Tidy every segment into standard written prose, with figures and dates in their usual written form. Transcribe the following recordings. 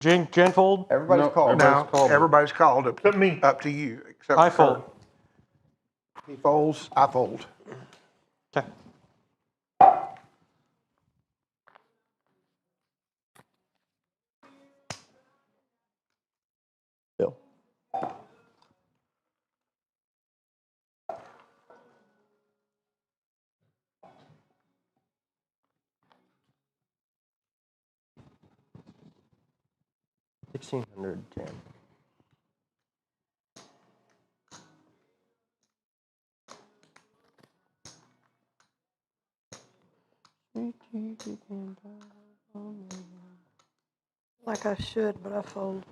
Jen fold? Everybody's called. Everybody's called. Up to me. Up to you. Except I for fold. Kurt. He folds, I fold. Okay. Bill. $1,600 jam. Like I should, but I fold.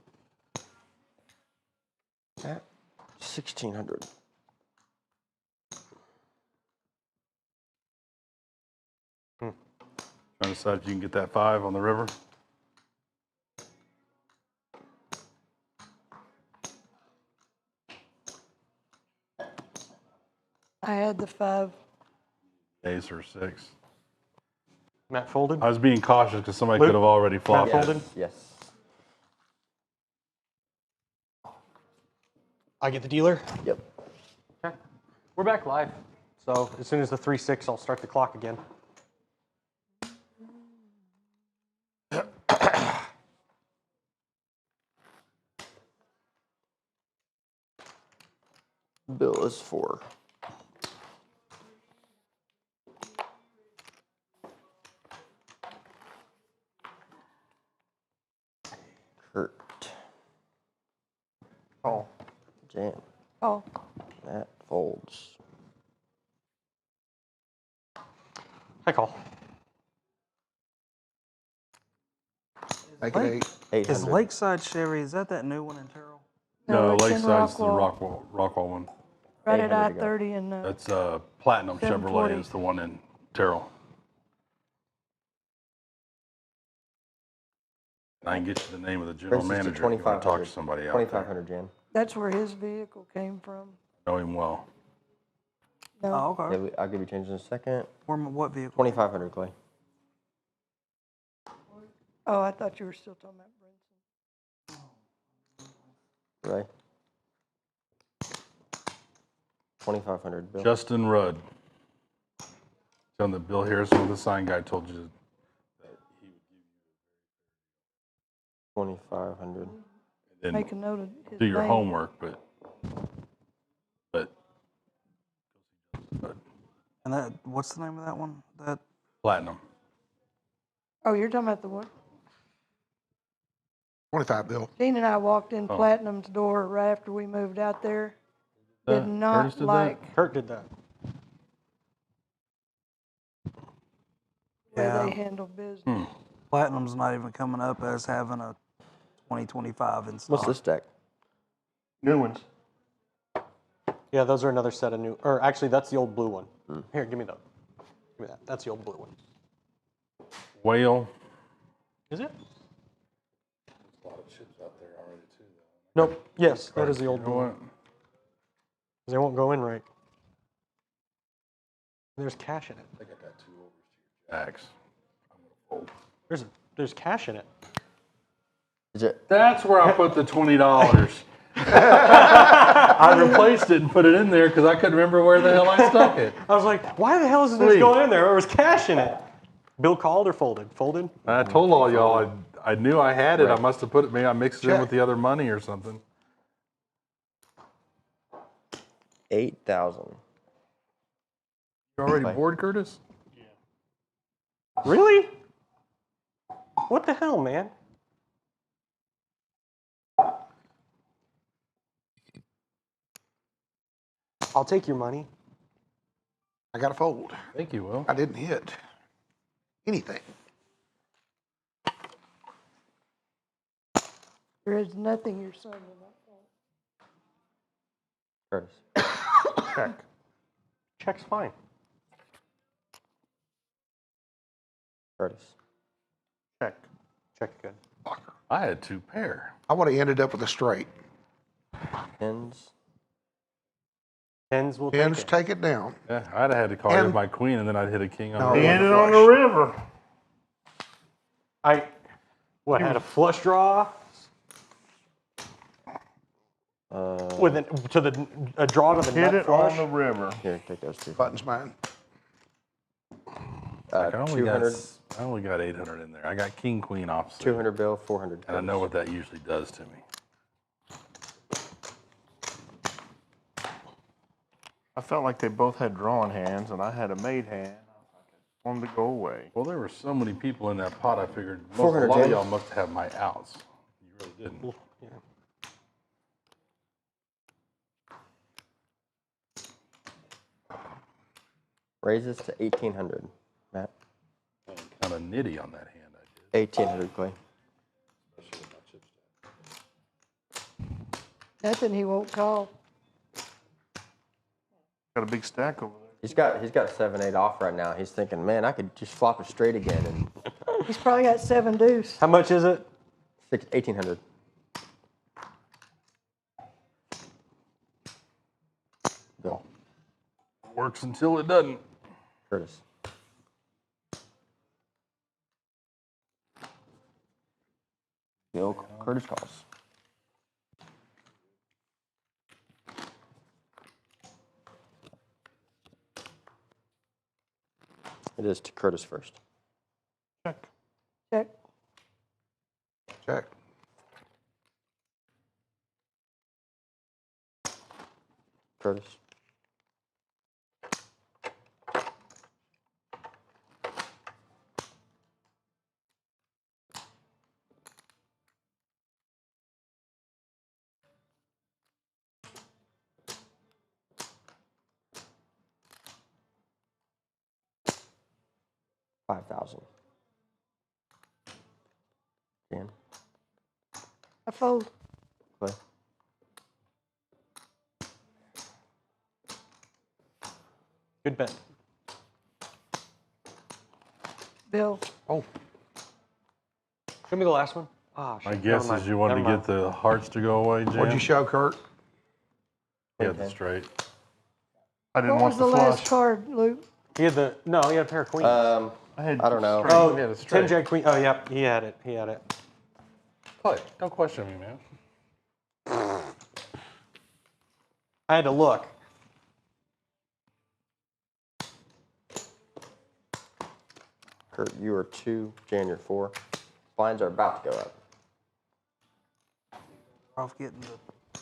At 1,600. Trying to decide if you can get that 5 on the river. I had the 5. Ace or 6. Matt folded? I was being cautious because somebody Luke? could have already flopped. Matt folded? Yes. I get the dealer? Yep. Okay. We're back live. So as soon as the 3-6, I'll start the clock again. Bill is 4. Kurt. Call. Jam. Oh, That folds. I call. Make it 8. 800. Is Lakeside Chevy, is that new one in Terrell? No, it's in Lakeside's the Rockwall. Rockwall one. Right at 800 to go. I-30 and That's Platinum 740. Chevrolet is the one in Terrell. I can get you the name of the general Versus manager if you want to talk to 2,500. somebody out there. 2,500 jam. that's where his vehicle came from. Know him well. No, Oh, okay. Yeah, I'll give you change in a second. What vehicle? 2,500, Clay. oh, I thought you were still talking about Brinson. Ray. 2,500, Bill. Justin Rudd. Tell him that Bill Harrison with the sign guy told you that he would give you 2,500. and Make a note of his do your name. homework, but And that, what's the name of that one? That Platinum. Oh, you're talking about the one? 25, Bill. Gene and I walked in Oh. Platinum's door right after we moved out there. Did Curtis not did that? like Kurt did that. the way Yeah. they handle business. Platinum's not even coming up as having a 2025 in stock. What's this deck? New ones. Yeah, those are another set of new, or actually that's the old blue one. Here, give me that. Give me that. That's the old blue one. Whale. Is it? A lot of chips out there already too. Nope. Yes, that is the old You know blue what? one. They won't go in right. There's cash in it. I think I got 2 overs to your jacks. I'm gonna fold. There's cash in it. Is it? That's where I put the $20. I replaced it and put it in there because I couldn't remember where the hell I stuck it. I was like, why the hell is this Sweet. going in there? There was cash in it. Bill called or folded? Folded? I told all y'all I knew I had it. I Right. must have put it. Maybe I mixed it in Check. with the other money or something. 8,000. You already Okay. bored, Curtis? Really? What the hell, man? I'll take your money. I got to fold. Thank you, Will. I didn't hit anything. There is nothing your son will not fold. Curtis. Check. Check's fine. Curtis. Check. Check good. Blocker. I had 2 pair. I would have ended up with a straight. Tens. Tens will take Tens, it. take it down. Yeah, I'd have had to call you And- my queen, and then I'd hit a king on No. the He river. ended on the river. I, what, had a flush draw? With a draw to the Hit nut it flush. on the river. Here, take those two. Button's mine. I only got 200, I only got 800 in there. I got king queen offsuit. 200 bill, 400. And I know what that usually does to me. I felt like they both had drawn hands, and I had a made hand. I wanted to go away. Well, there were so many people in that pot. I figured a 400 lot of jam. y'all must have my outs. You really didn't. Yeah. Raises to 1800. Matt, Kind of nitty on that hand, I did. 1800, Clay. Nothing he won't call. Got a big stack over there. He's got 7-8 off right now. He's thinking, man, I could just flop it straight again and He's probably got 7 deuce. How much is it? 1800. Bill, Works until it doesn't. Curtis. Bill, Curtis calls. It is to Curtis first. Check. Check. Check. Curtis. $5,000. Jan, I fold. Clay. Good bet. Bill. Oh. Show me the last one. Ah, My shit, guess never mind, is you wanted to never get the hearts to go away, Jan. What'd you show, Kurt? Yeah, the straight. I didn't What want was the the flush. last card, Luke? He had the he had a pair of queens. I don't know. straight. oh, yeah, the straight. 10 jack queen. Oh, yep, he had it. He had it. Clay, don't question me, man. I had to look. Kurt, you are 2, Jan, you're 4. Blinds are about to go up. Off getting the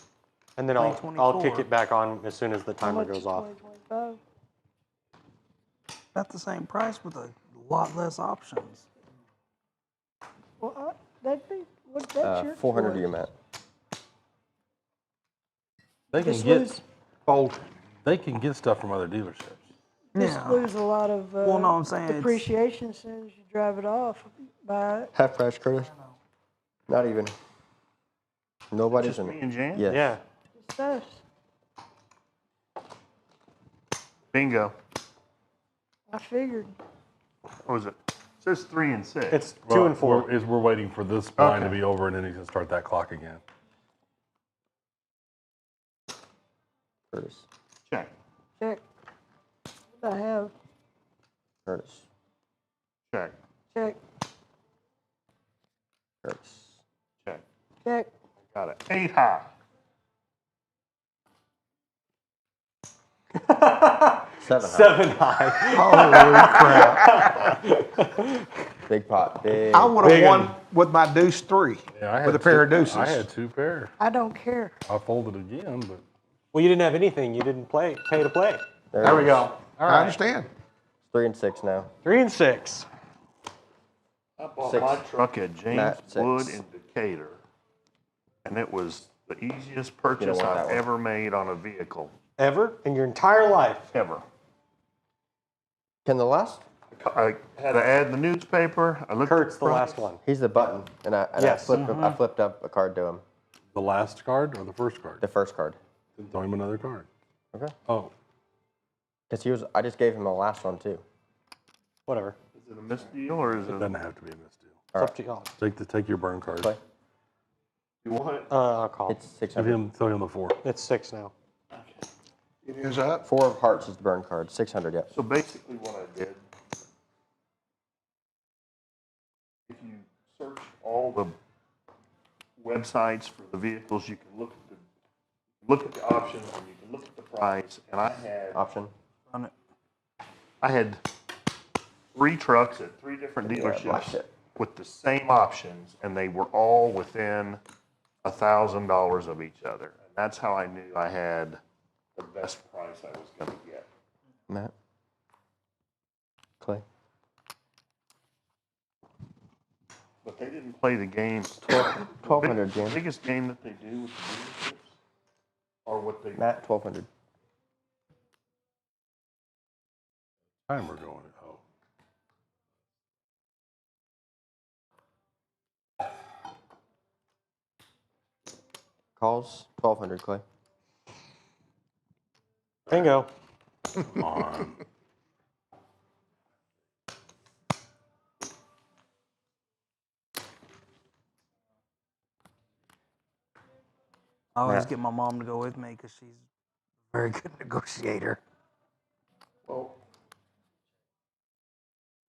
And then I'll kick 2024. it back on as soon as the How timer much is goes off. 2025? about the same price with a lot less options. Well, that'd be, that's your 400 to choice. you, Matt. They can Just get lose, Fold. they can get stuff from other dealerships. just lose a lot of Well, no, I'm saying it's- depreciation as soon as you drive it off. Buy it. Half price, Curtis? Not even. Nobody's Just in me it. and Jan? Yes. Yeah. It's us. Bingo. I figured. What was it? It says 3 and 6. It's 2 and 4. We're waiting for this blind to Okay. be over, and then he's gonna start that clock again. Curtis. Check. Check. What I have. Curtis. Check. Check. Curtis. Check. Check. Got it. 8 high. 7 high. 7 high. Holy crap. Big pot. Big. I would have won with my deuce 3, Yeah, I had with a pair of two- deuces. I had 2 pair. I don't care. I folded again, but Well, you didn't have anything. You didn't pay to play. There we it go. is. All I right. understand. 3 and 6 now. 3 and 6. I bought 6. my truck at James Matt, 6. Wood in Decatur, and it was the easiest purchase want that I've one. ever made on a vehicle. Ever in your entire life. Ever. Can the last? I had to add the newspaper. I looked Kurt's at the last one. He's the button, and Yes. I flipped up a card to him. the last card or the first card? The first card. Throw him another card. Okay. Oh, Because I just gave him the last one too. Whatever. Is it a misdeal or is it it? doesn't have to be a misdeal. It's up to y'all. Take your burn card. Play. You want it? I'll call. It's Give 600. throw him the 4. It's 6 now. It is up. 4 of hearts is the burn card. 600. Yep. So basically what I did, if you search all the websites for the vehicles, you can look at look at the options and you can look at the price. And Option. Run it. I had 3 trucks at 3 different Watch dealerships it. with the same options, and they were all within $1,000 of each other. And that's how I knew I had the best price I was going to get. Matt. Clay. But they didn't play the game. 1200, The Jim. biggest game that they do with the dealerships are what they. Matt, 1200. Time we're going. Oh. Calls, 1200, Clay. Bingo. Come on. I always Matt. get my mom to go with me because she's a very good negotiator.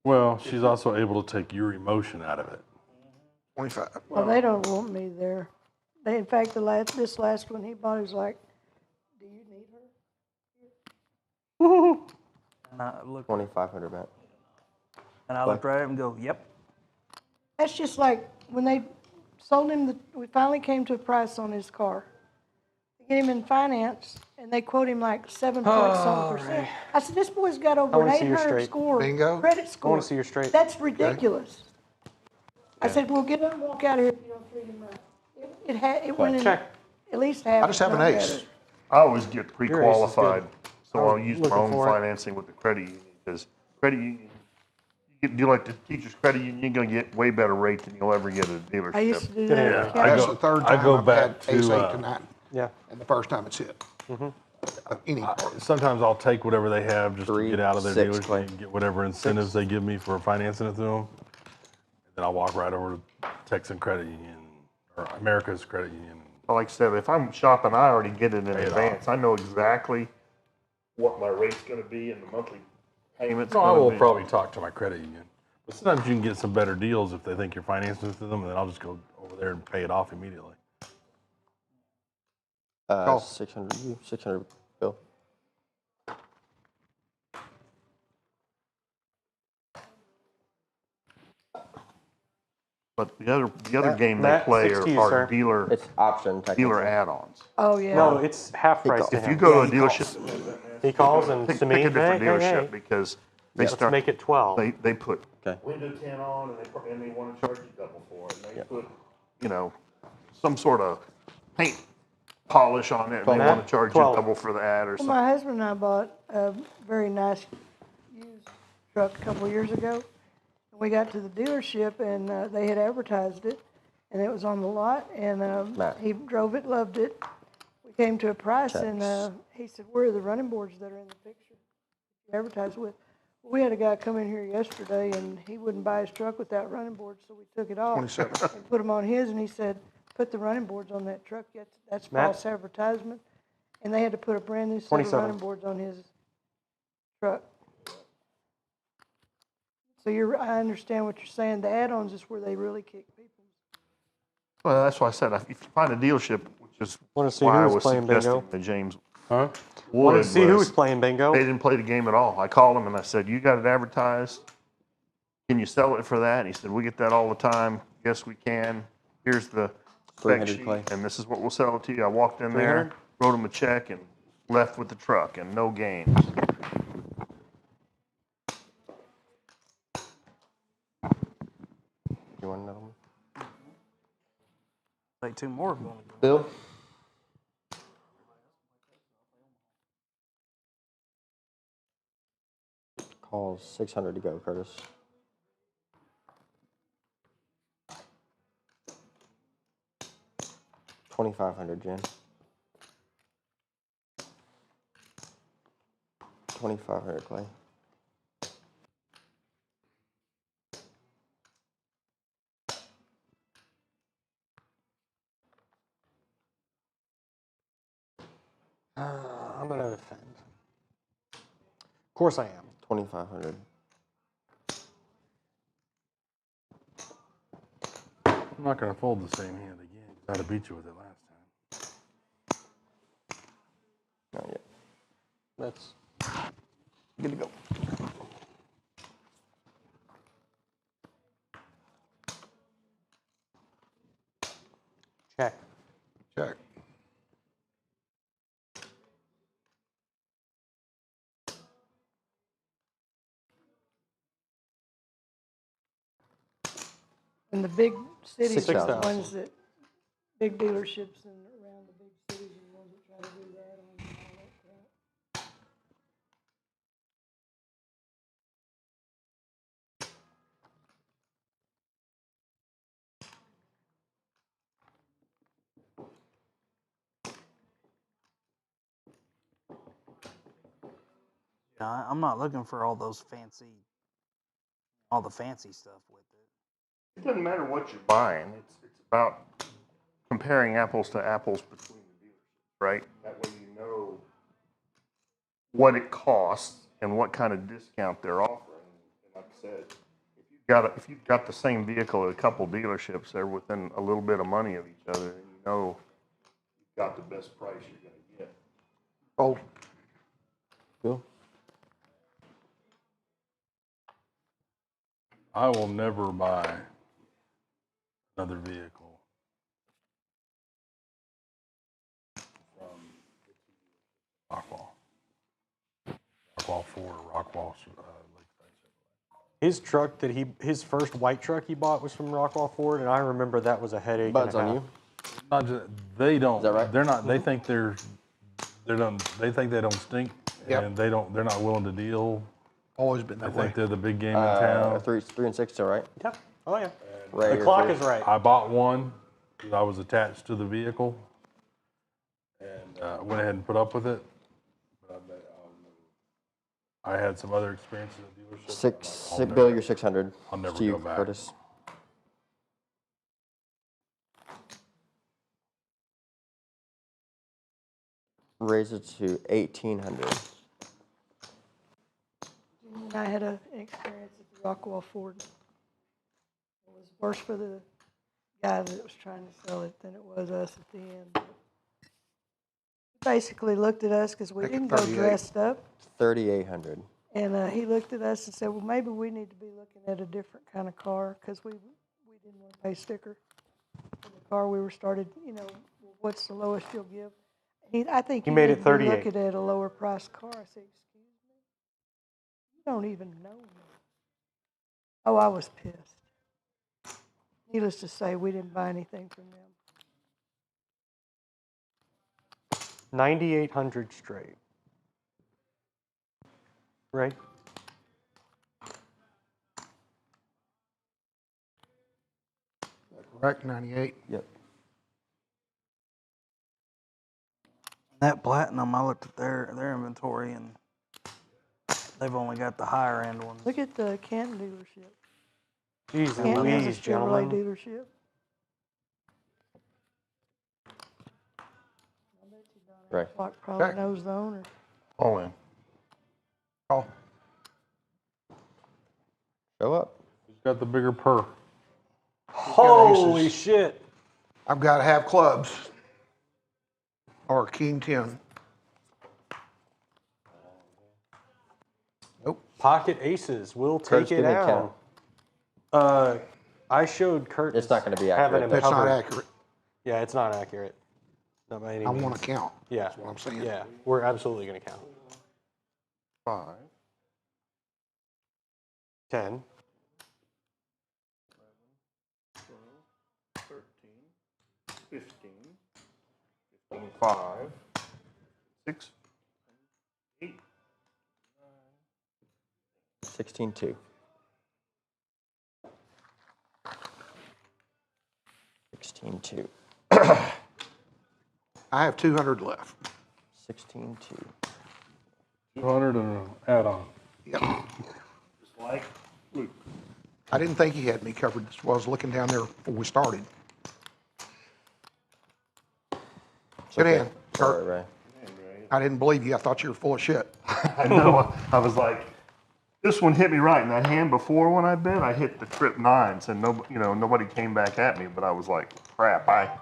Well, she's also able to take your emotion out of it. 25. Well, they don't want me there. In fact, this last one he bought, he's like, do you need her? And I look, 2500, Matt. and I looked right at him and go, yep. That's just like when they sold him, we finally came to a price on his car. They get him in finance, and they quote him like 7.7%. I said, this boy's got over an wanna see your 800 straight. score, Bingo. credit score. I want to see your straight. That's ridiculous. I said, well, get up and walk out of here if you don't treat him right. It went in Check. at least half. I just have an if not ace. better. I always get Your ace is pre-qualified, good. so I I'll was use my looking own for it. financing with the credit union, because credit union, you do like the teacher's credit union, you're gonna get way better rate than you'll ever get at a dealership. I used to do that. Yeah, at I That's go- the third I time go I've back had ace to, 8 to 9. Yeah. And the first time it's hit. Any part. Sometimes I'll take whatever they have just to 3, get out of their 6, dealership Clay. and get whatever incentives they give me for financing it to them. And then I'll walk right over to Texan Credit Union or America's Credit Union. But like I said, if I'm shopping, I already get it in Pay it advance. I know exactly what my rate's gonna be and the monthly payment's So I gonna will be. probably talk to my credit union. But sometimes you can get some better deals if they think you're financing it to them, and then I'll just go over there and pay it off immediately. Call. 600, 600, Bill. But the other game they Matt, play 6 to you, are sir. dealer It's option, technically. add-ons. Oh, yeah. No, it's half price to If him. you go to a he calls. dealership, He calls and pick to a me, different hey, dealership, because they let's start, make it 12. they put Okay. window tint on, and they wanna charge you double for it. And they put, you know, some sort of paint polish on it, and they Matt, wanna charge you 12. double for that or Well, something. my husband and I bought a very nice used truck a couple of years ago. We got to the dealership and they had advertised it and it was on the lot and Matt. he drove it, loved it. We came to a price and Checks. he said, where are the running boards that are in the picture you advertised with? We had a guy come in here yesterday and he wouldn't buy his truck without running boards, so we took it off 27. and put them on his and he said, put the running boards on that truck. That's Matt? false advertisement. And they had to put a brand new set of 27. running boards on his truck. So I understand what you're saying. The add-ons is where they really kick people. Well, that's why I said, if you find a dealership, which is Wanna see why I who's was playing bingo? suggesting that James Huh? Want Wood to see who's was, playing bingo? they didn't play the game at all. I called him and I said, you got it advertised? Can you sell it for that? And he said, we get that all the time. Yes, we can. Here's the spec 300 sheet, Clay. and this is what we'll sell it to you. I walked in 300? there, wrote him a check, and left with the truck, and no games. You want another one? Like 2 more going to go. Bill? Calls, 600 to go, Curtis. $2,500, Jen. 2,500, Clay. I'm going to defend. Of course I am. 2,500. I'm not going to fold the same hand again, 'cause I'd have beat you with it last time. That's Good to go. check. Check. And the big cities are the 6,000. ones that, big dealerships and around the big cities are the ones that try to do that on all that crap. Yeah, I'm not looking for all the fancy stuff with it. It doesn't matter what you're buying. It's about comparing apples to apples between the dealerships, right? That way you know what it costs and what kind of discount they're offering. And like I said, if you've got the same vehicle at a couple dealerships, they're within a little bit of money of each other, and you know you've got the best price you're going to get. Fold. Cool. I will never buy another vehicle from Rockwall. Rockwall Ford or Rockwall His truck his first white truck he bought was from Rockwall Ford, and I remember that was a headache. Bud's and a on half. you. Not just, they don't. Is that right? They're not. They think they're done. They think they don't stink, Yep. and they're not willing to deal. Always been They that way. think they're the big game in town. 3 and 6 still, right? Yep. Oh yeah. Ray, The you're clock three. is right. I bought one because I was attached to the vehicle, and went ahead and put up with it. But I had some other experiences at dealerships. Six, Bill, you're 600. I'll never To you, go back. Curtis. Raise it to 1,800. And I had an experience at the Rockwall Ford. It was worse for the guy that was trying to sell it than it was us at the end. He basically looked at us because we Make it didn't go 38. dressed up. 3,800. And he looked at us and said, well, maybe we need to be looking at a different kind of car because we didn't want to pay sticker for the car we were started, what's the lowest you'll give? I think He you made need it to be 38. looking at a lower priced car. I said, excuse me? You don't even know me. Oh, I was pissed. Needless to say, we didn't buy anything from them. 9,800 straight. Right? Correct, 98. Yep. That Platinum, I looked at their inventory and they've only got the higher end ones. Look at the Canton dealership. Jeez Canton has a Louise, Chevrolet gentlemen. dealership. Right. Clark probably Check. knows the owner. All in. Call. Show up. Who's got the bigger purr? Holy aces. shit. I've got to have clubs or king 10. Nope. Pocket aces. We'll Curtis, take give it me a count. out. I showed Kurt. It's not going to be having accurate. him That's not covered. accurate. Yeah, it's not accurate. Not by any I means. want to count. Yeah. That's what I'm saying. Yeah, we're absolutely going to count. 5, 10. 13, 15, 5, 6, 8. 16-2. 16-2. I have 200 left. 16-2. 200 and an add-on. Yep. Just like Luke. I didn't think he had me covered. That's why I was looking down there before we started. Sit Okay. in, Sorry, Kurt. Ray. I didn't believe you. I thought you were full of shit. I know. I was like, this one hit me right. And that hand before when I bet, I hit the trip 9s, and nobody came back at me. But I was like, crap. But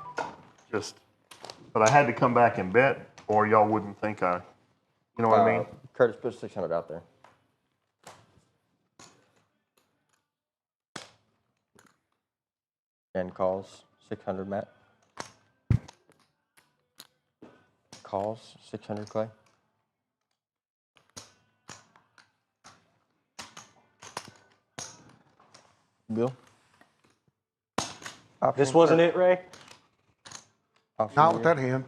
I had to come back and bet, or y'all wouldn't think I You know what I mean? Curtis, put 600 out there. And calls 600, Matt. Calls 600, Clay. Bill. This wasn't it, Ray? Not with that hand.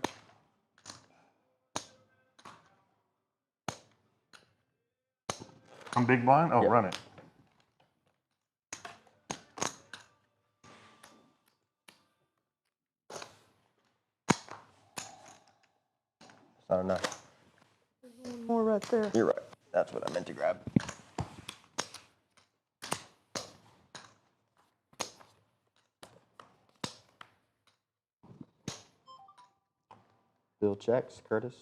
I'm big blind? Oh, Yep. run it. Not enough. One more right there. You're right. That's what I meant to grab. Bill checks. Curtis.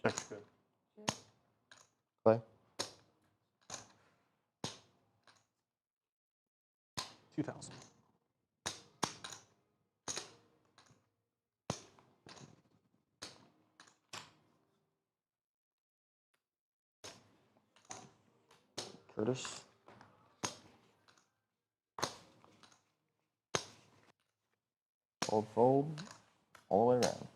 Check's good. Clay. 2,000. Curtis. Fold, all the way around.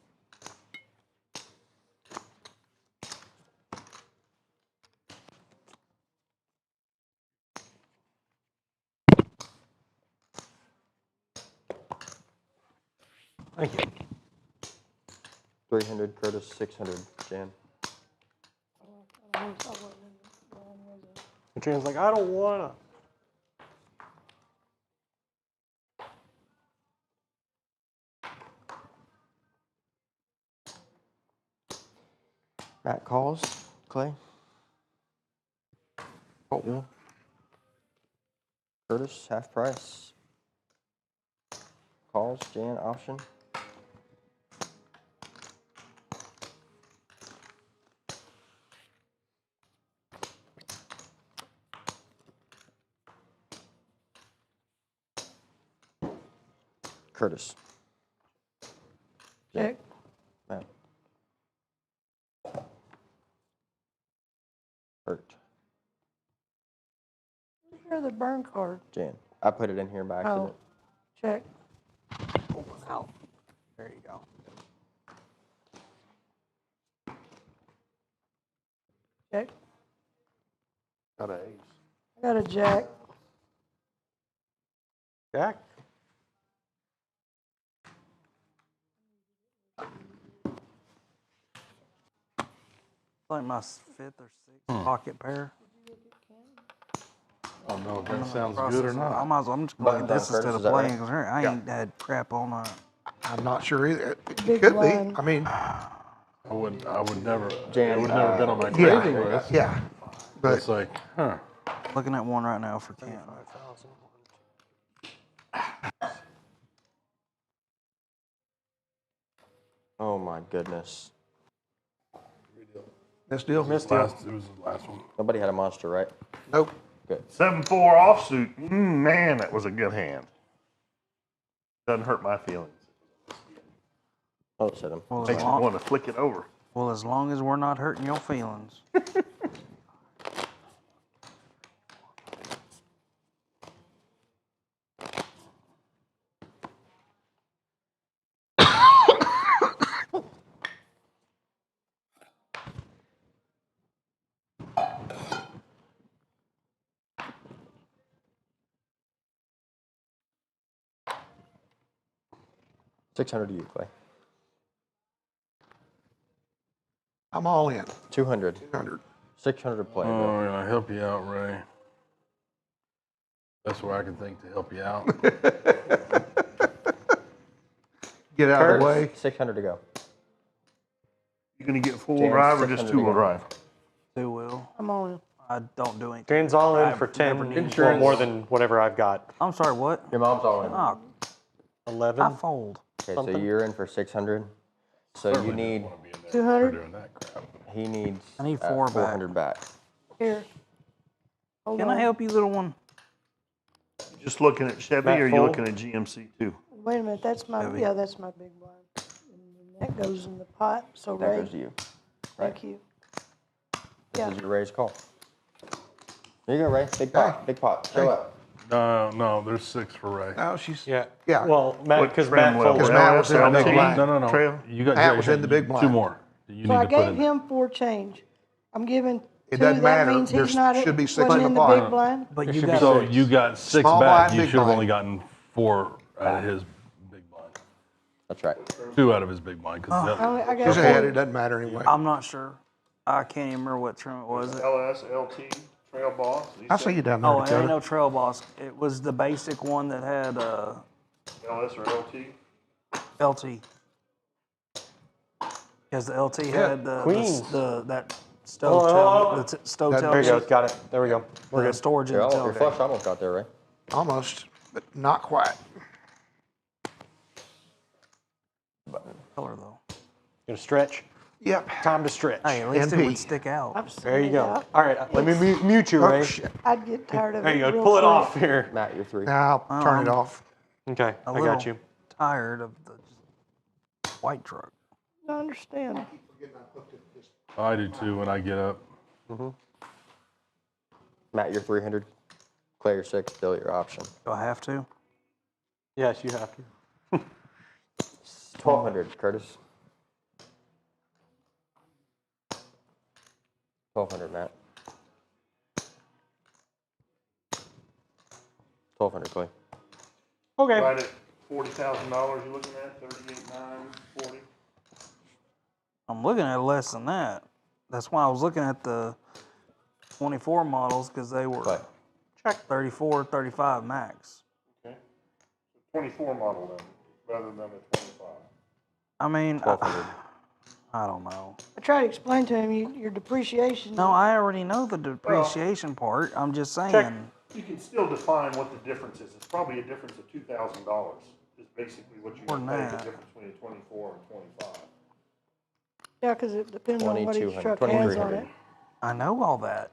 Thank you. 300, Curtis, 600, Jan. And Jan's like, I don't wanna. Matt calls. Clay. Bill. Curtis, half price. Calls, Jan, option. Curtis. Check. Matt. Hurt. Here's the burn card. Jan. I put it in here by accident. Oh, check. Out. There you go. Check. Got an ace. I got a jack. Jack? Like my fifth or sixth pocket pair. I don't know if that sounds Process good or of- not. I'm just Button gonna get down, this instead Curtis, of is that right? playing because I ain't had crap all night. I'm not sure either. It Big could blind. be. I mean, I would never, Jan, it would never been on my yeah, craving list. yeah. But It's like, huh. Looking at one right now for Canton. 5,000. Oh my goodness. this deal. Missed you. It was the last one. Nobody had a monster, right? Nope. Good. 7-4 offsuit. Man, that was a good hand. Doesn't hurt my feelings. Oh, set him. Well, Makes me want to flick it over. as long as we're not hurting your feelings. $600 to you, Clay. I'm all in. 200. 200. 600 to play. Bill. Oh, yeah, help you out, Ray. That's where I can think to help you out. Get out of the way. 600 to go. You gonna get four-wheel Jan, drive or just 600 two-wheel to go. drive? Two wheel. I'm on. I don't do anything. Jan's all in I've for 10. never needed Well, this. more than whatever I've got. I'm sorry, what? Your mom's all in. Oh, 11. I fold. Okay, so something. you're in for 600. So you need, Want to be in there 200? doing that crap. he needs I need 4 back. 400 back. Here. Hold Can on. I help you, little one? Just looking at Chevy Matt or you Fold? looking at GMC too? Wait a minute. That's my, Heavy. yeah, that's my big blind. That goes in the pot, so That Ray, goes to you. Right. thank you. This Yeah. is your raise call. There you go, Ray. Big pot. Big pot. Show up. No, there's 6 for Ray. No, she's, Yeah. Yeah. Well, Matt, What because trim Matt level? folded. Because Matt was in the big LT? blind. No. Trail? You got Matt Jerry, was in the big two blind. more that you So need I to put gave in there. him 4 change. I'm giving 2, It doesn't that matter. means There he's not, should be 6 wasn't in in the the pot. big blind? But There you should be got, So six. you got 6 Small back. blind, You big should have blind. only gotten 4 out of his big blind. That's right. 2 out of his big blind. Cause I got She's four. ahead, it doesn't matter anyway. I'm not sure. I can't even remember what trim it was. LS, LT, Trail Boss. I see you down there, Oh, it ain't Dakota. no Trail Boss. It was the basic one that had LS or LT? LT. Because the LT had Queens. that stove tail, the stove tail. There you go. Got it. There we go. We're The good. storage in Your the your tailgate. flush almost got there, Ray. Almost, but not quite. Color though. Gonna stretch. Yep. Time to stretch. Hey, at least it NP. would stick out. I've seen There you it go. out. All right, let me mute you, Oh, Ray. shit. I'd get tired of it. There you go. real Pull it quick. off here. Matt, you're 3. Now I'll turn it off. Okay, A I little got you. tired of the white truck. I understand. I do too when I get up. Matt, you're 300. Clay, you're 6. Still your option. Do I have to? Yes, you have to. 1200, Curtis. 1200, Matt. 1200, Clay. Okay. Right at $40,000 you're looking at, 38,940. I'm looking at less than that. That's why I was looking at the 24 models because they were Clay. 34, 35 max. Okay. 24 model then, rather than a 25. I mean, 1200. I don't know. I tried to explain to him your depreciation. No, I already know the depreciation part. I'm just saying. You can still define what the difference is. It's probably a difference of $2,000 is basically what you're More going than to pay the that. difference between a 24 and 25. Yeah, because it depends on what each 2200, truck has on 2300. it. I know all that.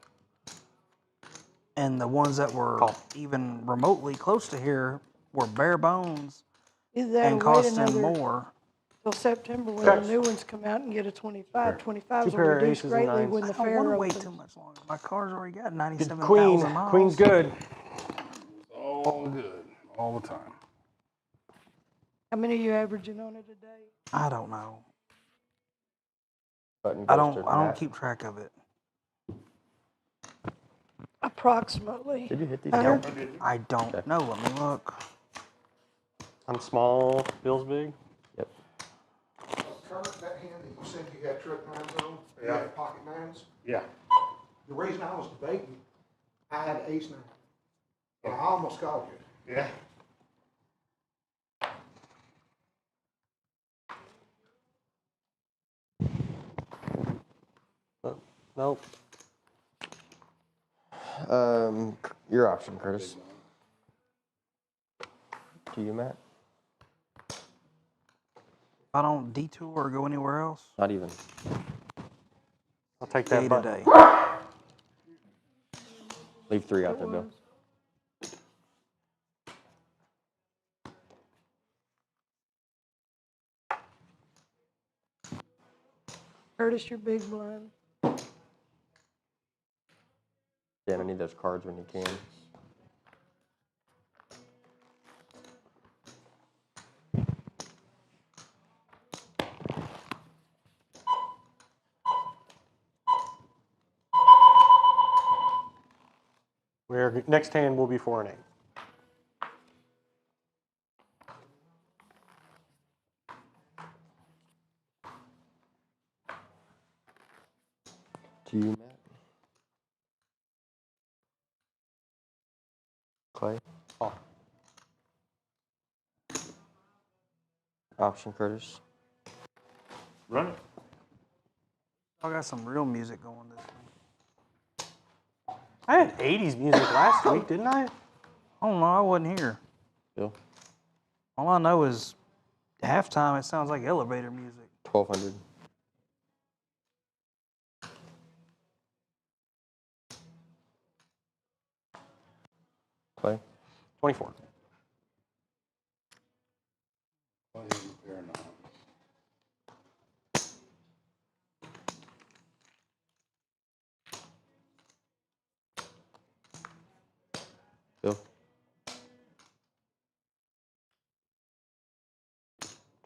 And the ones that were even remotely close to here were bare bones Either that and or wait costing another more. till September when the new ones come out and get a 25. 25s Two will pair of reduce aces and greatly nines. when I the don't fair want to wait opens. too much longer. My car's already got Queen. 97,000 miles. Queen's good. All good. All the time. How many are you averaging on it a day? I don't know. Button I goes don't. to I don't Matt. keep track of it. Approximately. Did you hit these? I don't know. Let me look. I'm small. Bill's big. Yep. Kurt, that hand that you said you had trick nines on, you had pocket nines, Yeah. the reason I was debating, I had ace nine. And I almost called you. Yeah. Nope. Your option, Curtis. To you, Matt? If I don't detour or go anywhere else, Not even. I'll take day that to button. day. Leave 3 out there, Bill. Curtis, your big blind. Dan, I need those cards when you can. Next hand will be 4 and 8. To you, Matt. Clay. Oh. Option, Curtis. Run it. I got some real music going this week. I had 80s music last week, didn't I? I don't know. I wasn't here. Bill. All I know is halftime. It sounds like elevator music. 1200. Clay. 24.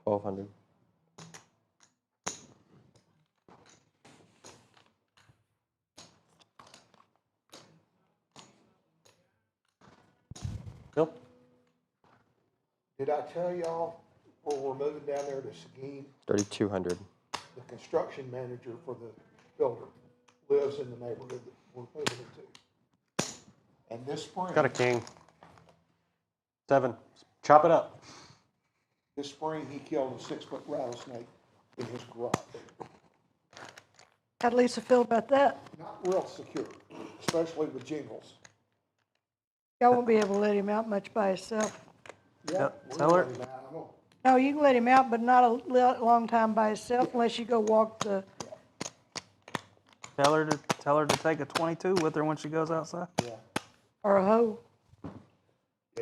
1200. Bill? Did I tell y'all, before we're moving down there to Seguin, 3200. the construction manager for the builder lives in the neighborhood that we're moving into. And this spring, Got a king. 7. Chop it up. this spring, he killed a 6-foot rattlesnake in his garage. How'd Lisa feel about that? Not real secure, especially with jingles. Y'all won't be able to let him out much by himself. Yep, tell her. No, you can let him out, but not a long time by himself unless you go walk the, Tell her to take a 22 with her when she goes outside. Yeah. or a hoe. Yeah,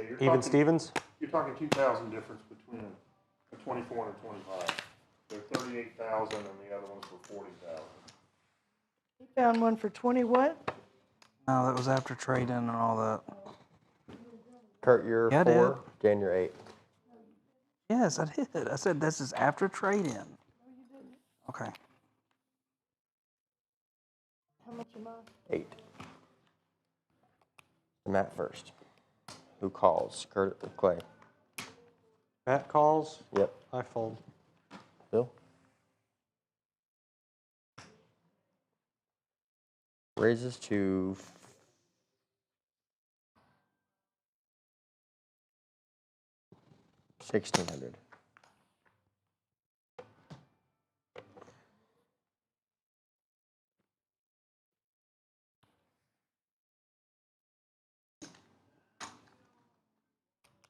you're Even talking, Stevens? you're talking 2,000 difference between a 24 and a 25. They're 38,000 and the other ones were 40,000. He found one for 20 what? No, that was after trade-in and all that. Kurt, you're Yeah, I 4. Jan, you're 8. Yes, I did. I said this is after trade-in. Okay. How much am I? 8. Matt first. Who calls? Kurt or Clay? Matt calls. Yep. I fold. Bill? Raises to 1,600.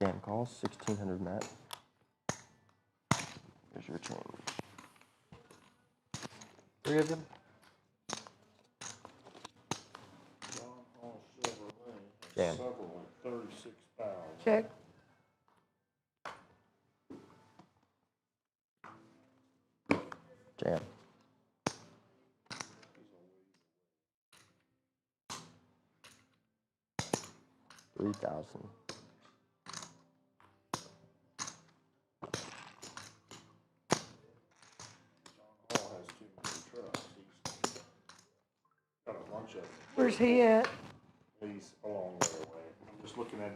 Dan calls 1,600. Matt. Here's your change. 3 of them. Dan. Several at 36,000. Check. Jan. $3,000. Hall has too many trucks. He's got a bunch of them. Where's he at? He's a long way away. I'm just looking at,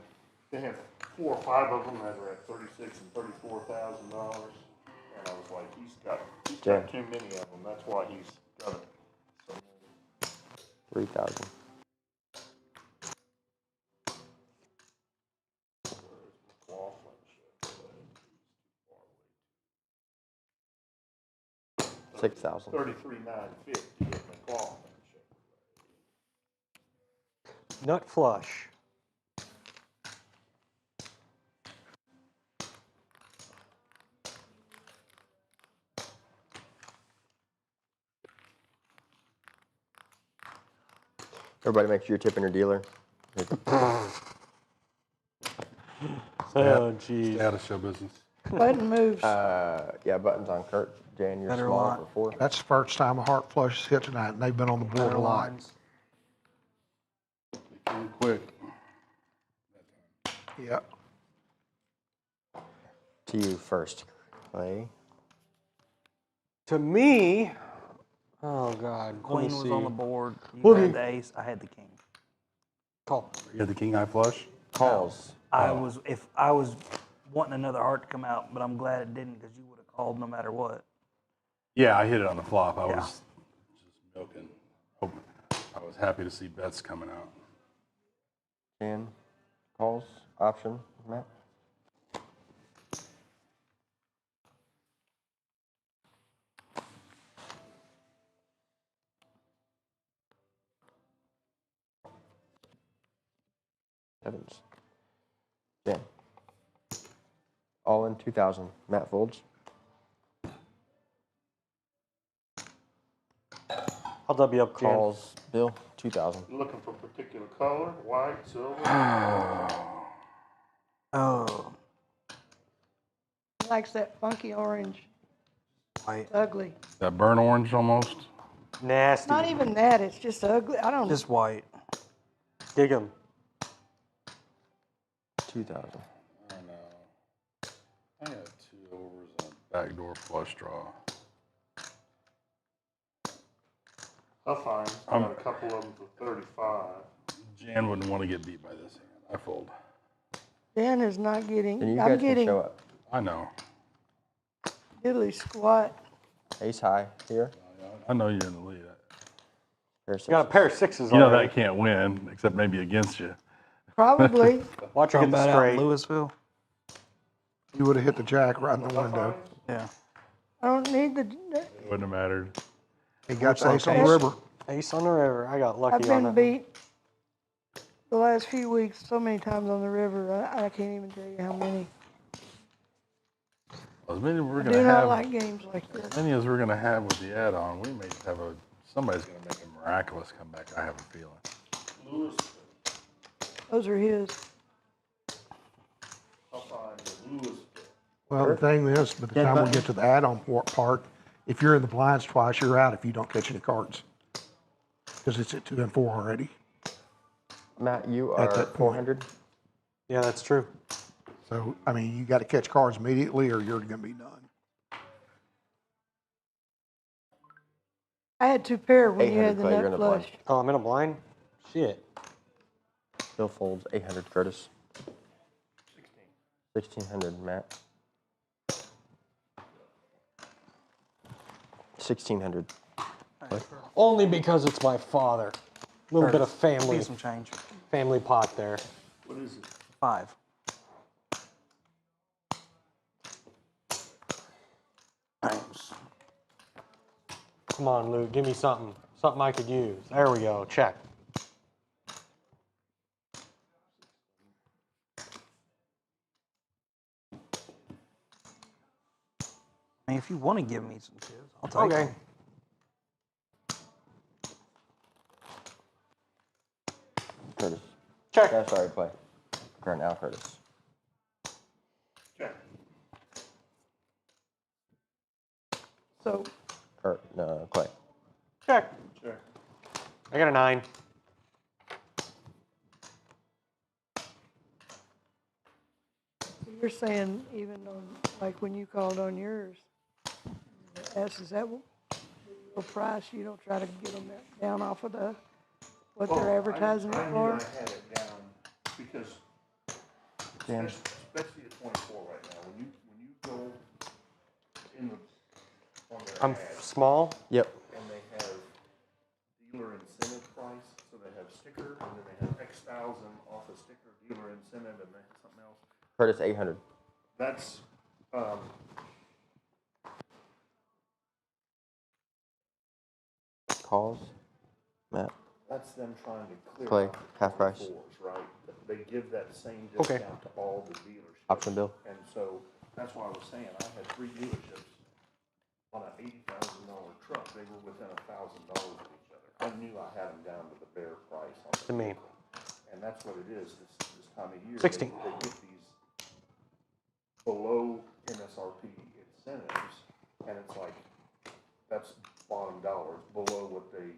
they have 4 or 5 of them that are at $36,000 and $34,000. And I was like, he's got too many of them. That's why he's got it. So 3,000. McLaughlin shit. 6,000. 33,950 at McLaughlin shit. Nut flush. Everybody make sure you're tipping your dealer. Oh, jeez. Stay out of show business. Button moves. Yeah, buttons on Kurt. Jan, you're Better small lot. for 4. That's the first time a heart flush has hit tonight, and they've been on the board Better a lot. lines. Real quick. Yep. To you first, Clay. To me, oh God, let Queen me was see. on the board. You What do had you- the ace. I had the king. Call. You had the king high flush? Calls. I was wanting another heart to come out, but I'm glad it didn't because you would have called no matter what. Yeah, I hit it on the flop. I Yeah. was just milking. I was happy to see bets coming out. Jan calls. Option, Matt. Evans. Jan. All in 2,000. Matt folds. I'll W up Jan. Calls. Bill. 2,000. You looking for a particular color? White, silver? Oh, He likes that funky orange. white. It's ugly. That burnt orange almost. Nasty. Not even that. It's just ugly. I don't. Just white. Dig him. 2,000. I know. I got 2 overs on Backdoor flush draw. Tough irons. Got a couple of them for 35. Jan wouldn't want to get beat by this hand. I fold. Dan is not getting, And you I'm guys can getting show up. I know. diddly squat. Ace high here. I know you're in the lead. Pair of You got a sixes. pair of sixes You know already. that can't win, except maybe against you. Probably. Watch her Talking get the about out in straight. Louisville. You would have hit the jack right in the window. Yeah. I don't need the, It wouldn't have mattered. He got the ace on the location? river. Ace on the river. I got I've lucky on been that. beat the last few weeks so many times on the river. I can't even tell you how many. As many as we're I gonna do not have, like games like this. many as we're gonna have with the add-on, we may have somebody's gonna make a miraculous comeback. I have a feeling. Those are his. Well, the thing is, by the time we get to the add-on part, if you're in the blinds twice, you're out if you don't catch any cards. Because it's at 2 and 4 already. Matt, you At are that point. 400. Yeah, that's true. So, I mean, you got to catch cards immediately or you're going to be done. I had two pair when you 800 had the play, you're nut in the blind. flush. Oh, I'm in a blind? Shit. Bill folds 800, Curtis. 1600, Matt. 1600. Only because it's my father. A little bit of family, Need some change. family pot there. 5. Thanks. Come on, Luke, give me something. Something I could use. There we go, check. I mean, if you want to give me some tips, I'll take Okay. them. Curtis. Check. Yeah, sorry, play. Turn now, Curtis. Check. So No, Clay. Check. Check. I got a 9. you're saying even on, like when you called on yours, is that your price? You don't try to get them down off of what they're advertising I it knew for? I had it down because, James. especially at 24 right now, when you go in the, on their I'm ad, small. Yep. and they have dealer incentive price, so they have sticker, and then they have X thousand off a sticker, dealer incentive, and they have something else. Curtis 800. That's, Calls. Matt. that's them trying to clear Clay, out the half price. 24s, right? They give that same Okay. discount to all the dealerships. Option bill. And so, that's why I was saying, I had 3 dealerships on an $80,000 truck, they were within $1,000 of each other. I knew I had them down to the bare price on To me. And that's what it is, this time of year. 16. They get these below MSRP incentives, and it's like, that's bottom dollars, below what they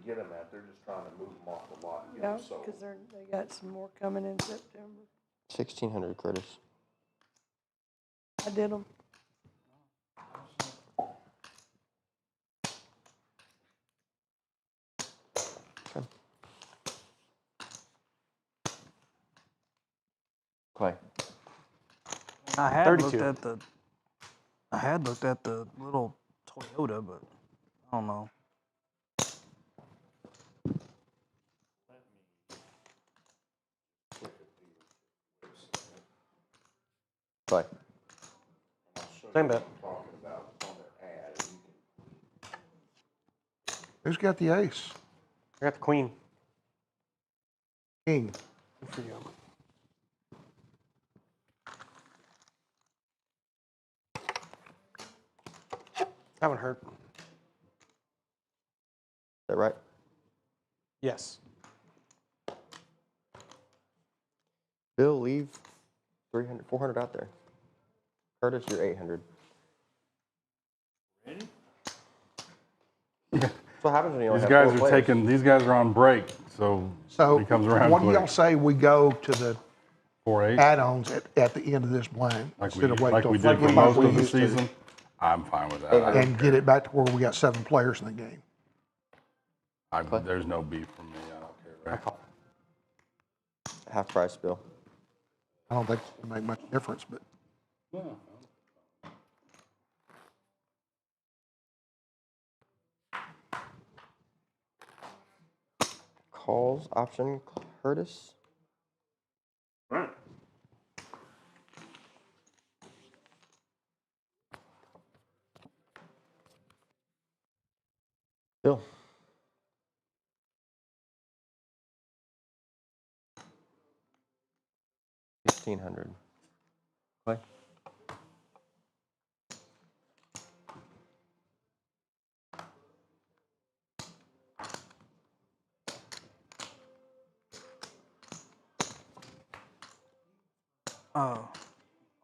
get them at, they're just trying to move them off the lot and get Yeah, them sold. because they got some more coming in September. 1600, Curtis. I did them. Clay. I had 32. looked at the little Toyota, but I don't know. Clay. Same bet. Talking about on their ad, and you can Who's got the ace? I got the queen. King. Good for you. That one hurt. Is that right? Yes. Bill, leave 300, 400 out there. Curtis, you're 800. ready? That's what happens when you only These have guys 4 are players. these guys are on break, so So it comes around what do quick. y'all say we go to the 4-8, add-ons at the end of this blind like instead of waiting like till we did for like most we of the used to. season. I'm fine with that. 800. and get it back to where we got 7 players in the game. There's no beef from me. I don't care. Right? Half price, Bill. I don't think it's gonna make much difference, but Calls option, Curtis. All right. Bill. $1,500. Clay.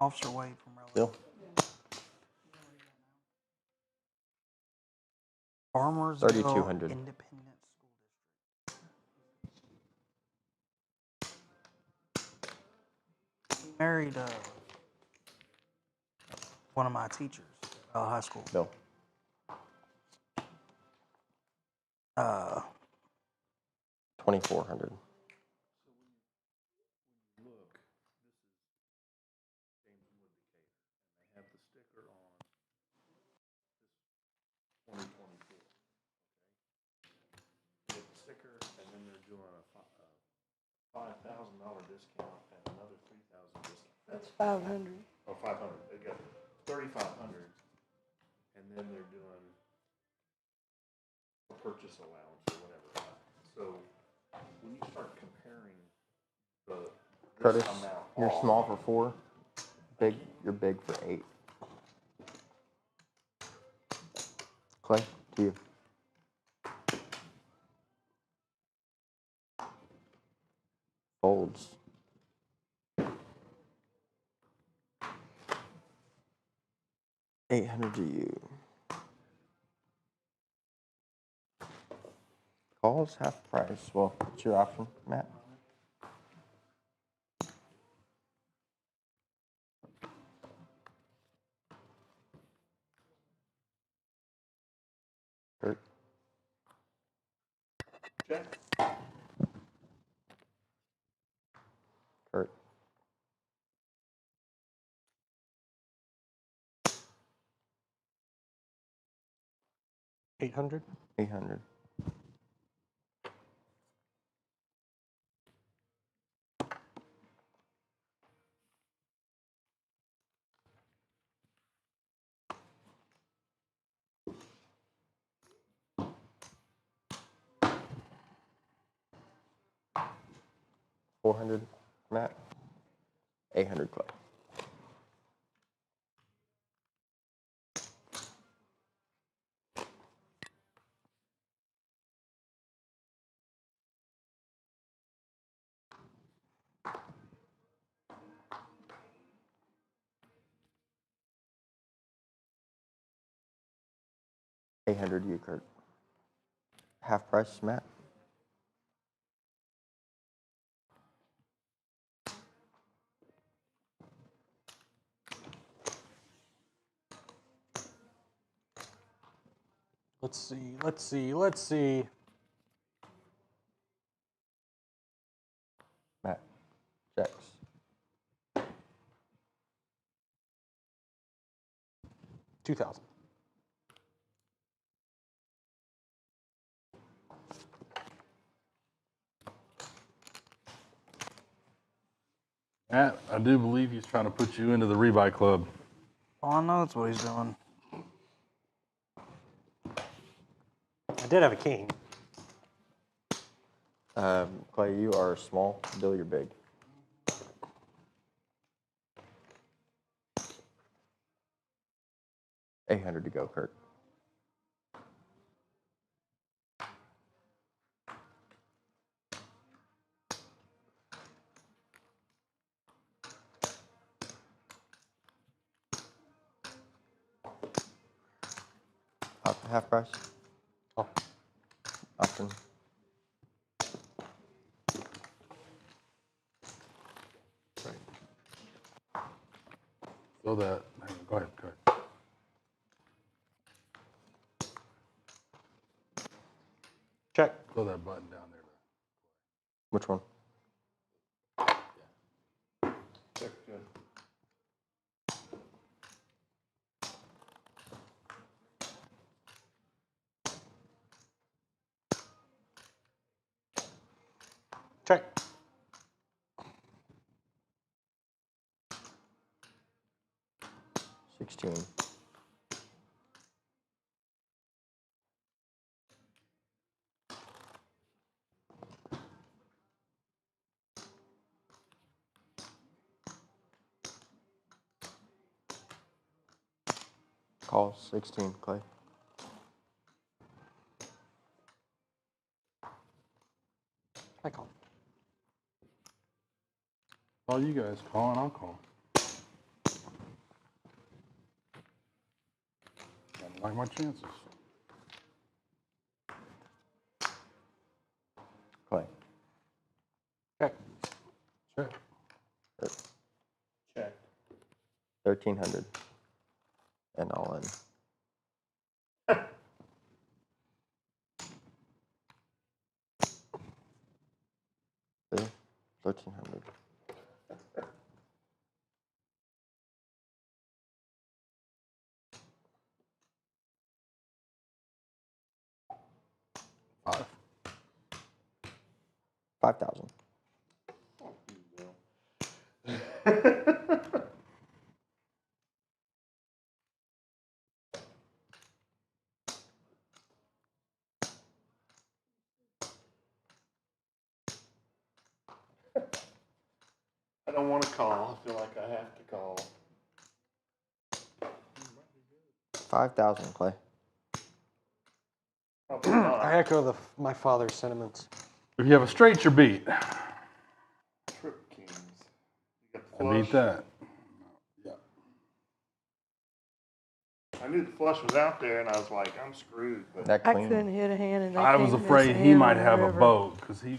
Officer Wade from Relic. Bill. Farmersville 3,200. Independent School District. He married one of my teachers at high school. Bill. 2,400. $5,000 discount and another $3,000 discount. That's 500. Oh, 500. They got 3,500, and then they're doing a purchase allowance or whatever. So when you start comparing the Curtis, this amount, you're off, small for 4. Big, you're big for 8. Clay, to you. Folds. $800 to you. Calls half price. Well, it's your option, Matt. Kurt. check. Kurt. $800. 800. $400, Matt. 800, Clay. $800 to you, Kurt. Half price, Matt. Let's see. Matt. Jacks. $2,000. Matt, I do believe he's trying to put you into the rebuy club. Oh, I know that's what he's doing. I did have a king. Clay, you are small. Bill, you're big. $800 to go, Kurt. Half price. Oh, Option. right. Throw that. Go ahead. Check. Throw that button down there. Which one? Check, good. Check. $16. Call 16, Clay. I call. All you guys call and I'll call. I like my chances. Clay. Check. Check. Check. 1,300. And all in. See? 1,300. Five. 5,000. I don't want to call. I feel like I have to call. 5,000, Clay. Probably not. I echo my father's sentiments. If you have a straight, you're beat. Trip kings. You got the I flush. beat that. Yeah. I knew the flush was out there, and I was like, I'm screwed. But That I clean. couldn't hit a hand and they I was can't miss afraid a he hand might on the have a river. boat because he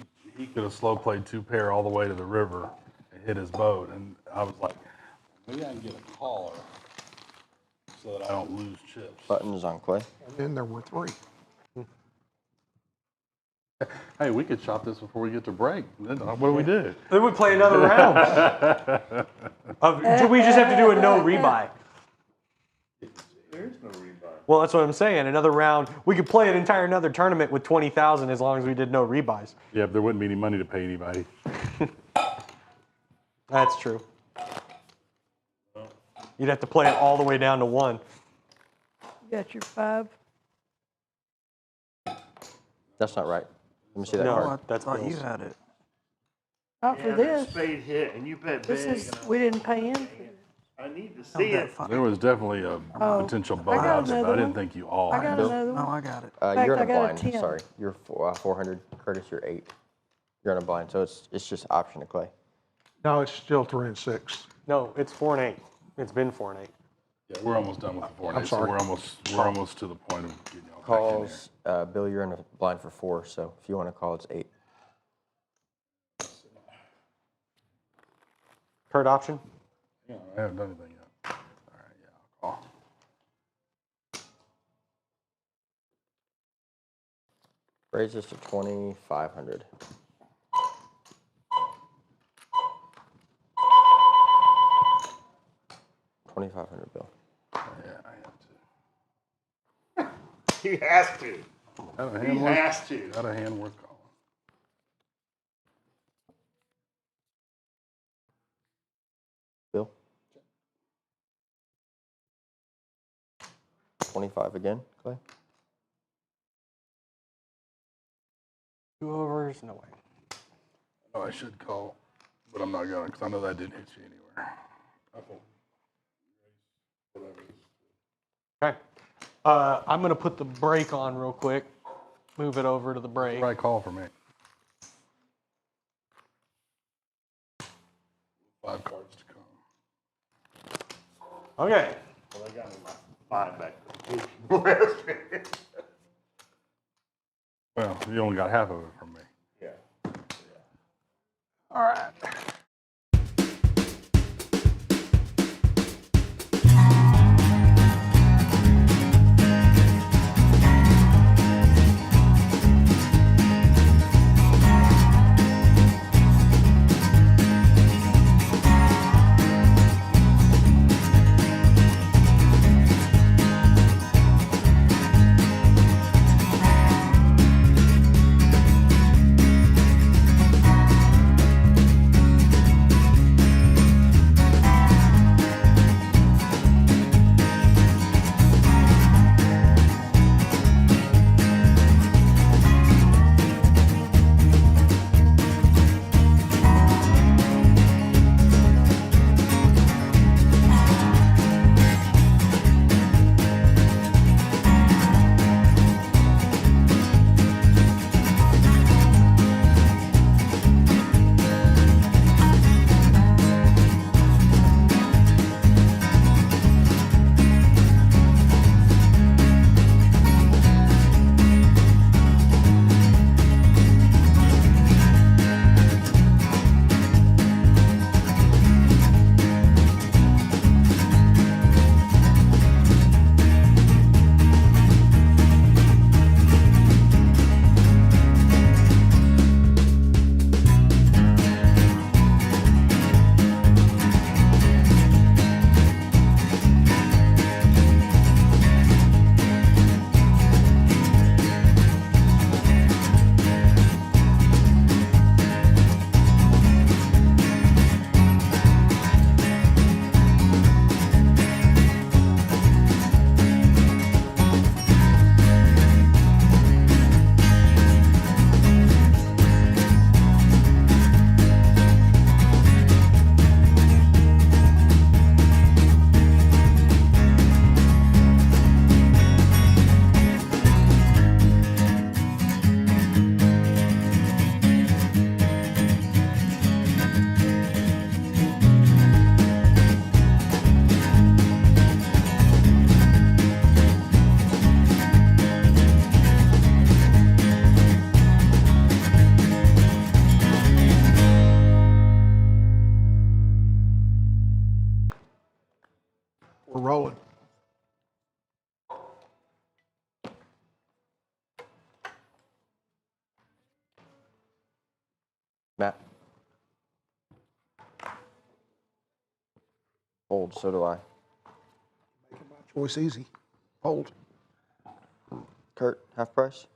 could have slow played two pair all the way to the river and hit his boat. And I was like, maybe I can get a caller so that I don't lose chips. Buttons on Clay. And then there were 3. Hey, we could shop this before we get to break. Then what do we do? Then we play another round. Do we just have to do a no rebuy? there is no rebuy. Well, that's what I'm saying. Another round. We could play an entire another tournament with 20,000 as long as we did no rebuys. Yeah, but there wouldn't be any money to pay anybody. That's true. You'd have to play it all the way down to 1. You got your 5. That's not right. Let me see that No. card. Oh, I That's thought you Bill's. had it. Not for Yeah, that this. spade hit, and you bet big. This is, and we didn't pay in. I need to Oh, see that it. fi- There was definitely a potential boat got out there, but I another didn't one. think you all I had got it. another No, one. I got it. fact, You're in I a got a blind. 10. Sorry. You're 400. Curtis, you're 8. You're in a blind, so it's just option to Clay. No, it's still 3 and 6. No, it's 4 and 8. It's been 4 and 8. Yeah, we're almost done with the 4 and I'm 8, so sorry. we're almost to the point of getting y'all back in Calls. Bill, you're in a blind for 4, so if you want to call, it's 8. Third option. there. Yeah, I haven't done anything yet. All right, yeah, I'll call. Raise this to 2,500. $2,500, Bill. Yeah, I have to. He has to. Got a He hand worth, has to. got a hand worth calling. Bill. 25 again, Clay. 2 overs. No way. Oh, I should call, but I'm not gonna because I know that didn't hit you anywhere. Okay. I'm going to put the brake on real quick. Move it over to the brake. Right call for me. 5 cards to come. Okay. Well, they got me my 5 back. Last minute. Well, you only got half of it from me. Yeah. All right. We're rolling. Matt. Fold, so do I. Making my choice easy. Hold. Kurt, half price.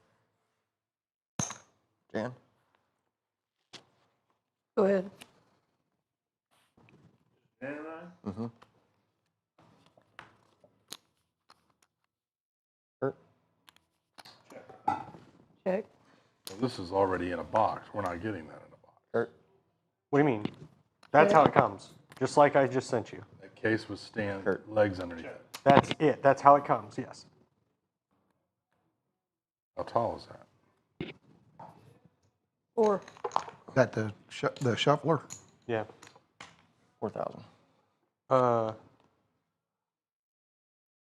Jan. Go ahead. Mm-hmm. Kurt. Check. Well, this is already in a box. We're not getting that in a box. Kurt. What do you mean? That's Yeah. how it comes, just like I just sent you. That case with Kurt. legs underneath it. That's it. That's how it comes, yes. How tall is that? 4. Is that the shuffler? Yeah. 4,000.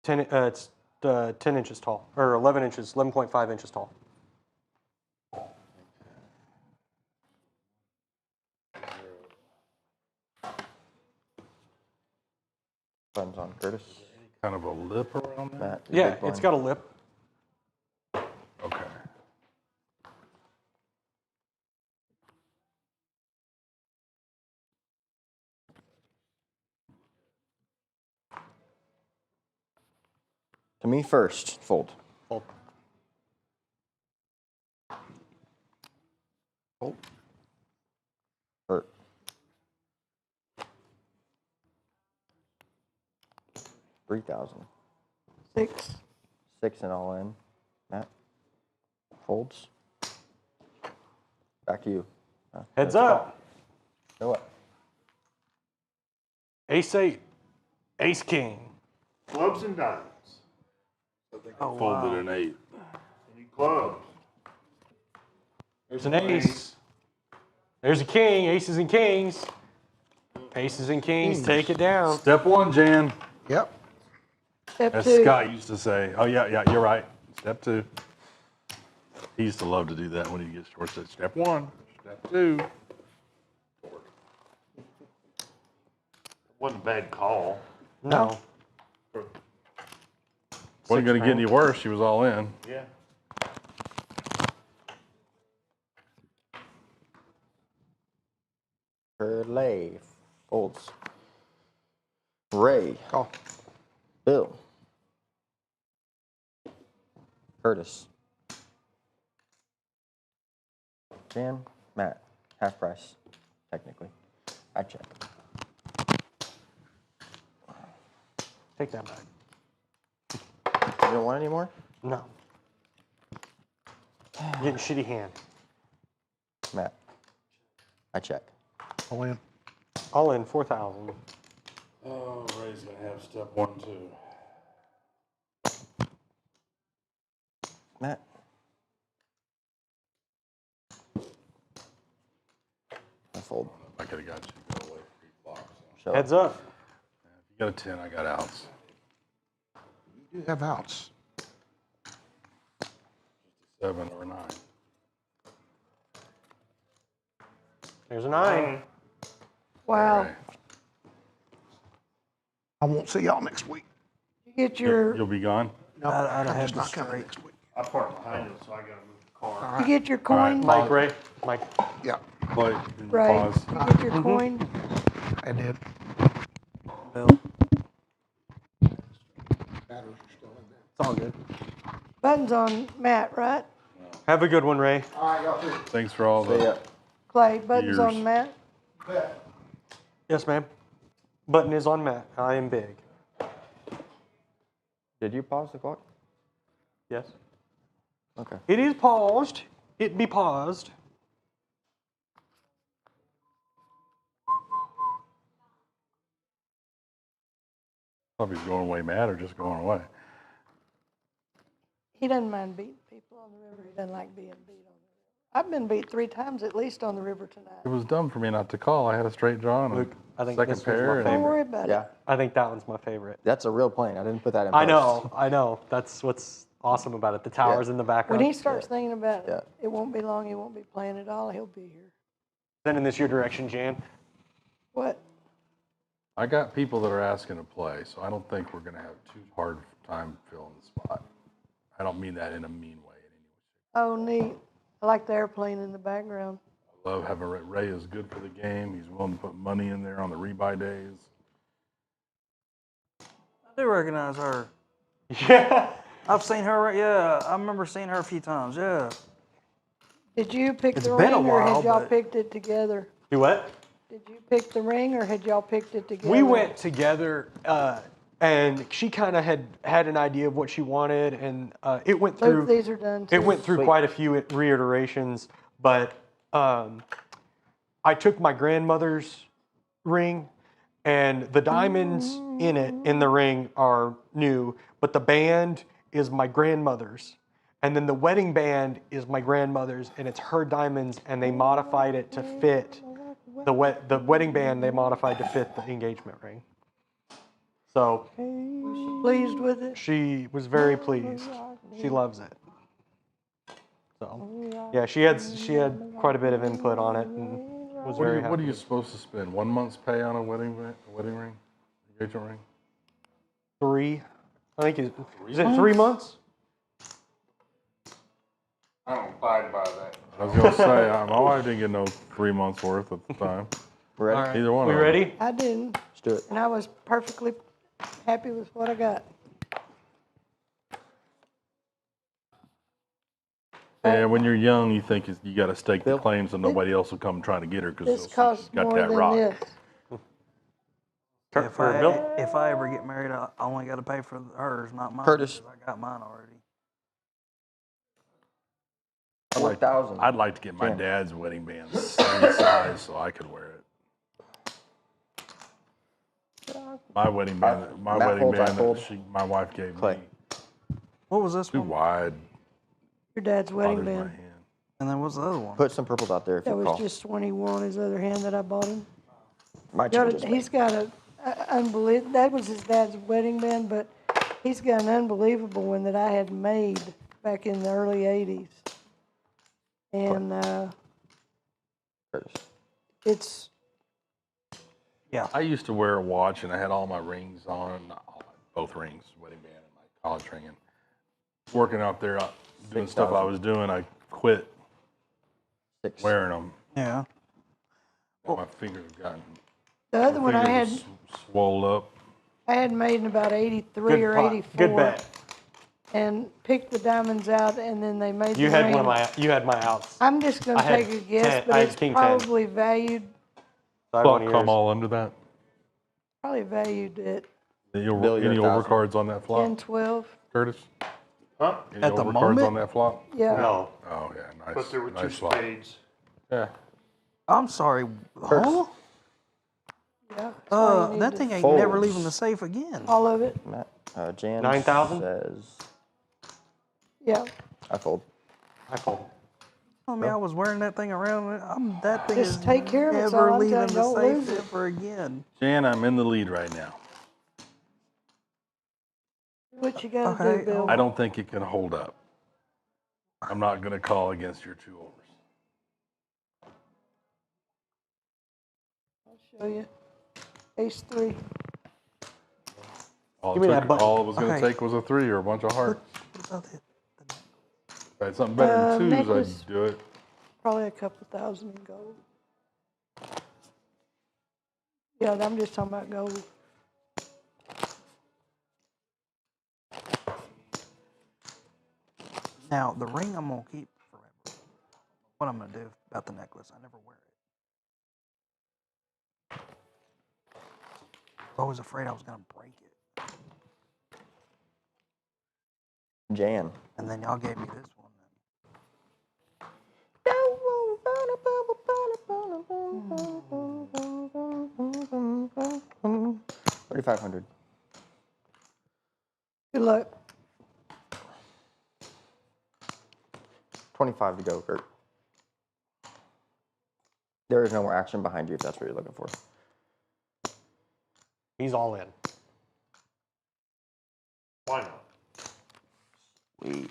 10, it's 10 inches tall, or 11 inches, 11.5 inches tall. Buttons on Curtis. Kind of a lip around there? Matt. Yeah, big blind. it's got a lip. Okay. To me first. Fold. Fold. Hold. Kurt. $3,000. 6. 6 and all in. Matt. Folds. Back to you. Heads up. Know what? Ace 8. Ace King. Clubs and diamonds. Folded an 8. Any clubs? There's an ace. There's a king. Aces and kings. Aces and kings. Take it down. Step 1, Jan. Yep. Step As 2. Scott used to say. Oh, yeah, you're right. Step 2. He used to love to do that when he gets short. Said step 1, step 2. Wasn't a bad call. No. Wasn't going to get any worse. She was all in. Yeah. Curley. Folds. Ray. Call. Bill. Curtis. Jan. Matt. Half price. Technically. I check. Take that back. You don't want any more? No. Getting shitty hand. Matt. I check. All in. All in 4,000. Oh, Ray's going to have step 1, too. Matt. I fold. I could have got you to go away for 3 blocks. So Heads up. If you got a 10, I got outs. You do have outs. 7 or 9. There's a 9. Wow. Right. I won't see y'all next week. You get your You'll be gone? No, I'd have I'm had just the not coming straight. next week. I parked behind him, so I gotta move the car. you get your coin. Mike, Ray. Mike. Yeah, Play. Right. Pause. You get your coin. I did. Bill. Batteries are still in there. It's all good. Buttons on Matt, right? Have a good one, Ray. All right, y'all too. Thanks for all See ya. the. Clay, buttons on Years. Matt. Yes, ma'am. Button is on Matt. I am big. Did you pause the clock? Yes. Okay. It is paused. It be paused. If he's going away mad or just going away. He doesn't mind beating people on the river. He doesn't like being beat on the river. I've been beat 3 times at least on the river tonight. It was dumb for me not to call. I had a straight draw and Luke, I a think second this one's my pair. Don't And worry about Yeah. it. I think that one's my favorite. That's a real plane. I didn't put that in I post. know. That's what's awesome about it. The towers in the background. When he starts thinking about it, Yeah. it won't be long. He won't be playing at all. He'll be here. Sending this your direction, Jan. What? I got people that are asking to play, so I don't think we're going to have too hard time filling the spot. I don't mean that in a mean way. Oh, neat. I like the airplane in the background. I love having Ray is good for the game. He's willing to put money in there on the rebuy days. I do recognize her. Yeah. I've seen her, yeah. I remember seeing her a few times, yeah. Did you pick It's the been a ring, or while, had y'all but- picked it together? Do what? Did you pick the ring, or had y'all picked it together? We went together, and she kind of had an idea of what she wanted, and it went through. Both these are done too. It went through quite a few reiterations, but I took my grandmother's ring, and the diamonds in it, in the ring, are new, but the band is my grandmother's. And then the wedding band is my grandmother's, and it's her diamonds, and they modified it to fit the wedding band. They modified to fit the engagement ring. So Was she pleased with it? she was very pleased. She loves it. So yeah, she had quite a bit of input on it, and was very happy. What are you supposed to spend? 1 month's pay on a wedding ring? Engagement ring? 3, I think is it 3 months? I don't abide by that. I was going to say, my wife didn't get no 3 months worth at the time. Ready? All right. Either one We of them. ready? I didn't, Let's do it. and I was perfectly happy with what I got. And when you're young, you think you got to stake the Bill? claim so nobody else will come trying to get her This because costs she's got more that than rock. this. If I ever get married, I only got to pay for hers, not mine. Curtis. 'Cause I got mine already. 4,000. I'd like to get my Damn. dad's wedding band same size so I could wear it. My wedding band, Matt holds, I hold. my wife gave Clay. me What was this too one? wide. Your dad's wedding Bothers my band. hand. And then what's the other one? Put some purples out there if That you was call. just 21, his other hand that I bought him. Might change his He's got a unbelievable, that was his dad's wedding band, but he's got an unbelievable one that I had made back in the early 80s. And Curtis. it's, I used to wear a watch and I had all my rings on, both rings, wedding band and my college ring. And working out there, doing stuff I was doing, I quit 6. wearing them. Yeah. My fingers have gotten the other one I had, swole up. I had made in about 83 or 84. Good bet. And picked the diamonds out, and then they made You the had ring. one of my. You had my outs. I'm just gonna I had take a guess, 10 but I had it's king 10. probably valued, So I had one of Come yours. all under that. probably valued at Any Bill, you're any 1,000. overcards on that flop, 10, 12. Curtis? Huh? Any At the overcards moment? on that flop? Yeah. No. Oh yeah, nice. But there were 2 nice flop. spades. Yeah. I'm sorry. Huh? Yeah. that's all you need That to- thing ain't never Folds. leaving the safe again. All of it, Matt, Jan 9,000? says yeah. I fold. I fold. I mean, I was wearing that thing around. That thing Just is take care of it, so never I'm leaving telling you, the don't safe lose it. ever again. Jan, I'm in the lead right now. What you gotta Okay, do, Bill? I don't think it can hold up. I'm not going to call against your 2 overs. I'll show you. Ace 3. All, Give me that button. all it was going to Okay. take was a 3 or a bunch of hearts. What about it? If I had something better than 2s, necklace. I'd do it. Probably a couple thousand in gold. Yeah, I'm just talking about gold. Now, the ring I'm going to keep forever. What I'm going to do about the necklace, I never wear it. I was always afraid I was going to break it. Jan. And then y'all gave me this one. 3,500. Good luck. 25 to go, Kurt. There is no more action behind you if that's what you're looking for. He's all in. Why not? Sweet.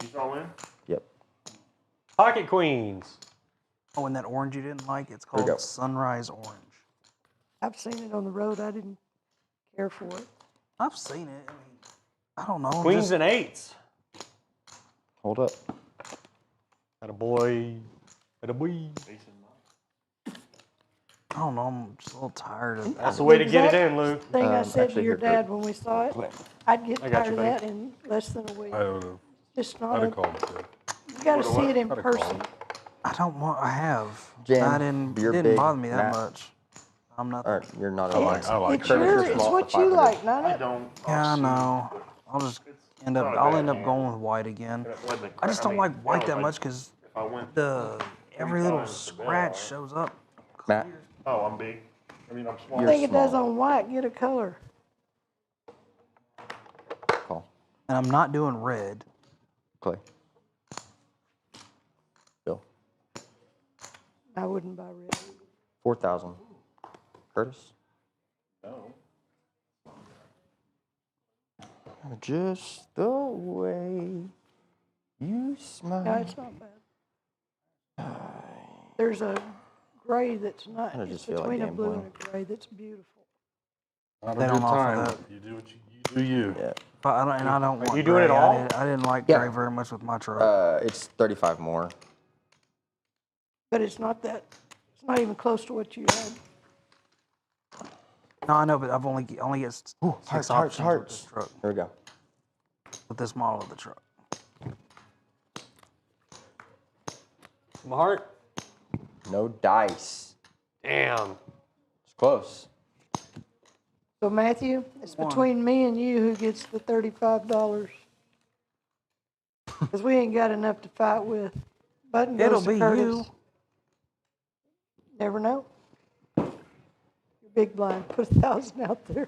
He's all in? Yep. Pocket queens. Oh, and that orange you didn't like, it's There you go. called Sunrise Orange. I've seen it on the road. I didn't care for it. I've seen it. I mean, I don't know. I'm Queens just- and eights. Hold up. At a boy. At a boy. I don't know. I'm just a little tired of That's the way to get it Exact in, Luke. Thing I said to actually, your here, Kurt. dad when we saw it, I'd get I got tired you, of buddy. that in less than a week. I would have. Just I'd not, have a- called too. you gotta see it in I'd have person. called. I don't want. I have. Jan, I didn't. It you're didn't big, bother me that Matt. much. I'm not. All right, you're not I in. like. I like. It's Curtis, your, you're it's small what for you 500. like, not I it. don't. Yeah, I know. I'll just end up. not a I'll bad end up hand. going with white again. I just don't like white that much because If I went. the every little times the scratch bell. shows up. Matt, Oh, I'm big. I mean, I'm small. I think it does small. on white, get a color. call. And I'm not doing red. Clay. Bill. I wouldn't buy red. 4,000. Curtis. No. Just the way you smile. No, it's not bad. There's a gray that's not, I it's just feel like between a blue gambling. and a gray that's beautiful. Not They a don't good offer time. that. You do what you do. You. Yeah. But I don't, and I don't want you doing it gray. all? I didn't like Yeah. gray very much with my truck. It's 35 more. But it's not that, it's not even close to what you had. No, I know, but I've only get six Hearts, options hearts, with this hearts. truck, Here we go. with this model of the truck. My heart. No dice. Damn. It's close. So Matthew, it's between me and you who gets the $35. Because we ain't got enough to fight with. Button goes It'll to be Curtis. you. Never know. You're big blind. Put 1,000 out there.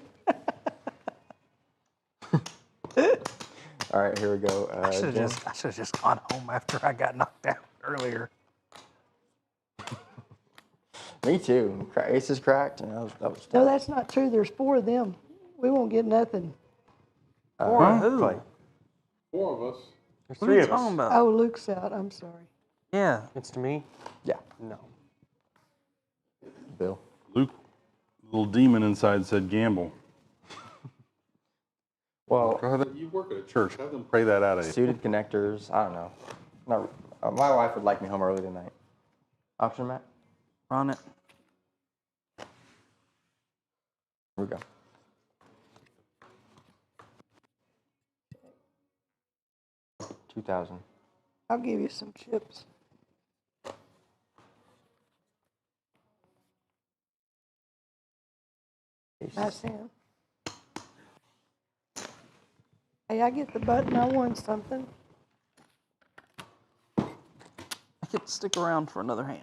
All right, here we go. I should Jen. have just gone home after I got knocked out earlier. Me too. Aces cracked. And that was No, tough. that's not true. There's 4 of them. We won't get nothing. Who? Clay. 4 of us. There's What 3 are you of us. talking about? Oh, Luke's out. I'm sorry. Yeah. It's to me? Yeah. No. Bill. Luke, little demon inside said gamble. Well, You work at a church. Have them pray that out of you. suited connectors. I don't know. No, my wife would like me home early tonight. Option, Matt. Run it. Here we go. $2,000. I'll give you some chips. Nice hand. Hey, I get the button. I won something. I could stick around for another hand.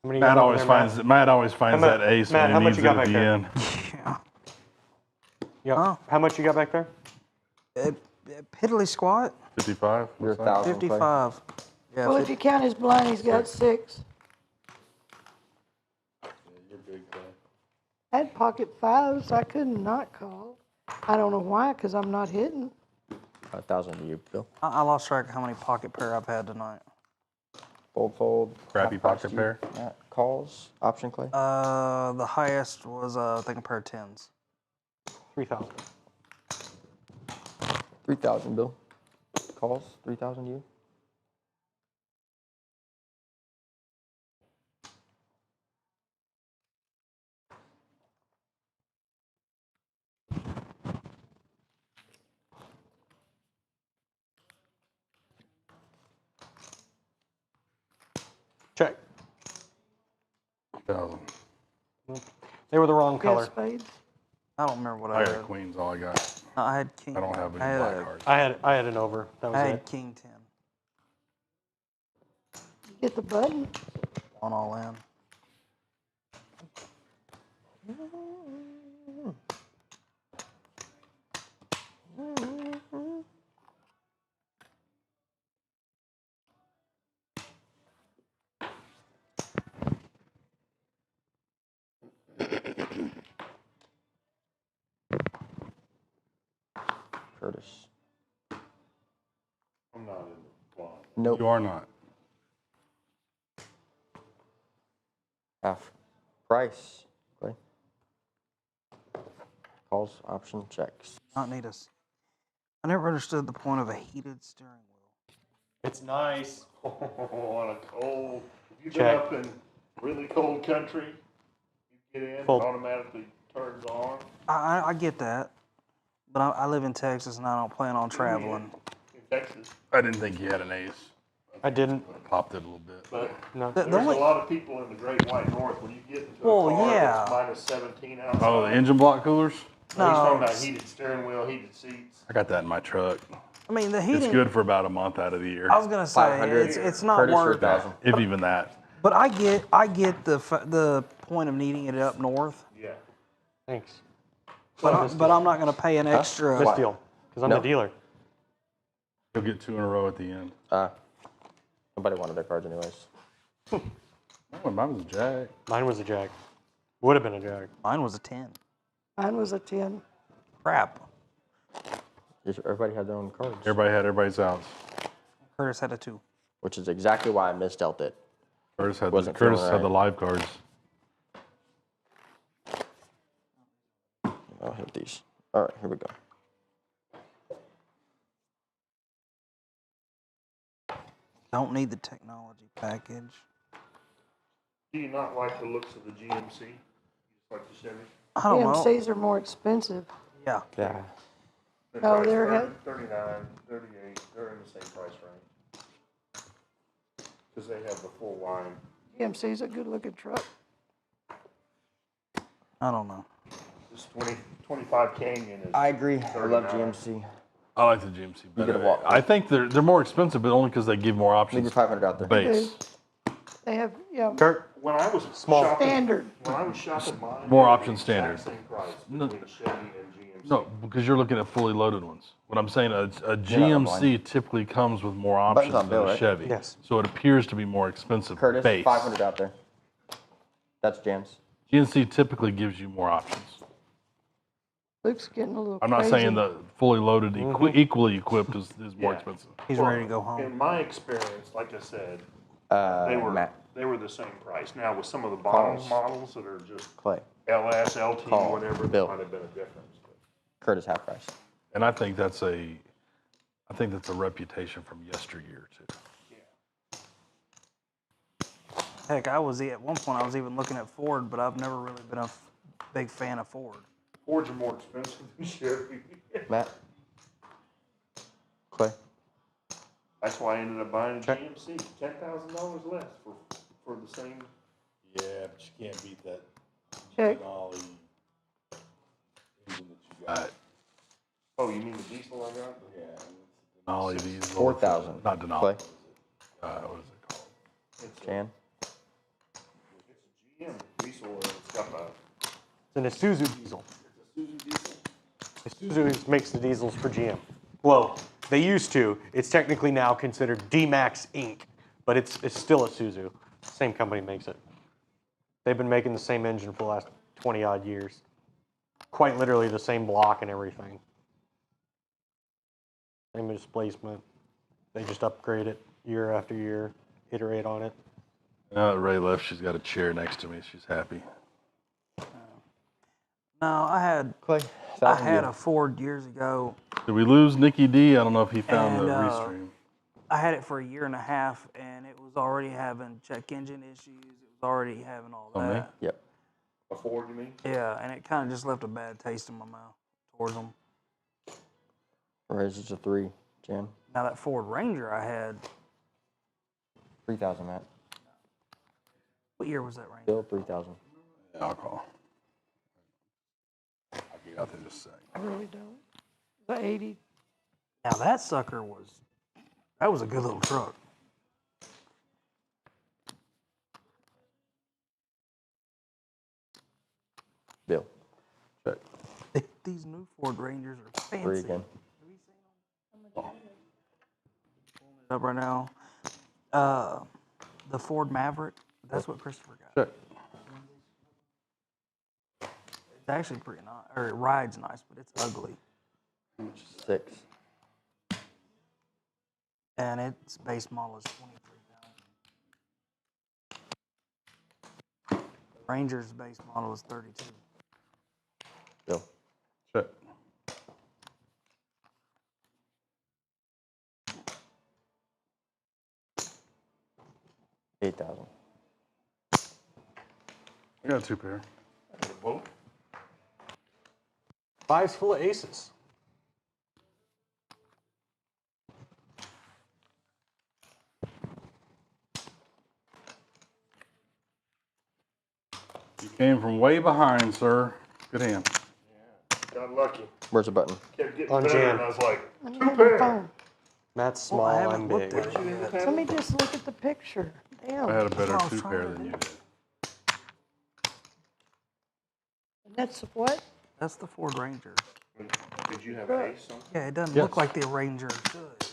How many you got Matt over always there, finds Matt always finds How mu- that ace Matt, how when he much needs you it got at back the there? end. Yeah. Yeah. Huh? How much you got back there? Piddly squat. 55. You're what's that? 1,000. Clay. 55. Yeah. Well, if you count his blind, he's got 6. You're big, Clay. I had pocket 5s. I couldn't not call. I don't know why, because I'm not hitting. 1,000 to you, Bill. I lost track of how many pocket pair I've had tonight. Fold. Crappy half price pocket to you. pair. Matt. Calls. Option, Clay. The highest was I think a pair of 10s. 3,000. 3,000, Bill. Calls. 3,000 to you. Check. 1,000. They were the wrong You color. got spades? I don't remember what I I got had. queens. All I got. No, I had king. I don't have I any had black a- cards. I had an over. That was I it. had king 10 You get the button? on all in. Curtis. I'm not in the blind. Nope. You are not. Half price. Clay. calls, option, checks. Not need us. I never understood the point of a heated steering wheel. It's nice. On a cold, if you've been Check. up in really cold country, you get in, Fold. it automatically turns on. I get that, but I live in Texas and I don't plan on traveling. In Texas, I didn't think you had an ace. I didn't. Popped it a little bit. but No. The there's only- a lot of people in the Great White North, when you get into Well, a car yeah. that's minus 17 outside. Oh, the engine block coolers? He's talking No, about heated steering wheel, heated seats. I got that in my truck. I mean the It's heating. good for about a month out of the year, I was gonna say 500. it's not Curtis, worth. 3,000. if even that. But I get the point of needing it up north. Yeah. Thanks. But I'm not gonna pay an extra. This deal, because I'm No. the dealer. You'll get 2 in a row at the end. Nobody wanted their cards anyways. Oh, mine was a jack. Mine was a jack. Would have been a jack. Mine was a 10. Mine was a 10. Crap. Everybody had their own cards, Everybody had everybody's outs. Curtis had a 2. which is exactly why I misdealt it. Curtis had Wasn't Curtis feeling had the right. live cards. I'll hit these. All right, here we go. Don't need the technology package. Do you not like the looks of the GMC? You just like the Chevy? I don't know. GMCs are more expensive. Yeah. Yeah. No, they're 39, 38, they're in the same price range. Because they have the full line. GMC's a good looking truck. I don't know. This 25 Canyon is. I agree. I love 39. GMC. I like the GMC better. get a walk. I think they're more expensive, but only because they give more Leave options. your 500 out there. Base. They have, yeah, Kurt, When I was Small. shopping, standard. when I was shopping mine, More they were option the standard. exact Same price No. between Chevy and GMC. No, because you're looking at fully loaded ones. What I'm saying, a not GMC typically comes with more options on than bill, a right? Chevy. Yes. So it appears to be more expensive. Curtis, base. 500 out there. That's jams. GMC typically gives you more options. Luke's getting a little I'm not crazy. saying the fully loaded, equally equipped is more Yeah. expensive. He's ready to go home. In my experience, like I said, Matt, they were the same price. Now with some of the bottom Calls. models that are just Clay, LS, LT, Call. whatever, Bill. there might have been a difference. But Curtis, half price. And I think that's a reputation from yesteryear too. Heck, at one point I was even looking at Ford, but I've never really been a big fan of Ford. Fords are more expensive than Chevy. Matt, Clay, That's why I ended up buying a GMC. $10,000 less for the same. Yeah, but you can't beat that Check. Denali engine that you got. Oh, you mean the diesel I got? Yeah, Denali diesel. 4,000. Not Denali. Clay, What is it called? It's a, Jan, it's a GM diesel and it's got the. it's an Isuzu diesel. Isuzu makes the diesels for GM. Well, they used to. It's technically now considered D-Max Inc., but it's still Isuzu. Same company makes it. They've been making the same engine for the last 20-odd years. Quite literally the same block and everything. Same displacement. They just upgrade it year after year, iterate on it. Now that Ray left, she's got a chair next to me. She's happy. No, I had Clay, I 1,000 had you. a Ford years ago. Did we lose Nikki D? I don't know if he found the And, restream. I had it for a year and a half, and it was already having check engine issues. It was already having all Oh, me? that. Yep. A Ford, you mean? Yeah, and it kind of just left a bad taste in my mouth towards them. Raises to 3, Jan. Now that Ford Ranger I had, 3,000, Matt. what year was that Ranger? Bill, 3,000. Yeah, I'll call. I'll get out there just a second. I really don't. The 80. Now that sucker that was a good little truck. Bill, Check. These new Ford Rangers are 3 fancy. again. Up right now. The Ford Maverick, that's what Christopher got. Check. It's actually pretty nice, or it rides nice, but it's ugly. 6. And its base model is 23,000. Ranger's base model is 32. Bill, 8,000. I got 2 pair. Five's full of aces. You came from way behind, sir. Good hand. Got lucky. Where's the button? Kept getting On better, jam. and I was like, I don't 2 have my pair. phone. Matt's small, Well, I I'm haven't big. looked at it yet. Let me just look at the picture. Damn. I had a better what I was 2 trying pair to than do. you did. That's what? That's the Ford Ranger. Did you have ace on? Yeah, it doesn't Yes. look like the Ranger should.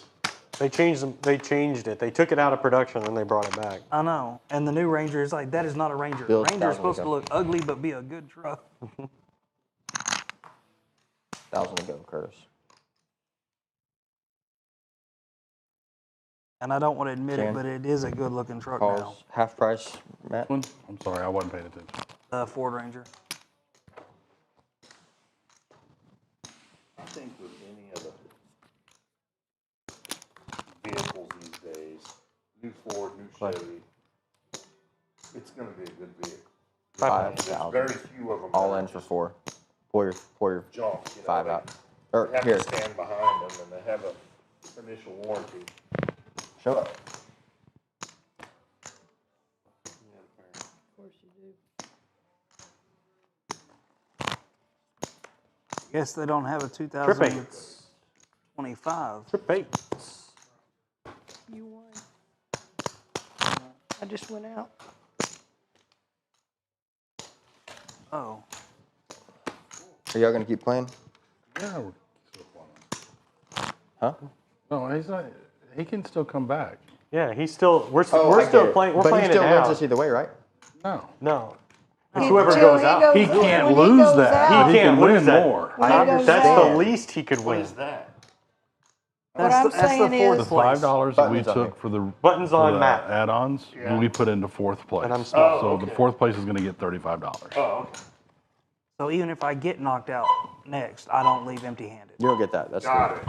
They changed them. They changed it. They took it out of production and they brought it back. I know. And the new Ranger is like, that is not a Ranger. Bill's Ranger is 1,000 supposed to ago. look ugly but be a good truck. 1,000 to go, Curtis. And I don't want to admit Jan? it, but it is a good looking truck now. Calls half price, Matt. One? I'm sorry, I wasn't paying attention. The Ford Ranger. I think with any of the vehicles these days, new Ford, new Chevy, it's gonna be a good vehicle. There's 5,000. very few of them. All that in are for just 4. Pull your junk, you know, 5 they out. Or have here, to stand behind them, and they have a initial warranty. show it. Of course you do. Guess they don't have a Trip 2025. eights. Trip eights. You won. I just went out. Oh. Are y'all gonna keep playing? Yeah, we're still playing. Huh? No, he's not. He can still come back. Yeah, he's still. We're I still get it. playing. We're but playing he still it now. wins us either way, right? No. No. It's He- whoever till goes he out. goes- He can't when he lose goes that, out. but He he can't can lose win that. more. When he goes That's out. the least he could What win. is that? What I'm That's the saying fourth is- The $5 that we Buttons on took for the Buttons for on the Matt. add-ons, Yeah. we put into 4th place. And I'm small. So okay. the 4th place is going to get $35. Oh, okay. So even if I get knocked out next, I don't leave empty-handed. You don't get that. That's Got it.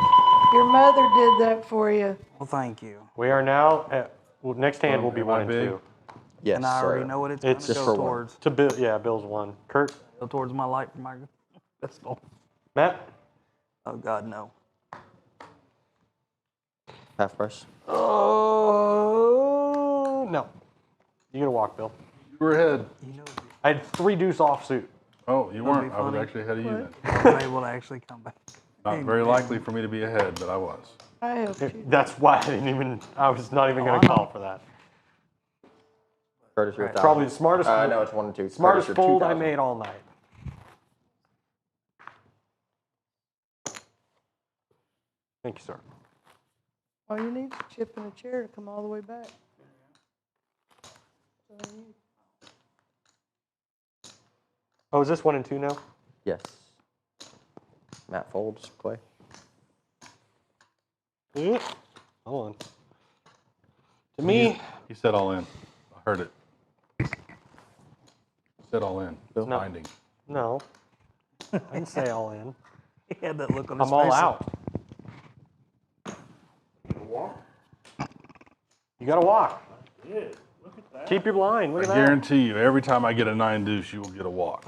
Your mother did that for you. Well, thank you. We are now at. Well, next hand will be Am I 1 and big? 2. Yes, And I already sir. know what it's It's going just to for go one. towards. To Bill, yeah, Bill's 1. Kurt, Go towards my light for my pistol. Matt. Oh, God, no. Half price. Oh no. You get a walk, Bill. You were ahead. You know, I had 3 deuce offsuit. Oh, you That'd be weren't. I was funny. actually ahead of you then. I'm able to actually come back. Not very likely for me to be ahead, but I was. I helped you. That's why I didn't even. I was not even going I to know. call for that. Curtis, you're 1,000. Probably the smartest. No, it's 1 and 2. Smartest Curtis, you're fold I 2,000. made all night. Thank you, sir. All you need is a chip and a chair to come all the way back. That's all you need. Oh, is this 1 and 2 now? Yes. Matt folds. Play. Yeah. Hold on. To me, He said all in. I heard it. He said all in. Bill? No. Binding. no. I didn't say all in. He had that look on his I'm all face. out. You got to walk. Good. Look at that. Keep your blind. Look I at that. guarantee you, every time I get a 9 deuce, you will get a walk.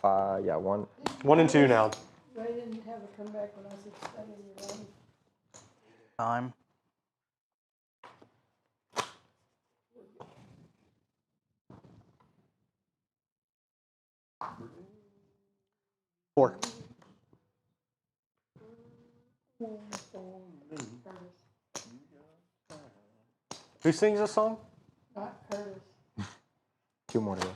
1. 1 and 2 now. Ray didn't have a comeback when I said stand in your lane. Time. Four. Who sings this song? Not Curtis. 2 more to go.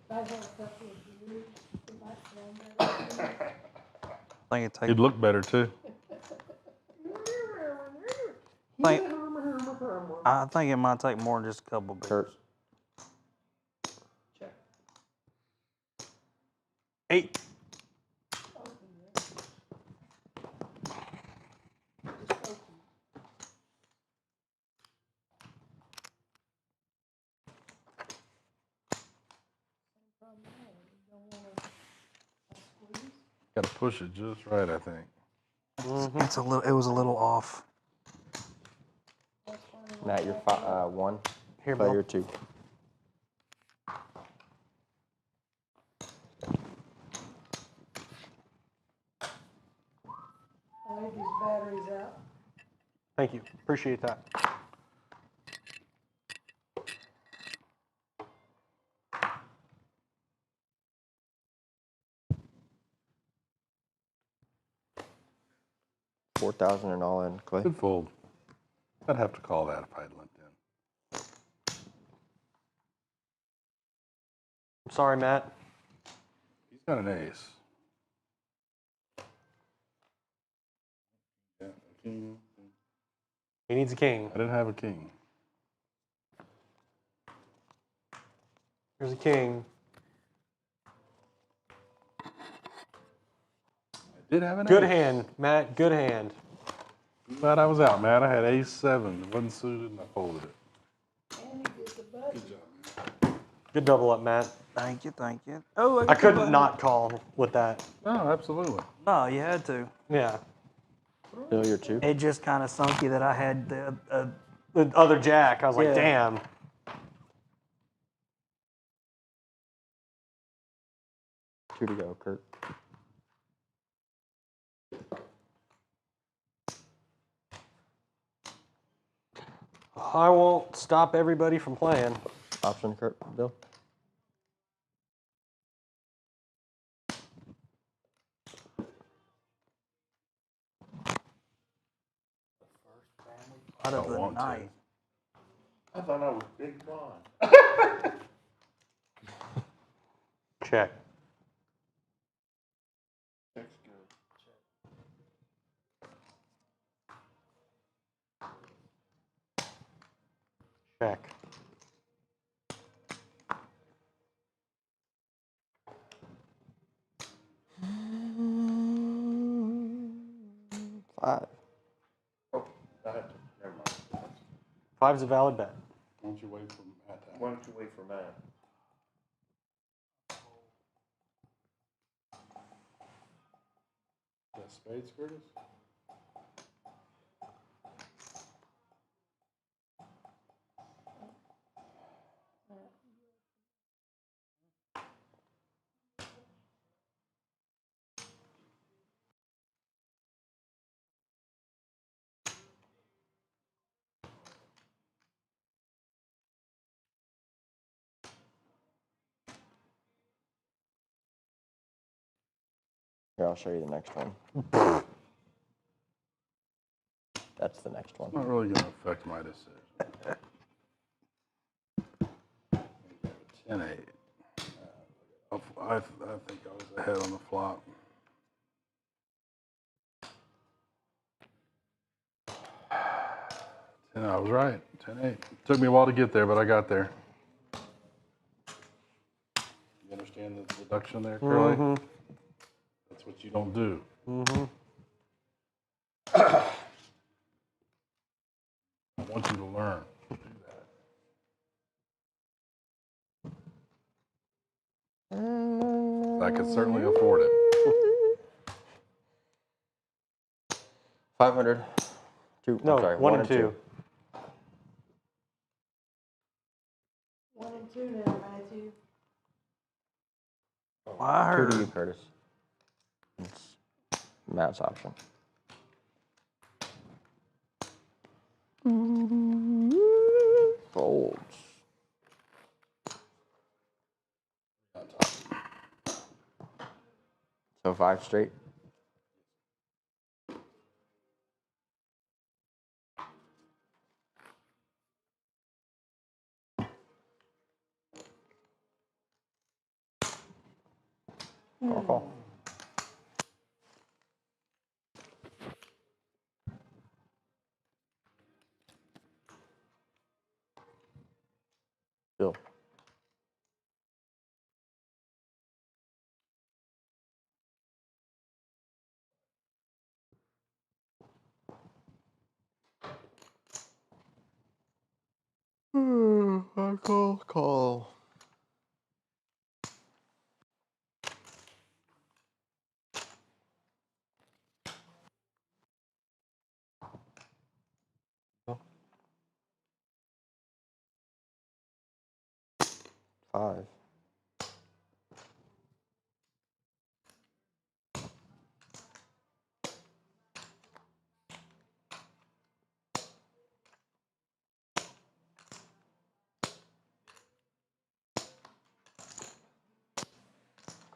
I had a couple of years. It might sound better. I think it takes. He'd look better too. I think it might take more than just a couple beers. Kurt. 8. Got to push it just right, I think. It's a little. It was a little off. Matt, you're 1. Here, Player Bill. 2. I'll leave these batteries out. Thank you. Appreciate that. $4,000 and all in, Clay. Good fold. I'd have to call that if I'd limped in. I'm sorry, Matt. He's got an ace. Yeah, a king. He needs a king. I didn't have a king. Here's a king. I did have an Good ace. hand, Matt. Good hand. I'm glad I was out, Matt. I had ace 7. It wasn't suited and I folded it. And he gets the button. Good job, man. Good double up, Matt. Thank you, thank you. Oh, I got the could button. not call with that. No, absolutely. No, you had to. Yeah. Bill, you're 2. It just kind of sunk you that I had the The other jack, I was like, Yeah. damn. Two to go, Kurt. I won't stop everybody from playing. Option, Kurt. Bill. out of I the want to. night. I thought I was big blind. Check. That's good. Check. Five. Oh, I have to. Never mind. Five's a valid bet. Why don't you wait for Matt to Why don't you wait for Matt? that spades, Curtis? Here, I'll show you the next one. That's the next one. Not really going to affect my decision. 10-8. I think I was ahead on the flop. I was right. 10-8. Took me a while to get there, but I got there. You understand the deduction there, Curly? Mm-hmm. That's what you don't do. Mm-hmm. I want you to learn to do that. I could certainly afford it. 500. Two. No, I'm sorry. 1 and 2. 1 and 2 now, Matthew. Well, I Two heard to you, Curtis. It's Matt's option. Folds. So 5 straight. Call. Bill. I call. 5.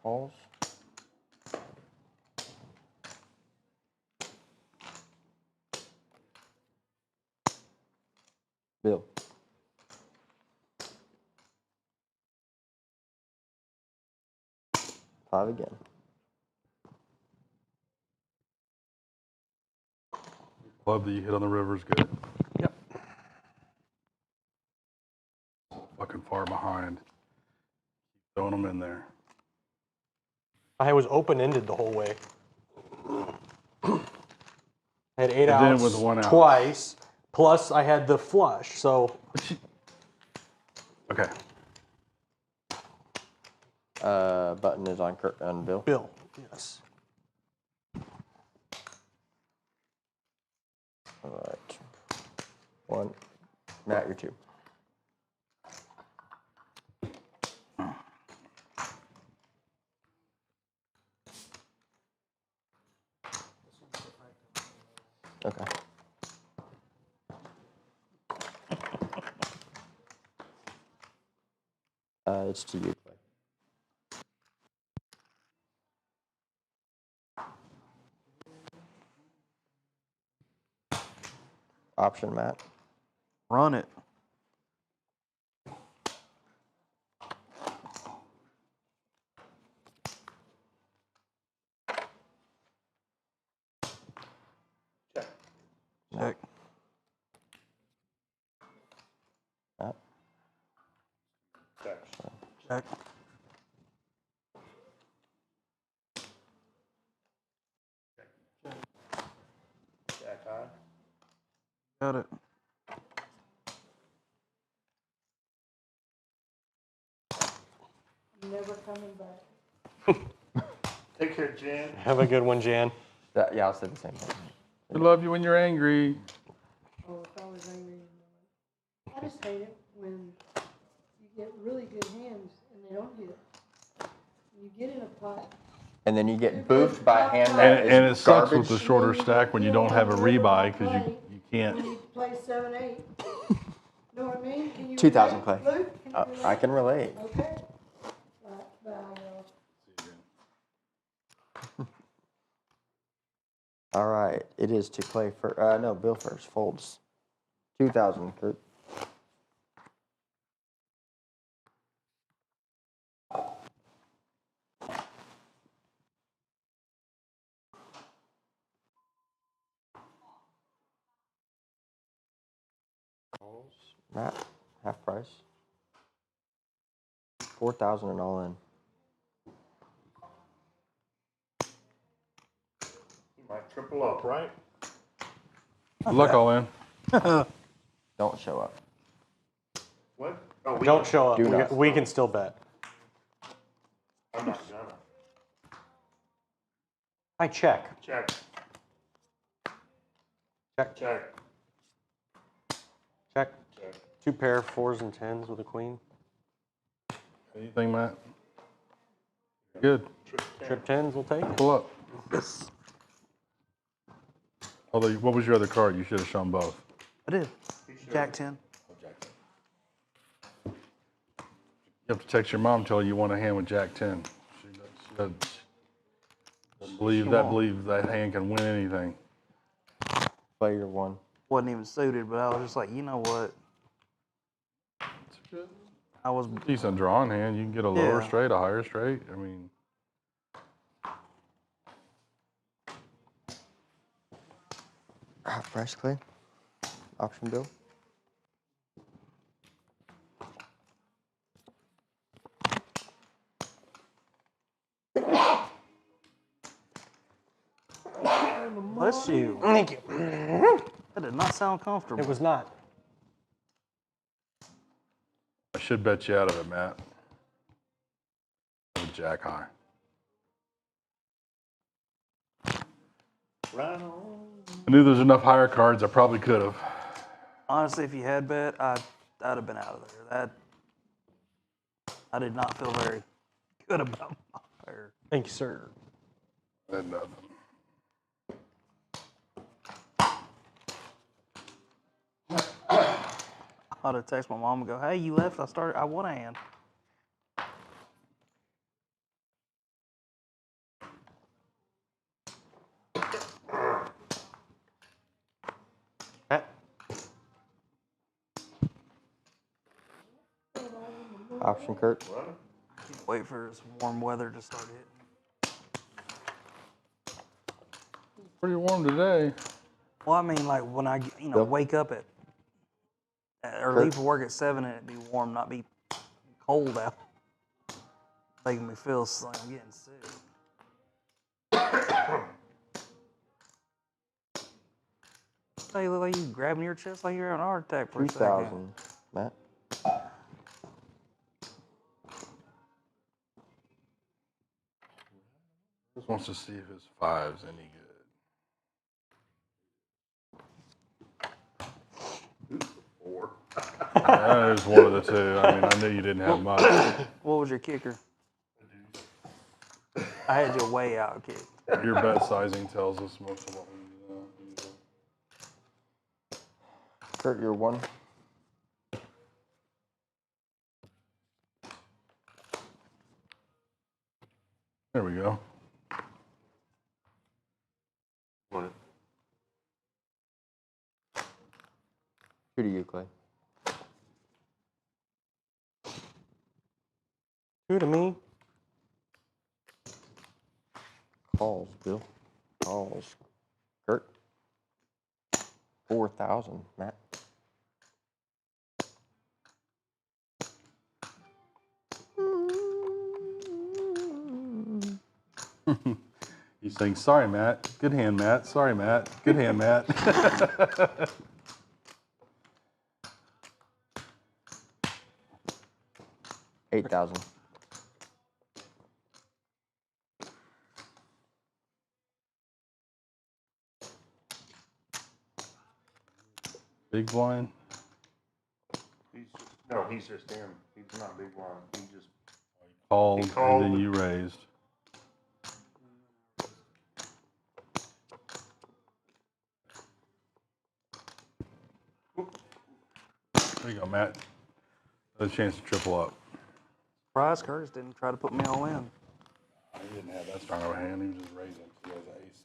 Calls. Bill. Five again. Club that you hit on the river is good. Yep. Fucking far behind. Keep throwing them in there. I was open-ended the whole way. I had 8 And then outs with 1 out. twice, plus I had the flush, so. Okay. Button is on Bill. Bill, yes. All right. 1. Matt, you're 2. Okay. It's to you, Clay. Option, Matt. Run it. Check. Matt. Check. Jack high. Got it. Never coming back. Take care, Jan. Have a good one, Jan. Yeah, I'll say the same thing. We love you when you're angry. Oh, if I was angry. I just hate it when you get really good hands and they don't hit. You get in a pot. And then you get boofed by a hand that And it is sucks garbage. with the shorter stack when you don't have a rebuy because you can't. You need to play 7-8. Know what I mean? Can you 2,000, relate, Clay. Luke? Can you relate? I can relate. Okay. Bye, y'all. All right. It is to Clay first. No, Bill first. Folds. 2,000, Kurt. Calls. Matt, half price. 4,000 and all in. You might triple up, right? Good luck all in. Don't show up. What? Oh, we Don't show up. Do not. We can still bet. I'm not gonna. I check. Check. Check. Check. Check. Check. 2 pair, 4s and 10s with a queen. Anything, Matt? Good. Trip 10s, we'll take it. Pull up. Although, what was your other card? You should have shown both. I did. Jack 10. You have to text your mom, tell her you want a hand with Jack 10. She doesn't believe that hand can win anything. Play your 1. Wasn't even suited, but I was just like, you know what? I was Decent drawing hand. You can get a lower Yeah. straight, a higher straight. I mean, Half price, Clay. Option, Bill. bless you. Thank you. That did not sound comfortable. It was not. I should bet you out of it, Matt. With Jack high. Right on. I knew there was enough higher cards. I probably could have. Honestly, if you had bet, I'd have been out of there. I did not feel very good about my pair. Thank you, sir. I had nothing. I ought to text my mom and go, hey, you left. I won a hand. Matt? Option, Kurt. Wait for this warm weather to start hitting. Pretty warm today. Well, I mean, like when I, Bill? wake up or Kurt? leave for work at 7 and it be warm, not be cold out. Making me feel like I'm getting sick. Hey, you look like you grabbing your chest like you're having a heart attack for a second. 2,000, Matt. Just wants to see if his five's any good. Four. That was one of the two. I mean, I knew you didn't have much. What was your kicker? I had you way out kick. Your bet sizing tells us most of what we do. Kurt, you're 1. There we go. One. 2 to you, Clay. 2 to me. Calls, Bill. Calls. Kurt. 4,000, Matt. He's saying, sorry, Matt. Good hand, Matt. Sorry, Matt. Good hand, Matt. 8,000. Big blind. He's just him. He's not big blind. He just Called, called. and then you raised. There you go, Matt. Another chance to triple up. Surprise, Curtis didn't try to put me all in. He didn't have that strong of a hand. He was just raising. He has an ace.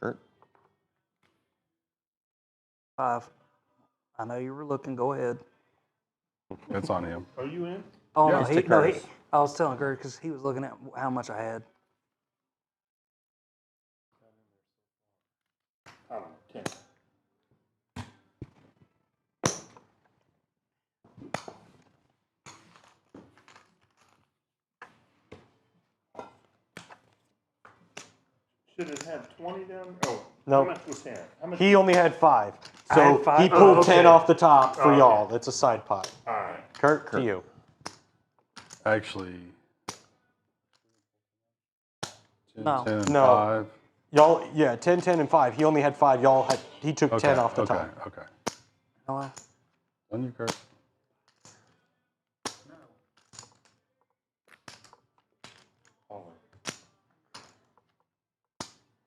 Kurt. 5. I know you were looking. Go ahead. That's on him. Are you in? Oh, Yeah, no, it's to I Curtis. was telling Curtis because he was looking at how much I had. I don't know. 10. Should it have 20 down? Oh, No. How much was that? How much? He only had 5. I So had 5? he pulled Oh, 10 okay. off the top for Oh, y'all. okay. That's a side pot. All right. Kurt, to you. Actually, 10, No. 10, and No. 5. Y'all, yeah, 10, 10, and 5. He only had 5. Y'all had, he took 10 off the okay, top. Okay. Hello? On you, Kurt.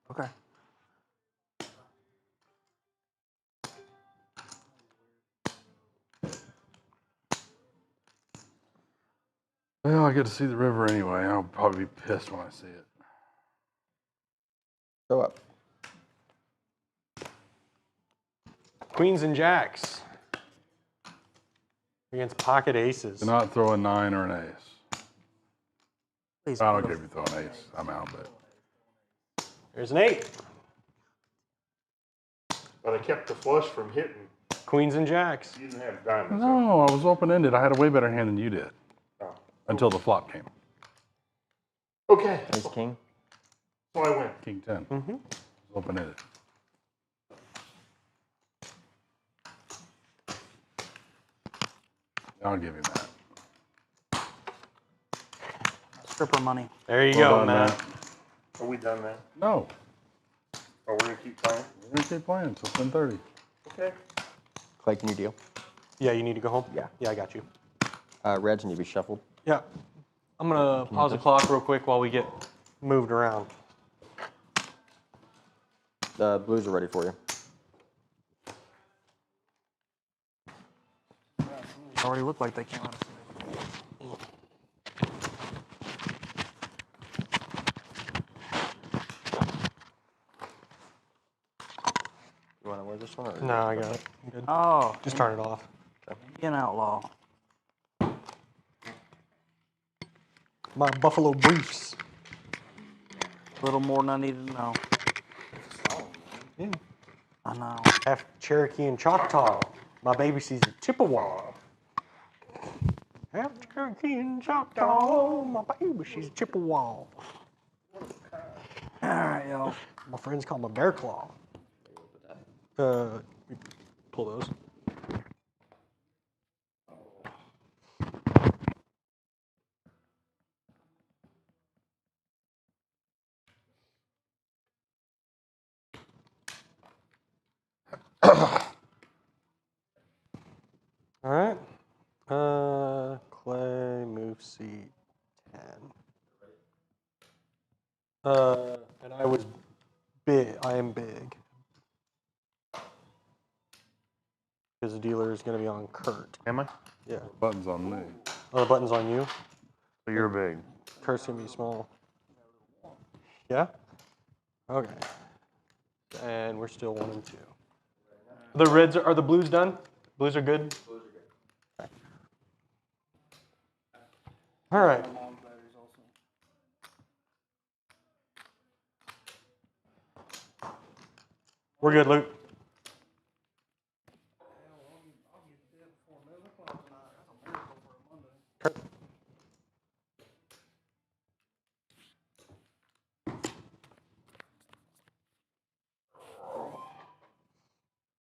Okay. Well, I get to see the river anyway. I'll probably be pissed when I see it. Go up. Queens and jacks. Against pocket aces. Do not throw a 9 or an ace. Please. I don't care if you throw an ace. I'm out, but There's an 8. But I kept the flush from hitting. Queens and jacks. You didn't have diamonds. no, I was open-ended. I had a way better hand than you did Oh. until the flop came. Okay. Ace, king. So I win. King 10. Mm-hmm. Open-ended. I'll give him that. Stripper money. There you Well go, done, Matt. Are we done now? No, Or we're going to keep playing? we're gonna keep playing until 10:30. Okay. Clay, can you deal? Yeah, you need to go home? Yeah. Yeah, I got you. Reds need to be shuffled. Yeah. I'm going to pause the clock real quick while we get moved around. The blues are ready for you. Already looked like they came out of You want to wear this one? Or No, I got it. I'm good. Oh, Just turn it off. Indian Outlaw. My Buffalo Briefs. A little more than I needed to know. Yeah. I know. Half Cherokee and Choctaw. My baby sees a Chippewa. Half Cherokee and Choctaw. My baby sees a Chippewa. All right, y'all. My friends call me Bear Claw. Pull those. All right. Clay, move seat 10. And I was big. I am big. Because the dealer is going to be on Kurt. Am I? Yeah. Buttons on me. Oh, the button's on you? So you're big. Kurt's going to be small. Yeah? Okay. And we're still 1 and 2. The reds are the blues done? Blues are good? Blues are good. Okay. All right. We're good, Luke. Kurt.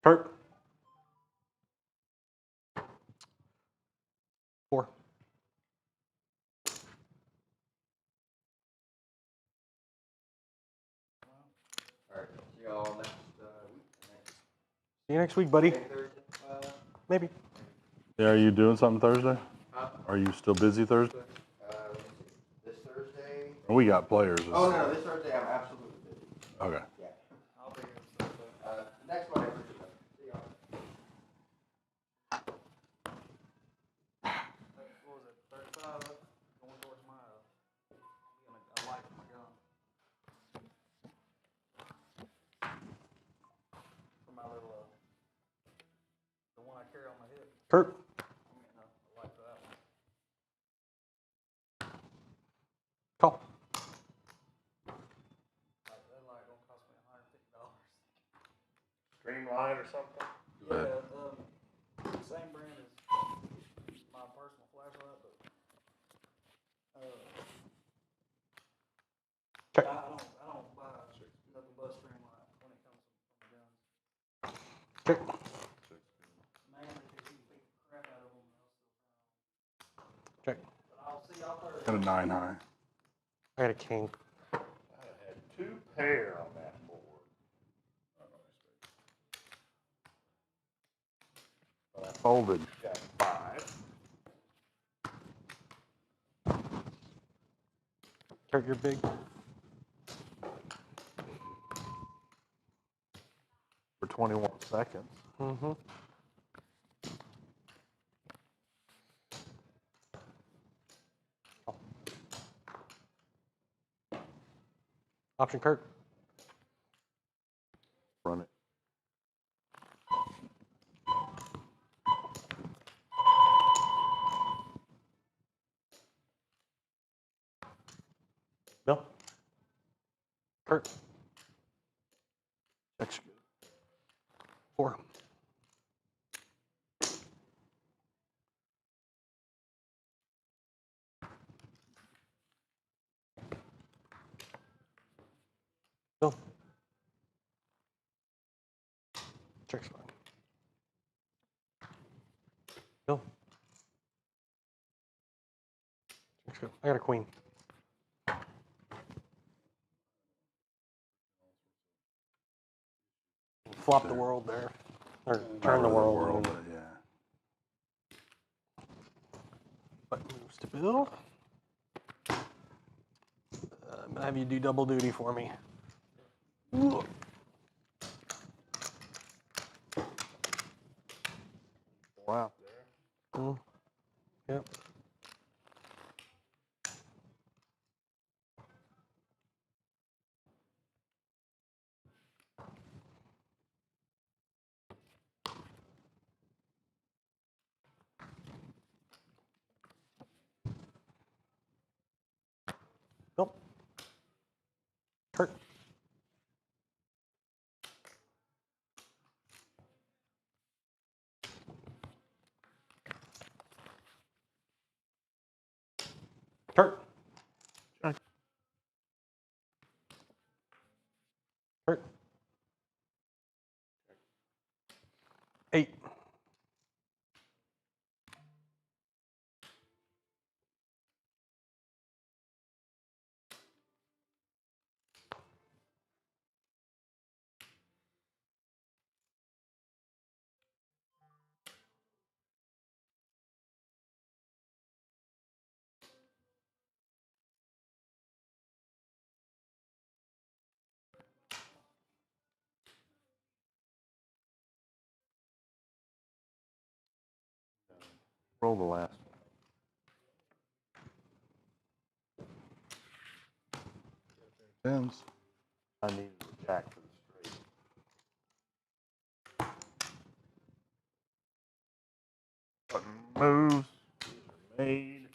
Kurt. 4. See you next week, buddy. Maybe. Yeah, are you doing something Thursday? Are you still busy Thursday? This Thursday? We got players. Oh, no, this Thursday I'm absolutely busy. Okay. Yeah. I'll be here. Next Monday. See y'all. What was it? 35 going towards my a light for my gun. For my little the one I carry on my hip. Kurt. I'm getting a light for that one. Call. That light gonna cost me $150. Green light or something? Yeah, same brand as my personal flashlight, but Check. I don't buy nothing but string light when it comes from guns. Check. Mainly because you can beat the crap out of them. Check. But I'll see y'all Thursday. Got a 9 high. I got a king. I had 2 pair on that board. But I folded Jack 5. Kurt, you're big. For 21 seconds. Mm-hmm. Option Kurt. Run it. Bill. Kurt. That's good. 4. Bill. Check's fine. Bill. Check's good. I got a queen. Flop the world there. Or turn the Not really world. but yeah. Goes to Bill. I'm gonna have you do double duty for me. Wow. Yep. Nope. Hurt. Hurt. Check. Hurt. 8. Roll the last one. Tens. I needed a jack for the straight. Button moves. These are made.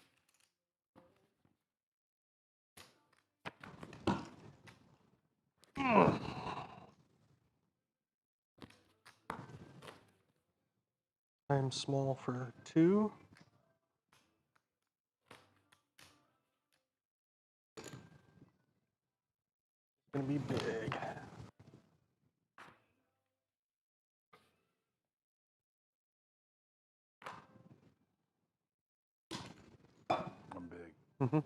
I'm small for 2. Gonna be big. I'm big. Mm-hmm.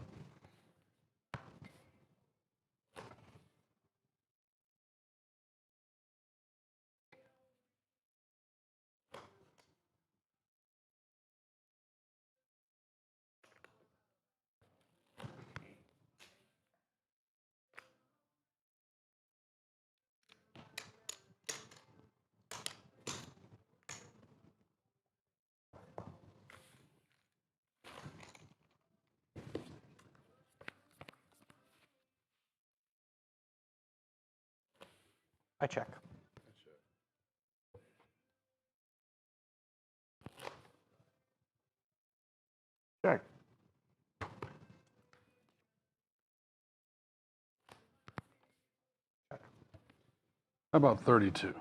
I check. Check. How about 32?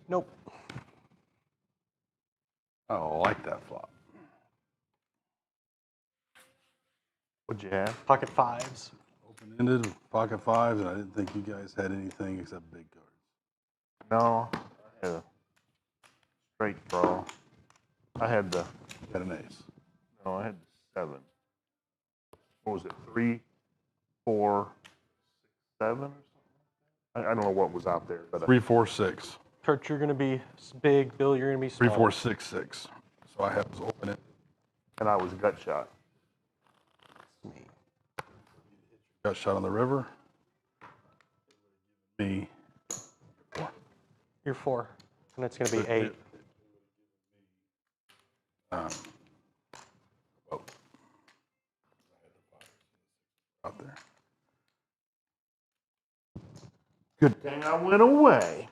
Nope. Oh, I like that flop. What'd you have? Pocket 5s. Open-ended with pocket fives, and I didn't think you guys had anything except big cards. No, I had a straight draw. I had the, You got an ace. no, I had the 7. What was it? 3, 4, 7 or something? I don't know what was out there, but 3, 4, 6. Kurt, you're gonna be big. Bill, you're gonna be 3, small. 4, 6, 6. So I have this open-ended. and I was gut shot. Got shot on the river. Me. 4. You're 4, and it's gonna be 8. Oh. Out there. Good thing I went away.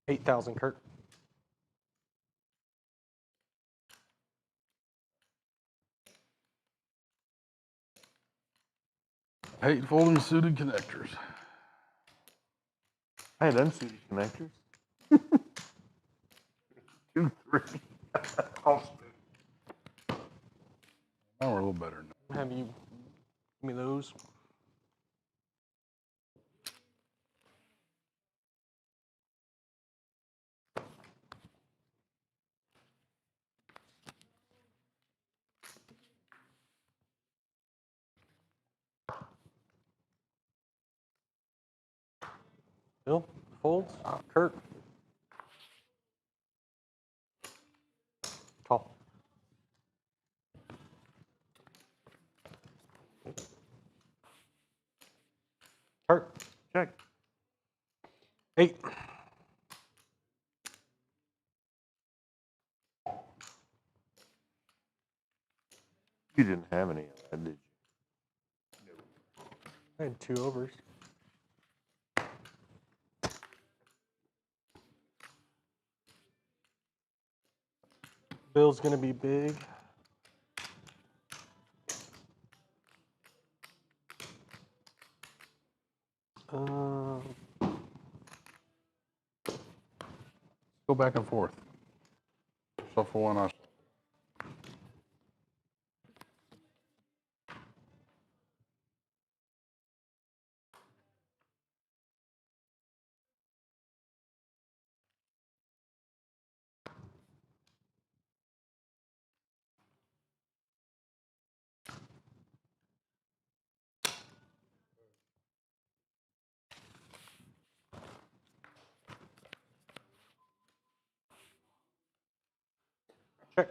$8,000, Kurt. I hate folding suited connectors. I had unsuited connectors. 2, 3. I'll spin. Now we're a little better now. Have you give me those? Bill folds. Kurt. Call. Kurt. Check. 8. You didn't have any of that, did you? I had 2 overs. Bill's gonna be big. Go back and forth. Shuffle one off. Check.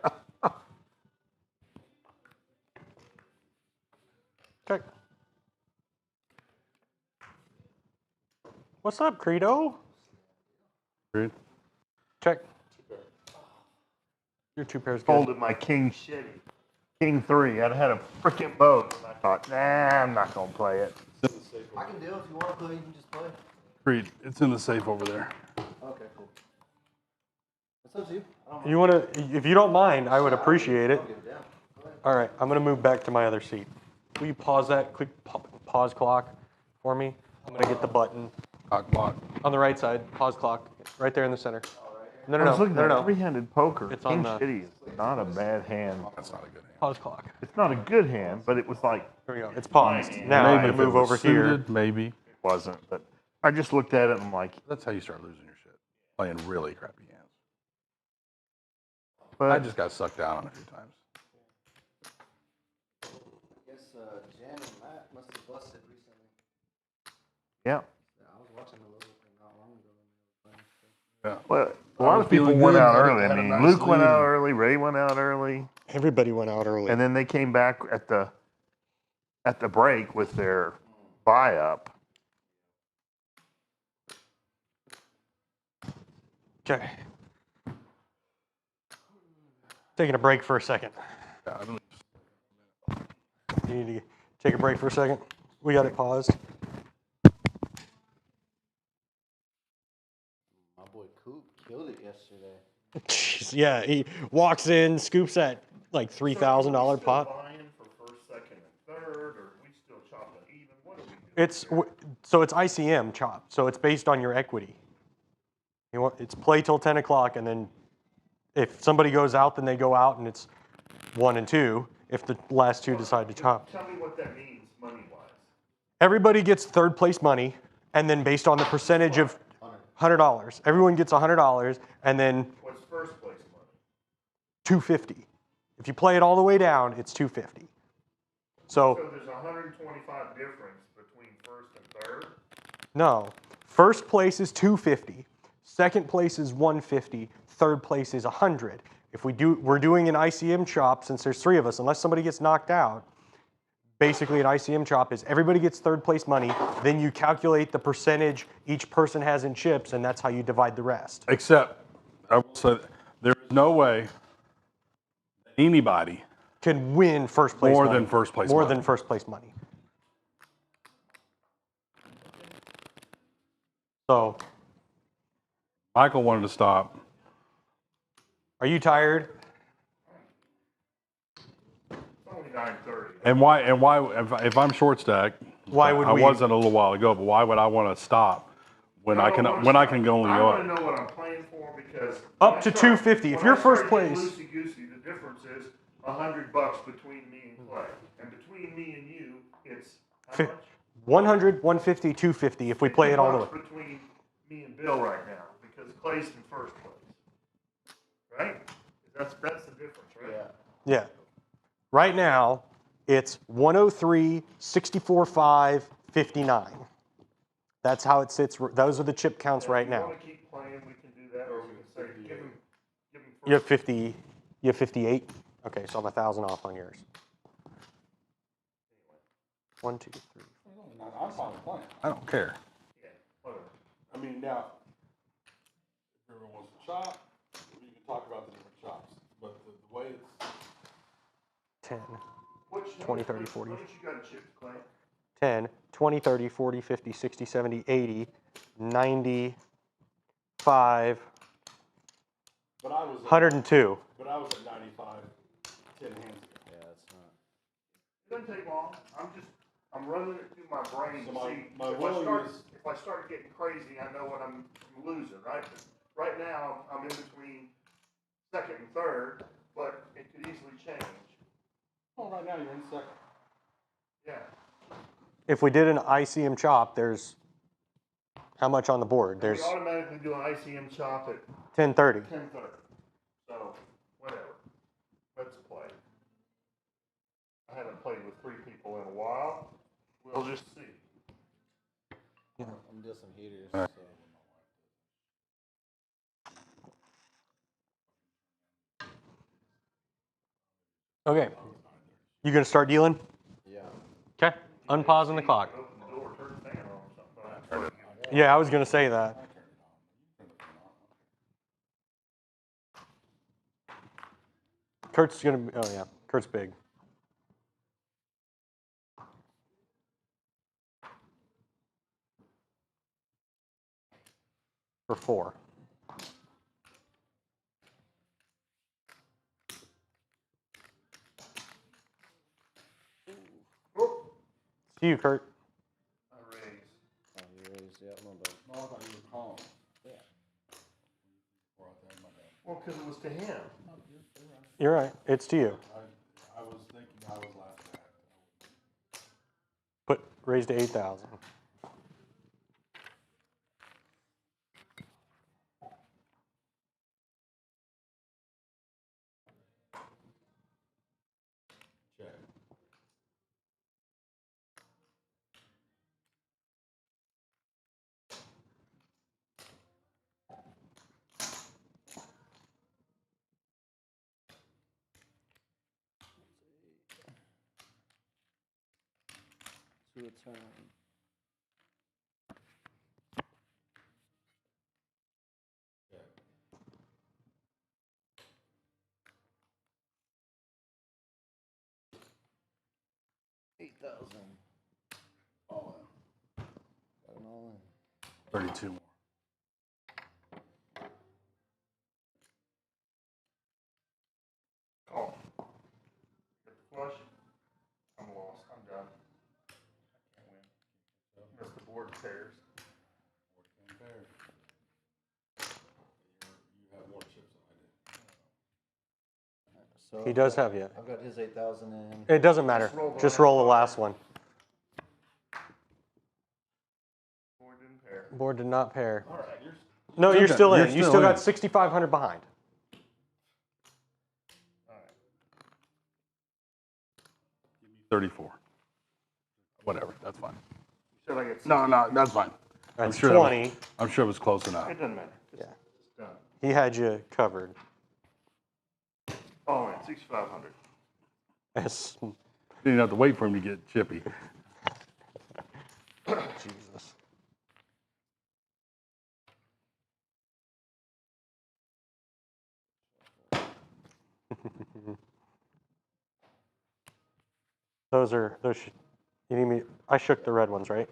Check. What's up, Credo? Agreed. Check. Your 2 pairs good. Folded my king shitty. King 3. I'd had a freaking boat. And I thought, nah, I'm not going to play it. I can do it if you want to play. You can just play. Agreed. It's in the safe over there. Okay, cool. What's up, Steve? You want to, if you don't mind, I would appreciate it. All right, I'm going to move back to my other seat. Will you pause that? Click pause clock for me. I'm going to get the button Cock block. on the right side. Pause clock, right there in the center. No, I no, was no, looking no, at no. three-handed poker. It's King on the- shitty is not a bad hand. That's not a good hand. Pause clock. It's not a good hand, but it was like, There we go. It's paused. Now I'm Maybe going if to it move was over here. suited, maybe. it wasn't. But I just looked at it and I'm like, That's how you start losing your shit. Playing really crappy hands. but I just got sucked down on a few times. I guess Jan and Matt must have busted recently. yeah. Yeah, I was watching a little bit not long ago. Yeah. Well, a I lot was of people feeling went good, out had a- early. had I a mean, nice Luke went lead. out early. Ray went out early. Everybody went out early. And then they came back at the break with their buy up. Okay. Taking a break for a second. Yeah, I don't- You need to take a break for a second. We got it paused. My boy Coop killed it yesterday. Jeez, yeah, he walks in, scoops that like $3,000 pot. Buying for first, second, and third, or we still chopping even? What are we doing? It's so it's ICM chop, so it's based on your equity. It's play till 10 o'clock, and then if somebody goes out, then they go out, and it's 1 and 2. If the last 2 decide to chop, Tell me what that means money wise. everybody gets third place money, and then based on the percentage of $100, everyone gets $100, and then What's first place money? $250. If you play it all the way down, it's $250. So So there's 125 difference between first and third. no, first place is $250, second place is $150, third place is $100. If we're doing an ICM chop, since there's 3 of us, unless somebody gets knocked out, basically an ICM chop is everybody gets third place money, then you calculate the percentage each person has in chips, and that's how you divide the rest. Except, I will say, there is no way that anybody Can win first place More money. than first place More money. than first place money. So, Michael wanted to stop. are you tired? It's only 9:30. And why? If I'm short stacked, Why would I we- wasn't a little while ago, but why would I want to stop when I can only I go want up? to know what I'm playing for because Up to 250. If you're first place- Loosey goosey, the difference is $100 between me and Clay, and between me and you, it's how Fi- much? 100, 150, 250 if we play it all the way. $50 between me and Bill right now because Clay's in first place, right? That's the difference, right? Yeah. Yeah. Right now, it's 103, 64, 5, 59. That's how it sits. Those are the chip counts right If now. you want to keep playing, we can do that, or we can say, give him You have 50. You have 58. Okay, so I'm 1,000 off on yours. 1, 2, 3. I'm fine with playing. I don't care. I mean, now, if everyone wants to shop, we can talk about the different shops. But the way it's 10, 20, 30, 40. How much you got in chips, Clay? 10, 20, 30, 40, 50, 60, 70, 80, 90, 5, But I was 102. But I was at 95 10 hands ago. Yeah, that's not. It doesn't take long. I'm running it through my brain So to see. my If worry is- I start getting crazy, I know what I'm losing, right? 'Cause right now, I'm in between second and third, but it could easily change. Oh, right now you're in second. Yeah. If we did an ICM chop, there's how much on the board? We There's automatically do an ICM chop at 1030. 10:30. So, whatever. Let's play. I haven't played with 3 people in a while. We'll just see. I'm doing some heaters. Alright. So. Okay. You gonna start dealing? Yeah. Okay. Unpausing the clock. Open the door, turn the fan on or something. Yeah, I was gonna say that. Kurt's gonna be, oh yeah, Kurt's big. For 4. See you, Kurt. I raise. Oh, you raised, yeah, my bad. No, I thought you were calling. Yeah. Well, because it was to him. You're right. It's to you. I was thinking I was last back. Put raised to 8,000. Check. To a turn. $8,000. All in. Got them all in. 32 more. Call. Get the flush. I'm lost. I'm done. I can't win. Unless the board pairs. You have more chips than I do. So He does have you. I've got his 8,000 in. It doesn't matter. Just roll the last one. Board didn't pair. Board did not pair. All right. No, you're Okay, still you're in. You still still in. got 6,500 behind. All right. 34. Whatever, that's fine. You said I get No, that's fine. That's sure that was- 20. I'm sure it was close enough. It doesn't matter. Yeah. It's done. He had you covered. Oh, man. 6,500. Yes. You didn't have to wait for him to get chippy. Jesus. You need me, I shook the red ones, right?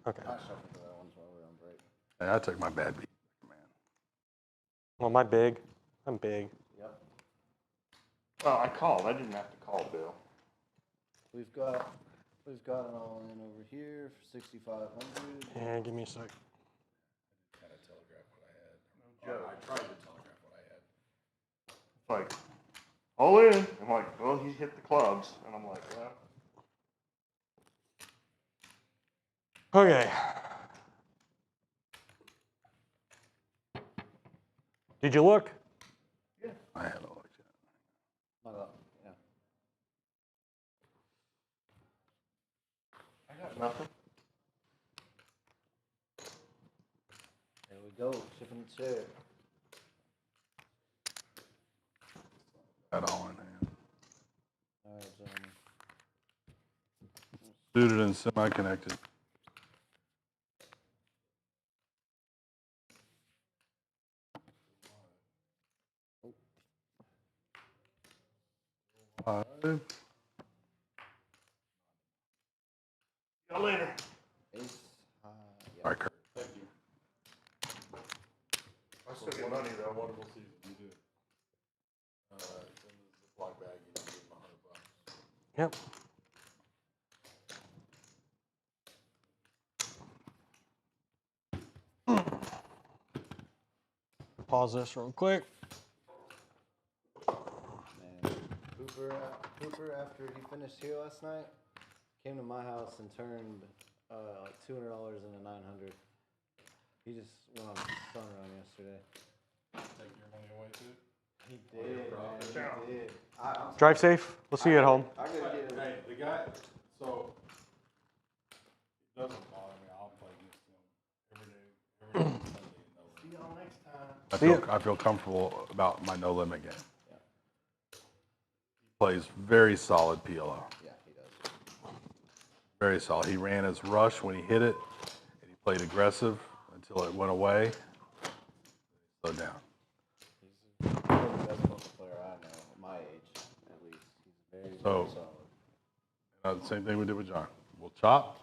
Okay. I shuffled that one while we were on break. Hey, I took my bad beat, man. Well, am I big? I'm big. Yep. Well, I called. I didn't have to call Bill. We've got it all in over here for 6,500. Yeah, give me a sec. Kind of telegraph what I had. I tried to telegraph what I had. It's like, all in. I'm like, well, he hit the clubs. And I'm like, well. Okay. Did you look? I had all that. Not up, yeah. I got nothing. go. Chip and share. That all in hand. All right, gentlemen. Suited and semi-connected. Five. See you later. Ace. All right, Kurt. I still get money though. Wonderful season. You do. In the Ziploc bag, you know, give him $100. Yep. Pause this real quick. Man, Hooper, after he finished here last night, came to my house and turned like $200 into $900. He just went on a sun run yesterday. Take your money away too. He did, man. He did. I'm Drive safe. We'll see you at home. I gotta get Hey, the guy, so, it doesn't bother me, I'll play against him every day, Sunday, no limit. See y'all next time. I feel comfortable about my no limit game. He plays very solid PLO, Yeah, he does. very solid. He ran his rush when he hit it, and he played aggressive until it went away, slowed down. He's probably the best poker player I know, at my age, at least. He's very, So- very solid. The same thing we did with John. We'll chop.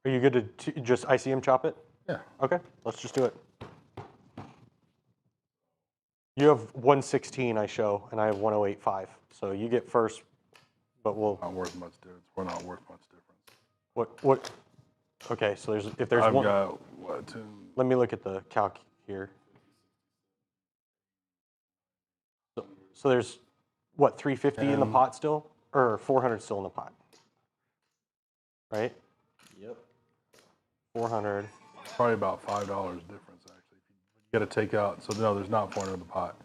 Are you good to just ICM chop it? Yeah. Okay, let's just do it. You have 116 I show, and I have 108.5. So you get first, but we'll, Not worth much difference. We're not worth much difference. what, okay, so if there's I've one, got, what, two? let me look at the calc here. So there's, what, 350 in the pot still? Or 400 still in the pot? Right? Yep. 400. Probably about $5 difference, actually. You got to take out, so no, there's not 400 in the pot.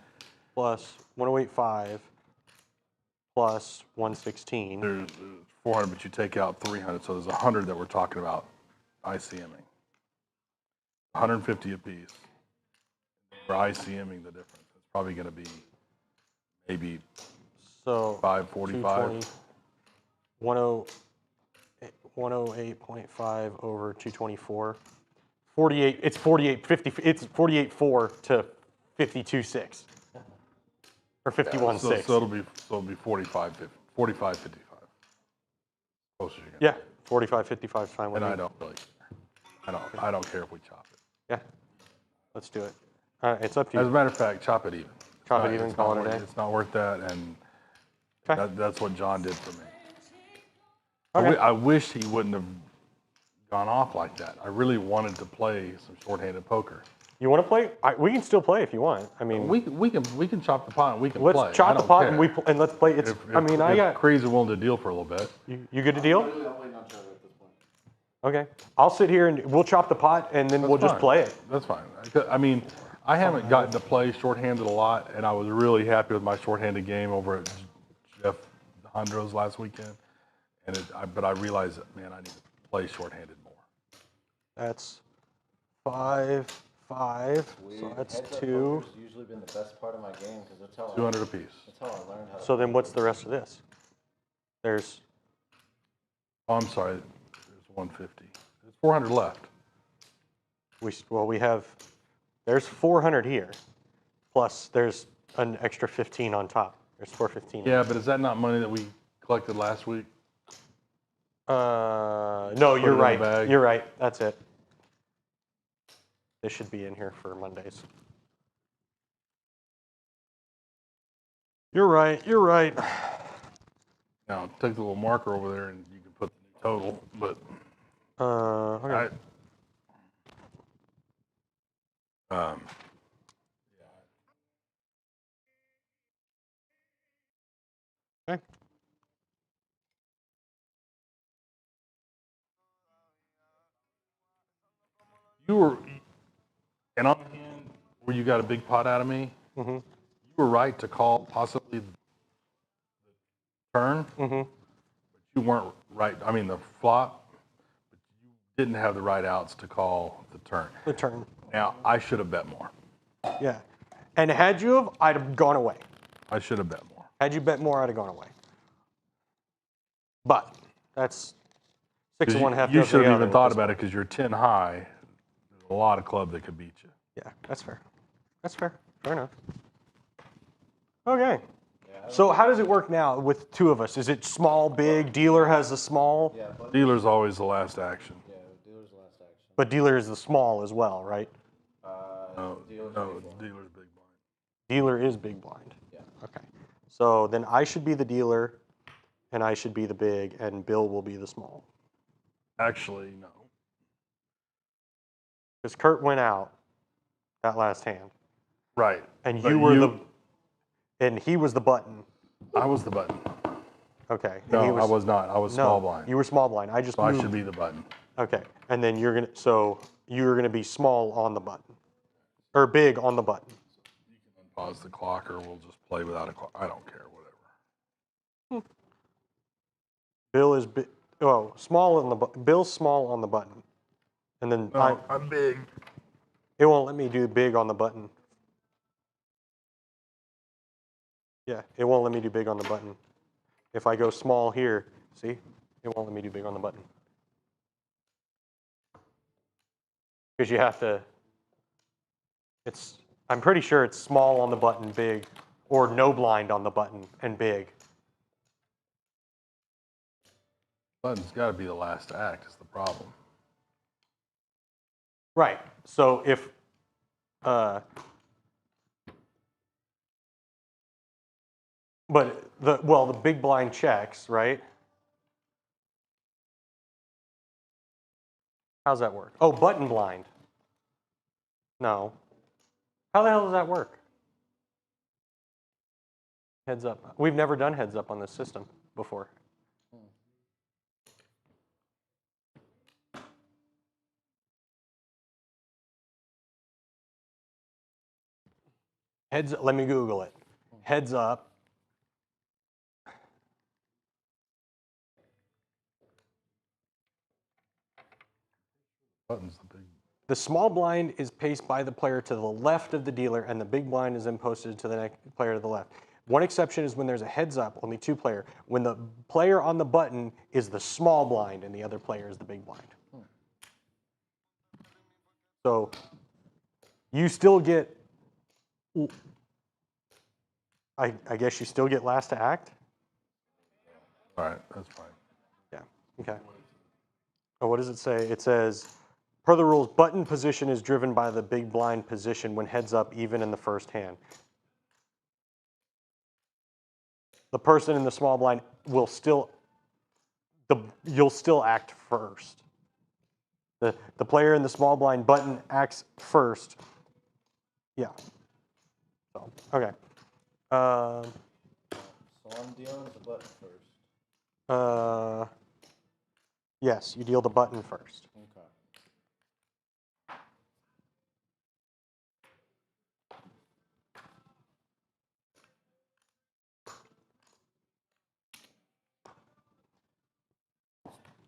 Plus 108.5 plus 116. There's 400, but you take out 300, so there's 100 that we're talking about ICMing. 150 apiece. We're ICMing the difference. It's probably going to be maybe So 545. 108.5 over 224. 48, it's 48.50, it's 48.4 to 52.6. Or 51.6. So it'll be 45, 55. Close as you can. Yeah, 45.55 is fine with And me. I don't really care. I don't care if we chop it. Yeah, let's do it. It's up to As a you. matter of fact, chop it even. Chop it It's even, not call it a worth- day. It's not worth that, and Okay. that's what John did for me. Okay. I wish he wouldn't have gone off like that. I really wanted to play some shorthanded poker. You want to play? We can still play if you want. I mean, We can chop the pot and we can let's play. I chop the don't pot care. and let's play. It's. If, I mean, I if got. Creed's willing to deal for a little bit. You good to deal? Really, I'm waiting on Trevor at this point. Okay. I'll sit here and we'll chop the pot and then we'll just fine. play it. That's fine. I mean, I haven't gotten to play shorthanded a lot, and I was really happy with my shorthanded game over at Jeff Hondro's last weekend. But I realized that, man, I need to play shorthanded more. That's 5, 5. So Weird. that's Heads up 2. poker's usually been the best part of my game because that's how 200 apiece. that's how I learned how to. So then what's the rest of this? There's. Oh, I'm sorry. There's 150. There's 400 left. We have. There's 400 here. Plus there's an extra 15 on top. There's 415. Yeah, but is that not money that we collected last week? No, it you're in the right. bag. You're right. That's it. This should be in here for Mondays. You're right. You're right. Now, take the little marker over there and you can put the new total, but Okay. Okay. you were, and on the hand where you got a big pot out of me, you were right to call possibly the turn, but you weren't right. I mean, the flop, but you didn't have the right outs to call the turn. The turn. Now, I should have bet more. Yeah. And had you have, I'd have gone away. I should have bet more. Had you bet more, I'd have gone away. But that's 6 of one, half You dozen should of the have other even at thought this about it point. because you're 10 high. There's a lot of club that could beat you. Yeah, that's fair. That's fair. Fair enough. Okay. So how does it work now with two of us? Is it small, big? Dealer has the small, Yeah, but Dealer's always the last action. yeah, dealer's last action. but dealer is the small as well, right? No, Dealer's no, big blind. dealer's big blind. Dealer is big blind. Yeah. Okay. So then I should be the dealer, and I should be the big, and Bill will be the small. Actually, no. Because Kurt went out that last hand, Right. and But you were and he was the button. I was the button. Okay. And No, he I was not. I was no, small blind. You were small blind. I just So I moved. should be the button. Okay. And then you're gonna be small on the button, or big on the button. Pause the clock, or we'll just play without a clock. I don't care, whatever. Bill is big. Oh, small on the Bill's small on the button, and then No, I'm big. it won't let me do big on the button. Yeah, it won't let me do big on the button. If I go small here, see, it won't let me do big on the button. Because you have to, I'm pretty sure it's small on the button, big, or no blind on the button and big. Button's got to be the last act is the problem. Right, so if, but the big blind checks, right? How's that work? Oh, button blind. No. How the hell does that work? Heads up. We've never done heads up on this system before. Let me Google it. Heads up. Button's the big. The small blind is placed by the player to the left of the dealer, and the big blind is then posted to the next player to the left. One exception is when there's a heads up, only two player. When the player on the button is the small blind and the other player is the big blind. So you still get, I guess you still get last to act? All right, that's fine. Yeah, okay. Oh, what does it say? It says, per the rules, button position is driven by the big blind position when heads up, even in the first hand. The person in the small blind will still, you'll still act first. The player in the small blind button acts first. Yeah. So, okay. So I'm dealing the button first. Yes, you deal the button first. Okay.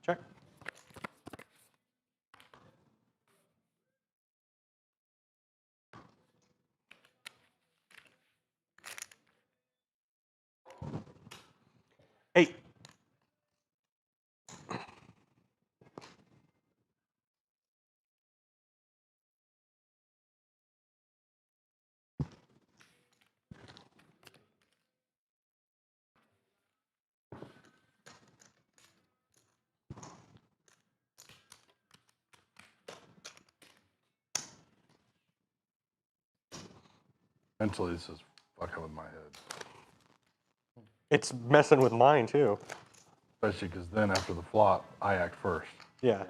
Check. Eight. Mentally, this is fucking with my head. It's messing with mine too. Especially because then after the flop, I act first. Yeah.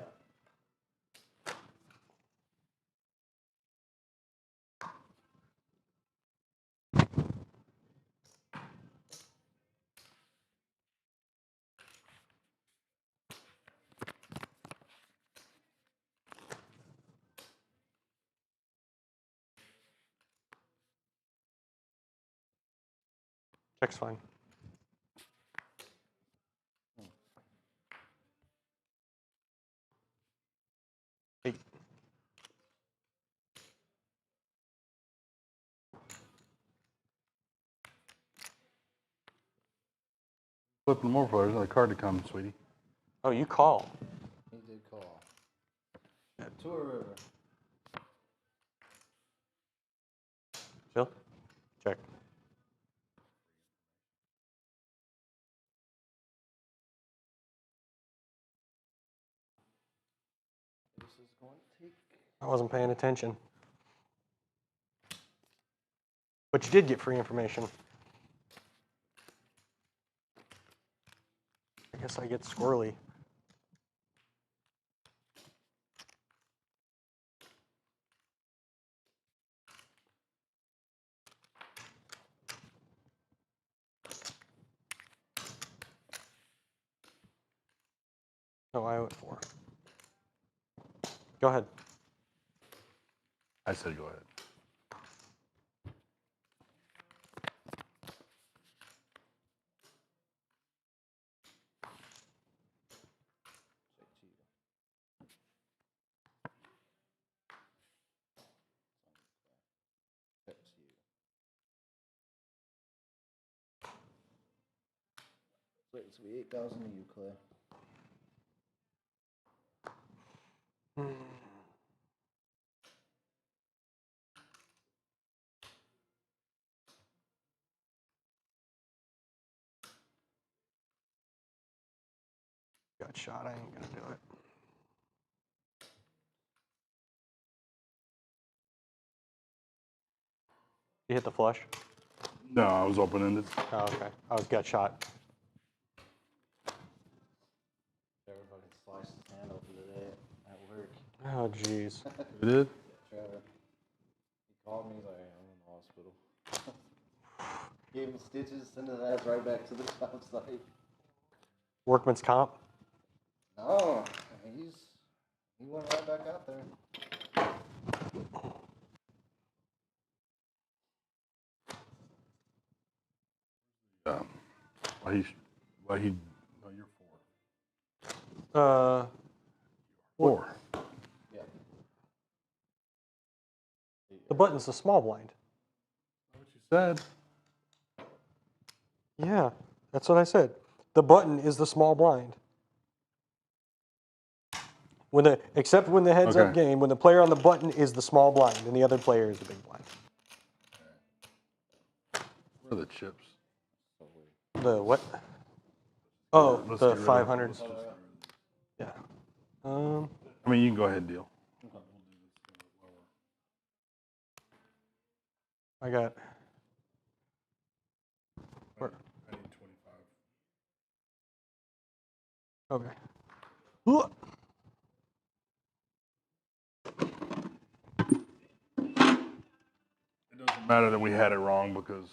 Check's fine. Eight. Flipping more for there's another card to come, sweetie. Oh, you call. He did call. Tour River. Chill. Check. This is going to take. I wasn't paying attention. But you did get free information. I guess I get squirrely. No, I owe it 4. Go ahead. I said go ahead. Check to you. So it's be 8,000 to you, Clay. Got shot. I ain't gonna do it. You hit the flush? No, I was open-ended. Oh, okay. I was gut shot. Everybody sliced his hand open today at work. Oh, jeez. You did? Trevor. He called me, he's like, I'm in the hospital. Gave him stitches, sent his ass right back to the job site. Workman's comp? No, he went right back out there. Why he, no, you're 4. 4. Yeah. The button's the small blind. What you said. Yeah, that's what I said. The button is the small blind. Except when the heads-up Okay. game, when the player on the button is the small blind and the other player is the big blind. Where are the chips? The what? Oh, Let's the get rid of- 500. let's just get rid of these. Yeah. I mean, you can go ahead and deal. I got. Where? I need 25. Okay. Ooh. It doesn't matter that we had it wrong because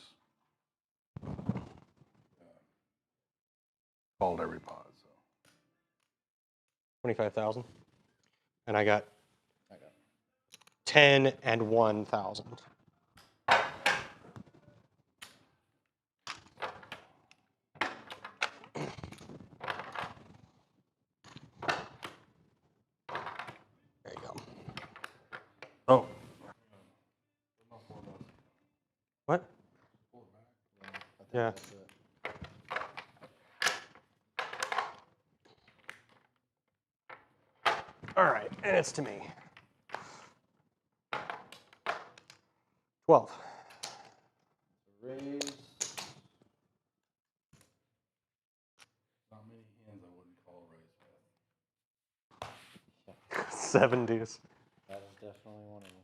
called every pod. So 25,000. And I got 10 and 1,000. There you go. oh, What? Yeah. That's it. All right, and it's to me. 12. Raise. not many hands I wouldn't call raise. 7 deuce. That is definitely one of them.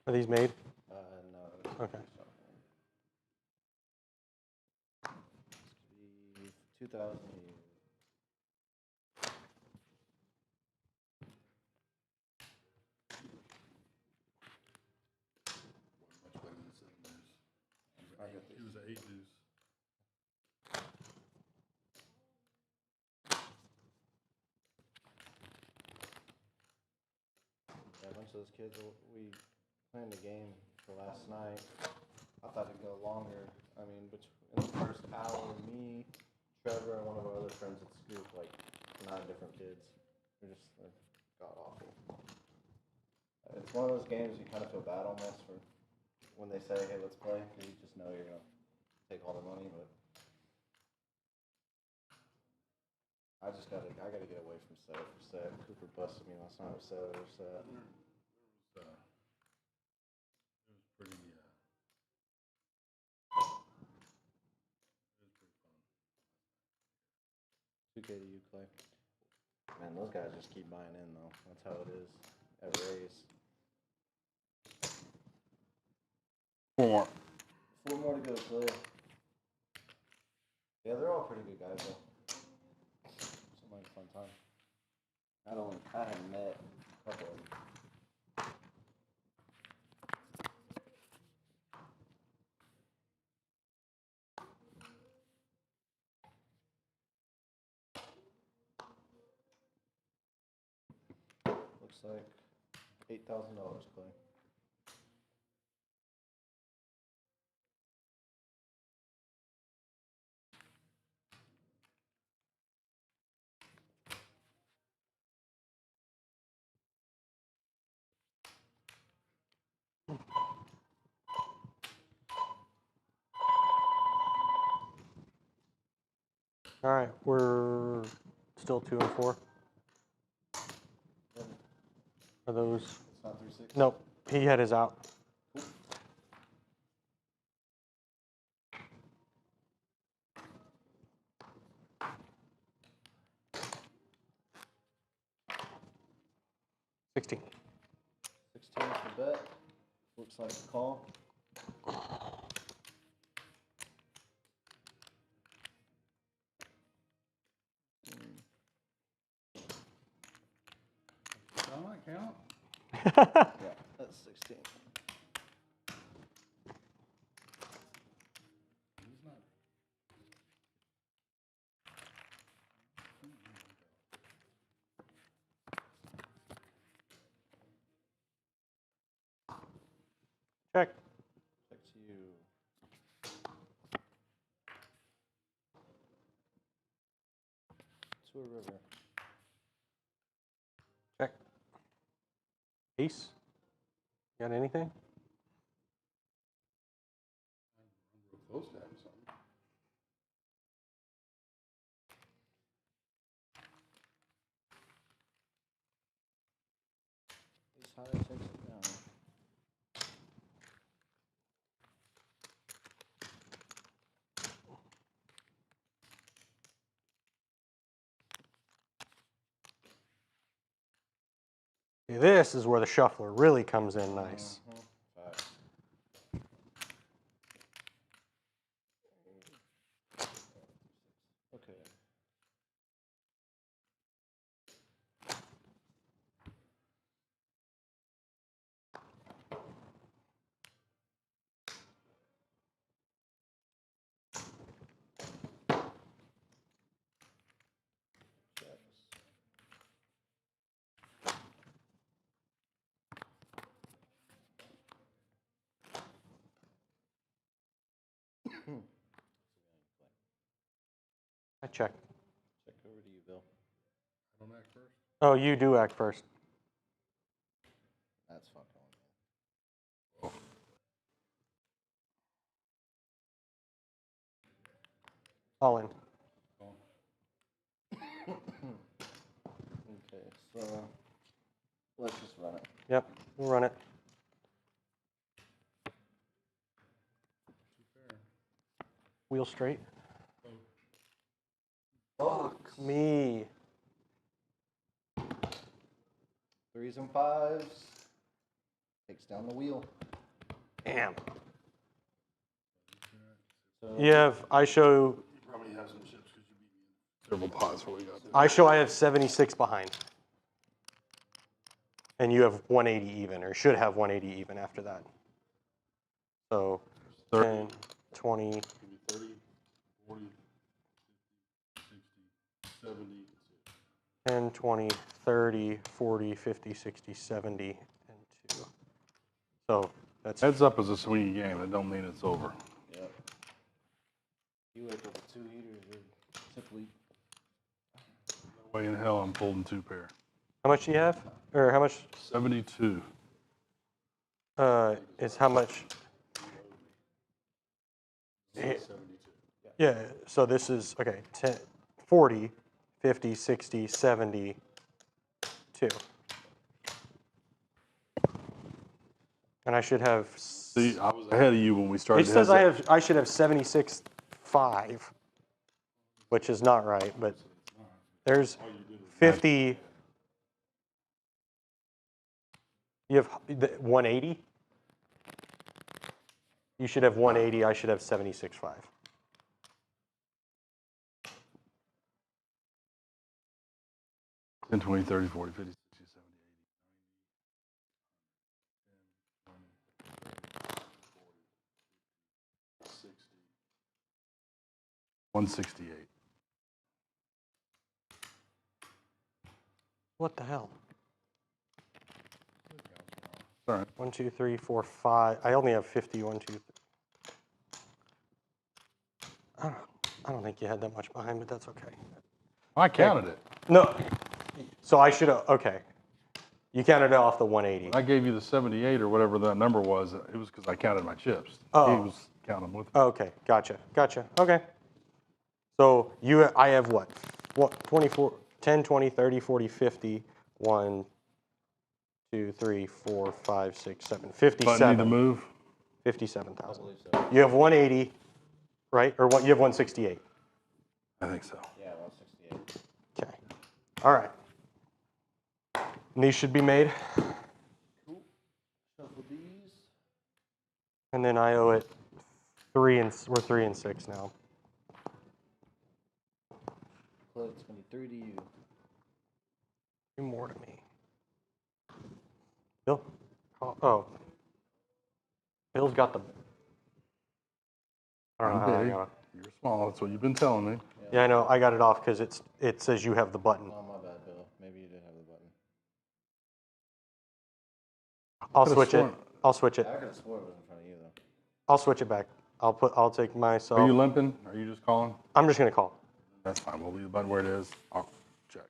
Are these made? No. Okay. 2,000 a year. Much better than 7 deuce. He was an 8 deuce. Yeah, a bunch of those kids, we planned the game for last night. I thought it'd go longer. I mean, in the first hour, me, Trevor, and one of our other friends at Scoop, like 9 different kids. They're god awful. It's one of those games you kind of feel bad almost for when they say, hey, let's play, because you just know you're going to take all the money, but I gotta get away from set for set. Cooper busted me last night with set over set. It was pretty. It was pretty fun. 2K to you, Clay. Man, those guys just keep buying in, though. That's how it is at Rays. 4 more. 4 more to go, Clay. Yeah, they're all pretty good guys, though. Seemed like a fun time. I haven't met a couple of them. Looks like $8,000, Clay. All right, we're still 2 and 4. Are those? It's not 3-6. Nope. He had his out. $16. 16 for bet. Looks like a call. That might count. Yeah, that's 16. He's not. Check. Check to you. To a river. Check. Ace. Got anything? We're close to having something. Ace high takes it down. See, this is where the shuffler really comes in nice. Facts. Okay. I check. Check over to you, Bill. I don't act first. Oh, you do act first. That's fucking on. All in. Okay, so let's just run it. Yep, we'll run it. Wheel straight. Fuck me. 3s and 5s. Takes down the wheel. Damn. So You have, I show, You probably have some chips because you beat me in several pots. What we got there. I have 76 behind. And you have 180 even, or should have 180 even after that. So 10, 20, Give me 30, 40, 50, 60, 70. 10, 20, 30, 40, 50, 60, 70, and 2. So that's Heads up is a swingy game. That don't mean it's over. Yep. You wake up with 2 heaters, you're typically No way in hell I'm folding 2 pair. How much do you have? Or how much 72. is how much? Yeah, so this is, okay, 10, 40, 50, 60, 72. And I should have, See, I was ahead of you when we started. it says I should have 76.5, which is not right, but there's 50. You have 180? You should have 180, I should have 76.5. Ten, 20, 30, 40, 50, 60, 70, 80, 60, 168. What the hell? All right. 1, 2, 3, 4, 5. I only have 50. 1, 2, 3. I don't think you had that much behind, but that's okay. I counted it. No. So I should have, okay. You counted it off the 180. I gave you the 78 or whatever that number was. It was because I counted my chips. Oh. He was counting them with me. Oh, okay, gotcha. Okay. So I have what? 24, 10, 20, 30, 40, 50, 1, 2, 3, 4, 5, 6, 7, Button 57. need to move. 57,000. You have 180, right? Or what? You have 168. I think so. Yeah, 168. Okay. All right. And these should be made. Cool. Shuffle these. And then I owe it we're 3 and 6 now. Clay, it's gonna be 3 to you. 2 more to me. Bill? Oh. Bill's got the. I don't know how I Big. got it. You're small. That's what you've been telling me. Yeah, I know. I got it off because it says you have the button. Oh, my bad, Bill. Maybe you did have the button. I'll could've switch it. sworn- I'll switch it. I could have swore it was in front of you, though. I'll switch it back. I'll take myself. Are you limping? Are you just calling? I'm just gonna call. That's fine. We'll leave the button where it is. I'll check.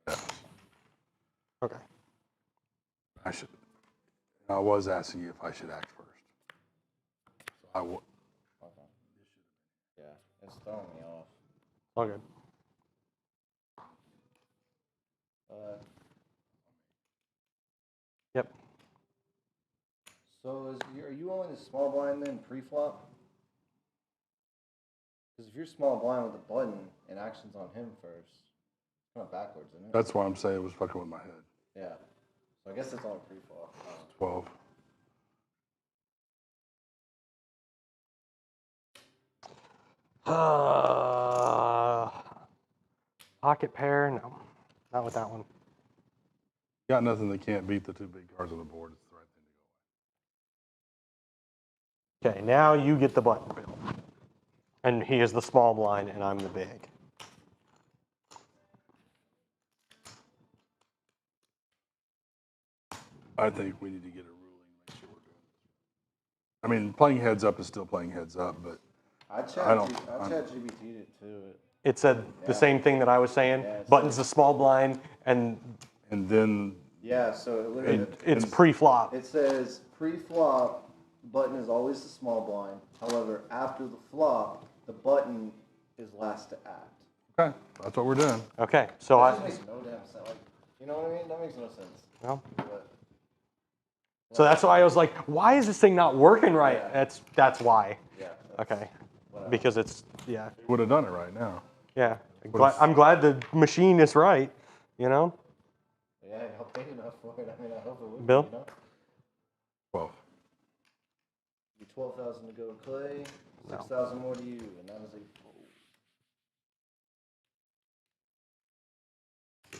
See what happens. Okay. I was asking you if I should act first. So I would. Okay. Yeah, it's throwing me off. All good. Yep. So are you only the small blind then pre-flop? Because if you're small blind with a button and action's on him first, it's kind of backwards, isn't it? That's why I'm saying it was fucking with my head. Yeah. So I guess it's only pre-flop. 12. Pocket pair? No, not with that one. Got nothing that can't beat the 2 big cards on the board. It's the right thing to go. Okay, now you get the button, Bill. And he is the small blind, and I'm the big. I think we need to get a ruling, make sure we're doing this. I mean, playing heads up is still playing heads up, but I don't- chat GBT'd it too. It said the same thing that I was saying. Yeah, it Button's the small blind, and then Yeah, so it literally, it's pre-flop. it says pre-flop, button is always the small blind. However, after the flop, the button is last to act. okay, that's what we're doing. Okay, so That I. just makes no damn sense. Like, you know what I mean? That makes no sense. Well, But so that's why I was like, why is this thing not working right? Yeah. That's why. yeah. Okay, Whatever. because it's yeah. Would have done it right now. Yeah, I'm glad the machine is right, you know? Yeah, I'll pay enough for it. I mean, I hope it would. Bill? Be, you know? 12. Be 12,000 to go Clay, 6,000 more to you, and that is a fold.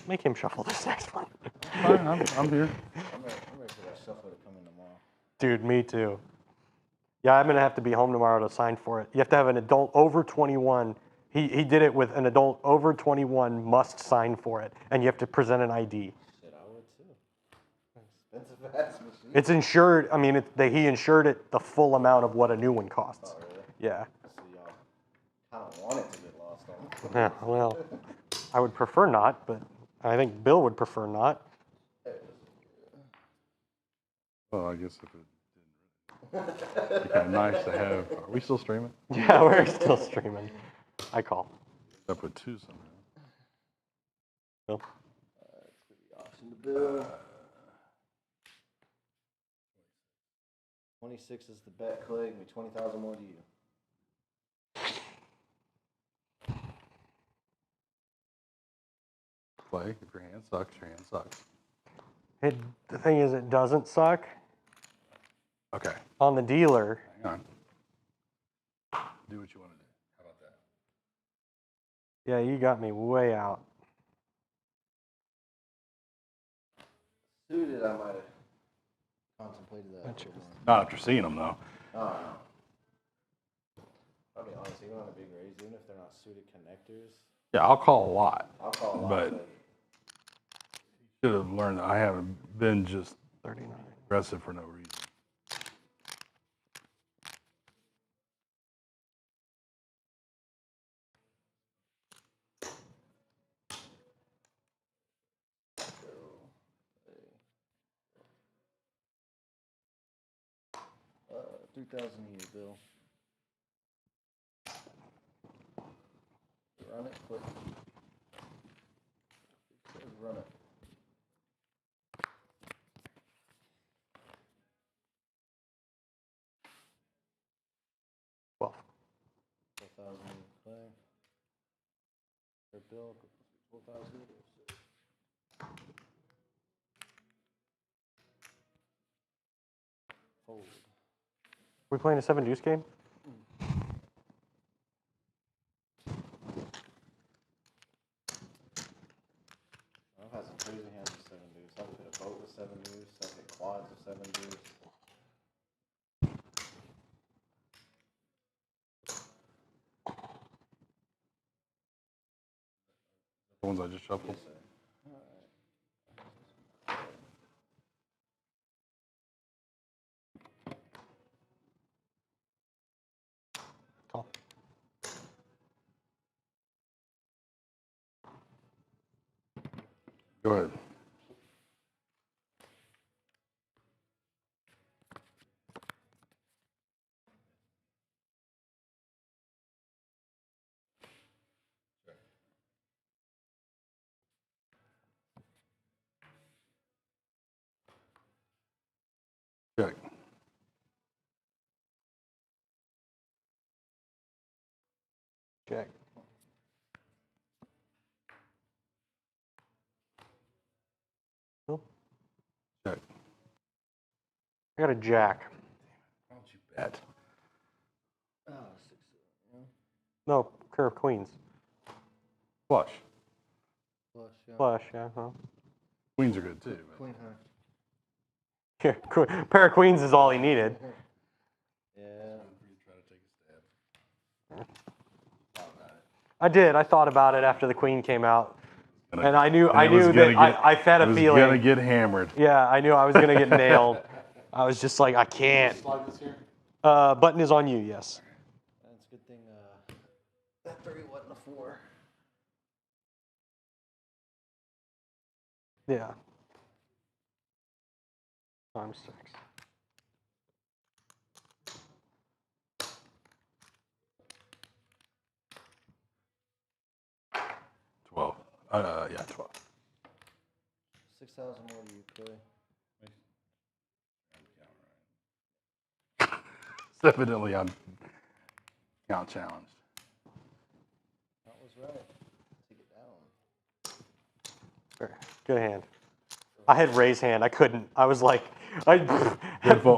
Make him shuffle this next one. Fine, I'm here. I'm ready for that shuffle to come in tomorrow. Dude, me too. Yeah, I'm going to have to be home tomorrow to sign for it. You have to have an adult over 21. He did it with an adult over 21 must sign for it, and you have to present an ID. Shit, I would too. Expensive ass machine. It's insured. I mean, he insured it the full amount of what a new one costs. Oh, really? Yeah. So y'all kind of want it to get lost on. Yeah, well, I would prefer not, but I think Bill would prefer not. Well, I guess if it didn't really, be kind of nice to have. Are we still streaming? Yeah, we're still streaming. I call. I put 2 somehow. Bill. Option to Bill. 26 is the bet, Clay. Give me 20,000 more to you. Play. If your hand sucks, your hand sucks. The thing is, it doesn't suck Okay. on the dealer. Hang on. Do what you want to do. How about that? Yeah, you got me way out. Suited, I might have contemplated that. That's a little Not after seeing them, though. more. No. I'll be honest, even on a big raise, even if they're not suited connectors, Yeah, I'll call a lot. I'll call a lot. But should have learned that I haven't been just 39. aggressive for no reason. uh, 3,000 a year, Bill. Run it, quick. Run it. Well, 12,000 a year, Clay. Or Bill, 12,000 a year. Fold. we playing a 7 deuce game? I've had some crazy hands with 7 deuce. I've hit a boat with 7 deuce. I've hit quads with 7 deuce. The ones I just shuffled. Call. Go ahead. Check. Check. Bill? Check. I got a jack. Why don't you bet? Oh, 6. Yeah. No, pair of queens. Flush. Flush, yeah. Flush, yeah. Huh? Queens are good too. But Queen high. Yeah, pair of queens is all he needed. Yeah. try to take a stab. I did. I thought about it after the queen came out, and I knew it was that gonna get- I fed It a was feeling. gonna get hammered. Yeah, I knew I was gonna get nailed. I was just like, I can't. Button is on you. Yes. That's a good thing that 3 wasn't a 4. Yeah. Times 6. $12. Yeah, 12. 6,000 more to you, Clay. Evidently, I'm count challenged. That was right. Take it down. Good hand. I had raise hand. I couldn't. I was like, Good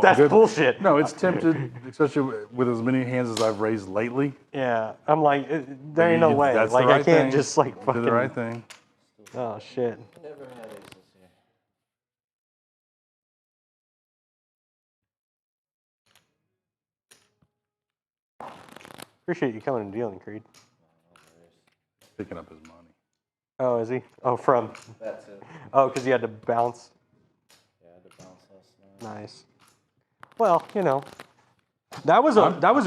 that's good- bullshit. No, it's tempted, especially with as many hands as I've raised lately. Yeah, I'm like, there ain't no way. That's Like, the right I can't thing. just like Did fucking. the right thing. Oh shit. Never had aces here. Appreciate you coming and dealing, Creed. Picking up his money. Oh, is he? Oh, from. That's it. Oh, because he had to bounce. Yeah, I had to bounce last night. Nice. Well, you know, that was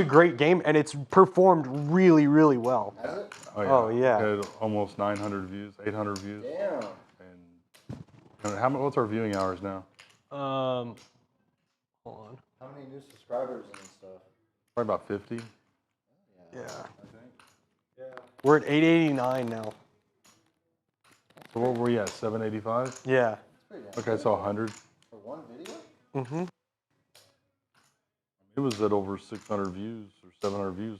a great game, and it's performed really, really well. Has it? Oh yeah. Oh, yeah. Had almost 900 views, 800 views. Damn. And what's our viewing hours now? Hold on. How many new subscribers and stuff? Probably about 50. Yeah. Yeah. We're at 889 now. So what were we at? 785? Yeah. Okay, so 100. For one video? Mm-hmm. It was at over 600 views or 700 views,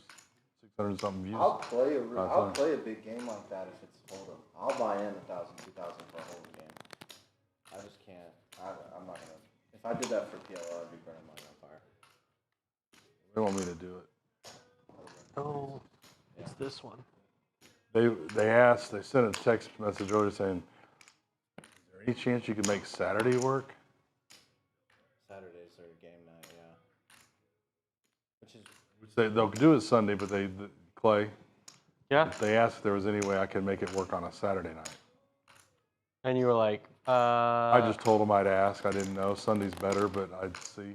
600 something views. I'll play time. a big game like that if it's Hold'em. I'll buy in 1,000, 2,000 for a Hold'em game. I just can't. I'm not gonna. If I did that for PLO, I'd be burning mine on fire. They want me to do it. Oh, it's this one. They sent a text message earlier saying, is there any chance you could make Saturday work? Saturday's their game night, yeah. Which they'll do it Sunday, but Clay, Yeah. they asked if there was any way I could make it work on a Saturday night. And you were like, I just told them I'd ask. I didn't know. Sunday's better, but I'd see.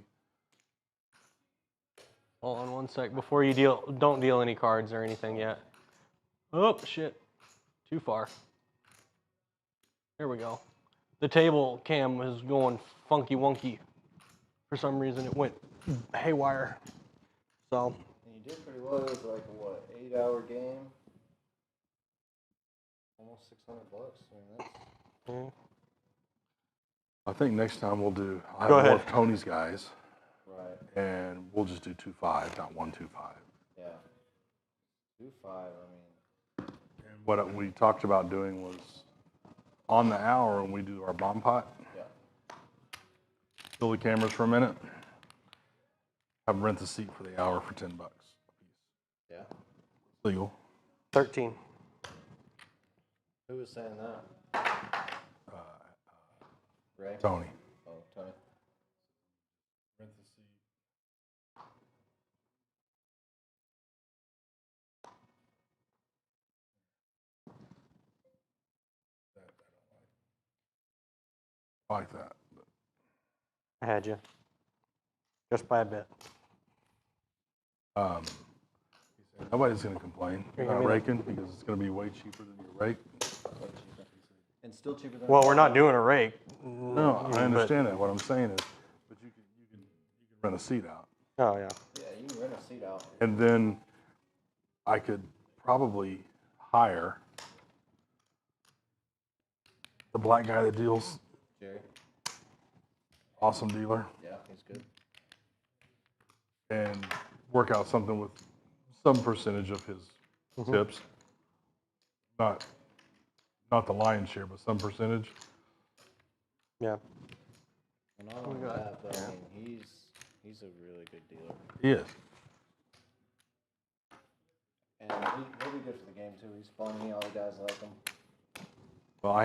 Hold on one sec. Before you don't deal any cards or anything yet. Oh, shit. Too far. There we go. The table cam is going funky wonky. For some reason, it went haywire. So. And you did pretty well. It was like a, what, 8-hour game? Almost $600. I mean, that's... I think next time we'll do, I'll Go have more ahead. of Tony's guys, Right. and we'll just do 2-5, not 1-2-5. Yeah. 2-5, I mean... And what we talked about doing was on the hour when we do our bomb pot, Yeah. fill the cameras for a minute, have them rent the seat for the hour for $10 a piece. Yeah. Legal. 13. Who was saying that? Ray? Tony. Oh, Tony. Rent the seat. I like that. I had you. Just by a bit. He said, nobody's going to complain Here, about give me that. raking because it's going to be way cheaper than your rake. And still cheaper than... Well, we're not doing a rake. No, I understand that. What I'm saying is, but you can rent a seat out. Oh, yeah. Yeah, you can rent a seat out. And then I could probably hire the black guy that deals, Jerry? awesome dealer, Yeah, he's good. and work out something with some percentage of his tips. Not the lion's share, but some percentage. Yeah. And not only that, but I mean, he's a really good dealer. He is. And he'll be good for the game too. He's funny. All the guys like him. Well, I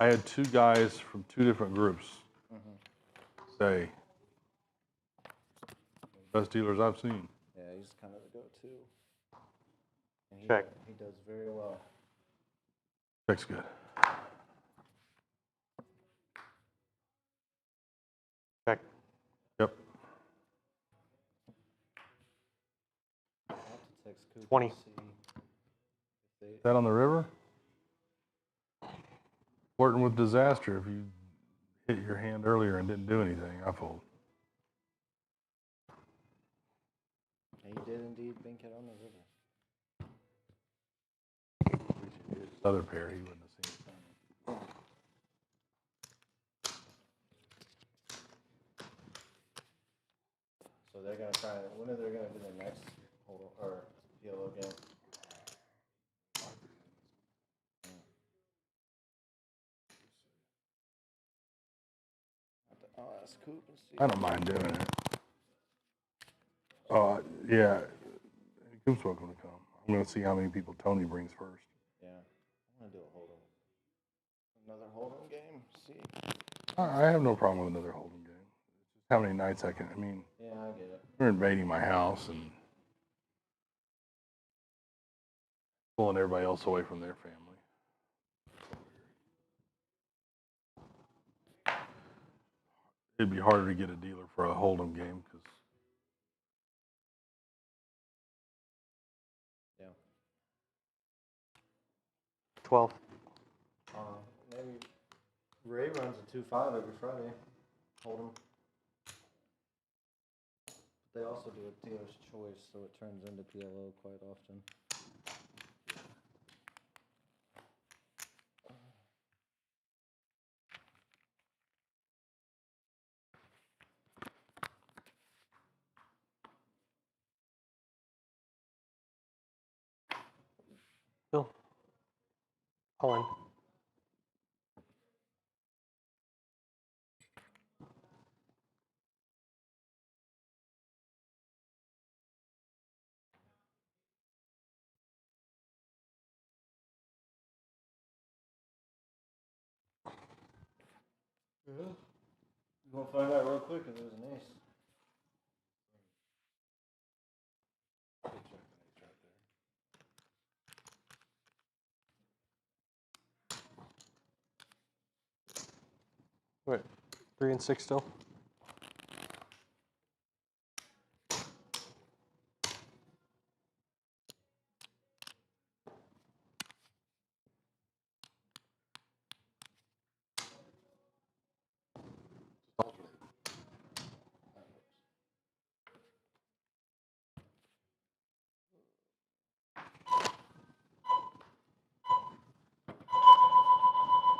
had two guys from two different groups say, best dealers I've seen. Yeah, he's kind of the go-to. And Check. He does very well. Check's good. Check. Yep. I'll have to text Coop 20. and see if they... Is that on the river? Flirting with disaster if you hit your hand earlier and didn't do anything. I fold. He did indeed bink it on the river. His other pair, he wouldn't have seen it. So they're gonna try. When are they gonna do their next PLO game? I'll ask Coop and see. I don't mind doing it. Oh, yeah. Coop's welcome to come. I'm going to see how many people Tony brings first. Yeah, I'm gonna do a Hold'em. Another Hold'em game. See. I have no problem with another Hold'em game. It's just how many nights I can. I mean, Yeah, I get it. they're invading my house and pulling everybody else away from their family. It'd be harder to get a dealer for a Hold'em game because Yeah. 12. Maybe Ray runs a 2-5 every Friday. Hold 'em. They also do a dealer's choice, so it turns into PLO quite often. Bill. All in. Yeah. You gonna find out real quick if there's an ace. Wait, 3 and 6 still?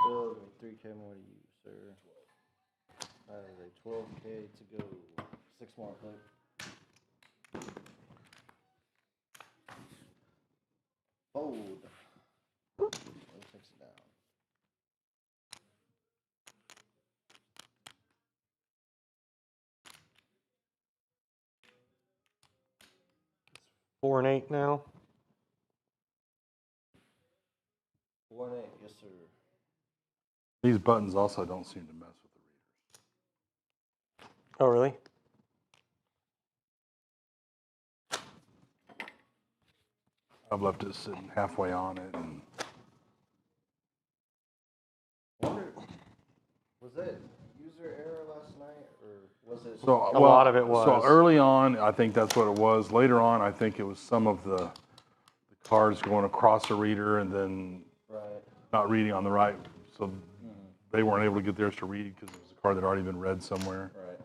Bill, 3K more to you, sir. That is a 12K to go. 6 more, click. Fold. Bill takes it down. It's 4 and 8 now. 4 and 8, yes, sir. These buttons also don't seem to mess with the readers. Oh, really? I've left it sitting halfway on it, and Wonder, was that user error last night, or was it? so A lot of it was. So early on, I think that's what it was. Later on, I think it was some of the cards going across the reader and then Right. not reading on the right, so they weren't able to get theirs to read because it was a card that had already been read somewhere. Right.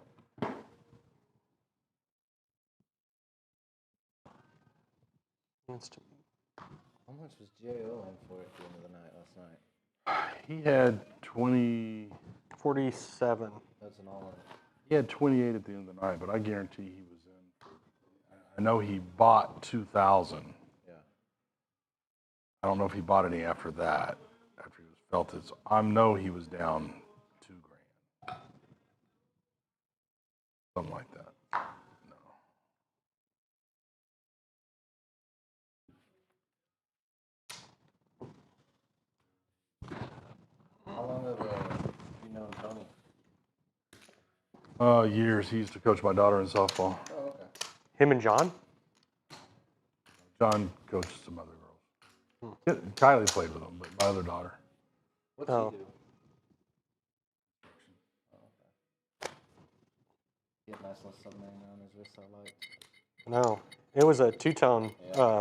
How much was J.O. in for at the end of the night last night? He had 20. 47. That's an all-in. He had 28 at the end of the night, but I guarantee he was in. I know he bought 2,000. Yeah. I don't know if he bought any after that, after he was felt it. So I know he was down $2,000. Something like that. No. How long have you known Tony? Years. He used to coach my daughter in softball. Oh, okay. Him and John? John coached some other girls. Yeah, Kylie played with him, but my other daughter. What's Oh. he do? Oh, okay. He had a nice little submarine on his wrist, I liked. No. It was a two-tone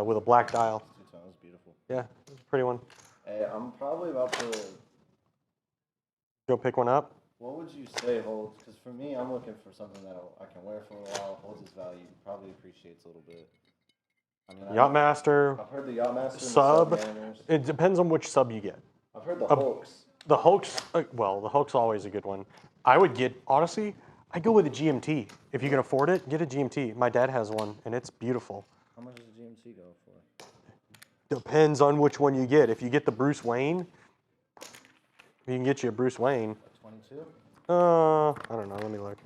with a black dial. Two-tone, it was beautiful. Yeah, it was a pretty one. Hey, I'm probably about to. Go pick one up. What would you say holds? Because for me, I'm looking for something that I can wear for a while, holds its value, probably appreciates a little bit. I mean, Yachtmaster, I've heard the Yachtmaster and sub. the Submariners. It depends on which sub you get. I've heard the Hulks. The Hulk's, well, the Hulk's always a good one. I would get, honestly, I'd go with a GMT. If you can afford it, get a GMT. My dad has one, and it's beautiful. How much does a GMT go for? Depends on which one you get. If you get the Bruce Wayne, you can get you a Bruce Wayne. 22? I don't know. Let me look.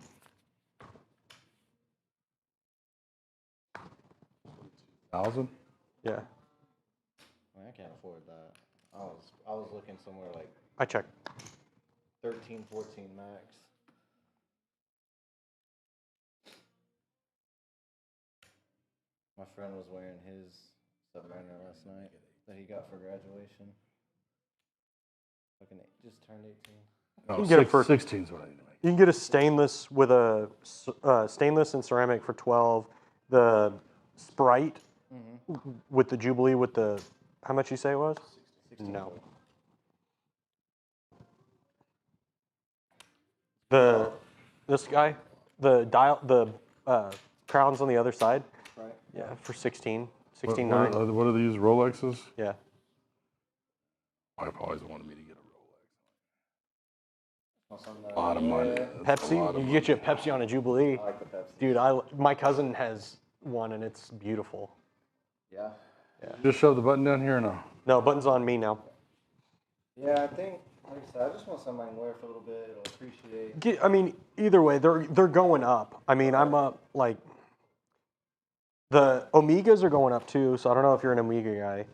$1,000? Yeah, I mean, I can't afford that. I was looking somewhere like I checked. 13, 14 max. My friend was wearing his Submariner last night that he got for graduation. Fucking just turned 18. No, can get it for- 16 is what I need to make. You can get a stainless with a stainless and ceramic for 12. The Sprite with the Jubilee with the, how much you say it was? 16. No. This guy, the crowns on the other side. Right. Yeah, for 16, What 16.9. are these Rolexes? Yeah. My wife always wanted me to get a Want something Rolex. A lot of money. That's a Pepsi, lot you of can money. get you a Pepsi on a Jubilee. I like the Pepsi. Dude, my cousin has one and it's beautiful. Yeah. Just shove the button down here or no? No, button's on me now. Yeah, I think, like I said, I just want something I can wear for a little bit. It'll appreciate. I mean, either way, they're going up. I mean, I'm up like the Omegas are going up too. So I don't know if you're an Omega guy,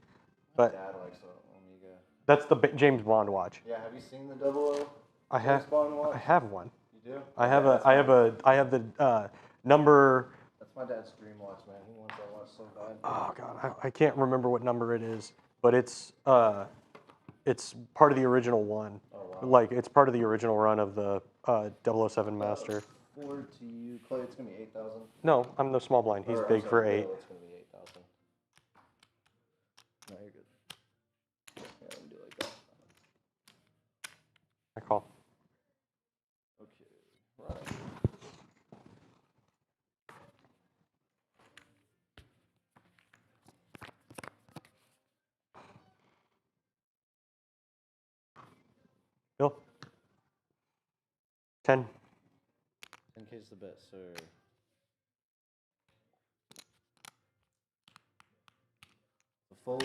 but Dad likes Omega. that's the James Bond watch. Yeah, have you seen the 00 I have Bond watch? I have one. You do? I have the number. That's my dad's dream watch, man. He wants that watch so bad. Oh God, I can't remember what number it is, but it's part of the original one. Oh, wow. Like it's part of the original run of the 007 Master. Forward to you, Clay. It's gonna be 8,000. No, I'm the small blind. He's Or, I'm big sorry, for 8. Bill, it's gonna be 8,000. No, you're good. Yeah, let me do it like that. I call. Okay, right. Bill. 10. 10K's the bet, sir. The fold.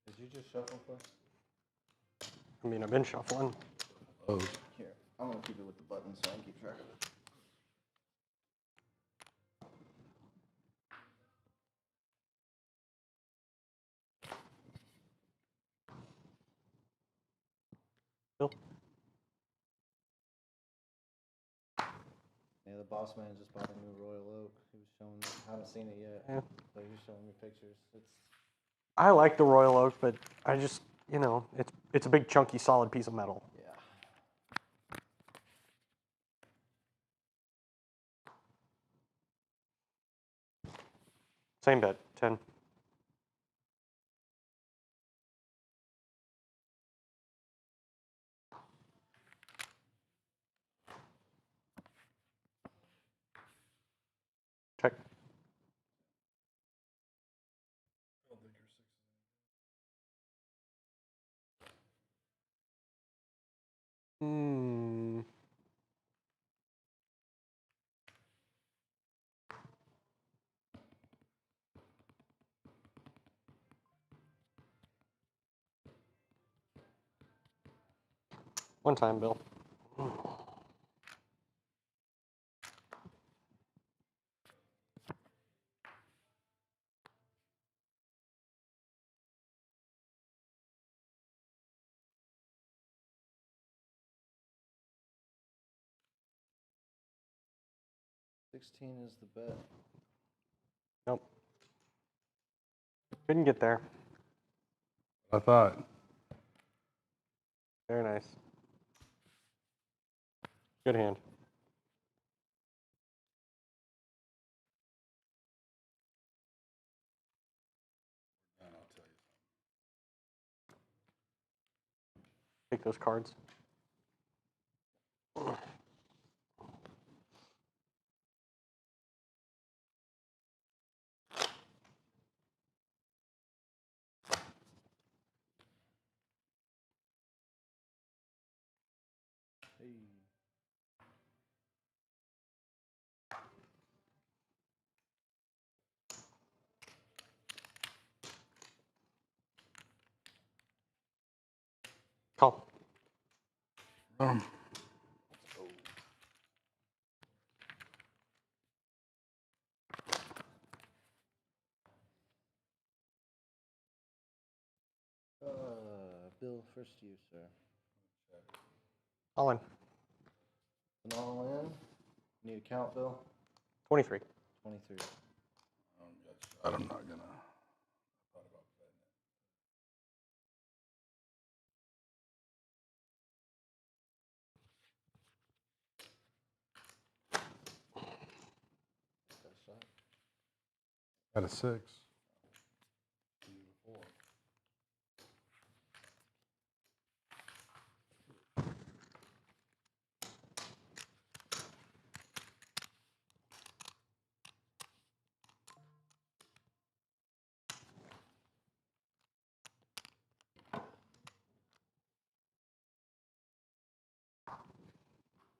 Did you just shuffle first? I mean, I've been shuffling. Oh. Here, I'm gonna keep it with the buttons so I can keep track of it. Bill. Yeah, the boss man just bought a new Royal Oak. He was showing me. I haven't seen it yet, Yeah. but he was showing me pictures. I like the Royal Oak, but I just, it's a big chunky solid piece of metal. Yeah. Same bet. 10. Check. Hmm. One time, Bill. $16 is the bet. Nope. Couldn't get there. I thought. Very nice. Good hand. Take those cards. Hey. Call. Bill, first to you, sir. All in. An all in. Need a count, Bill? 23. 23. I'm not gonna. Got a shot. At a 6.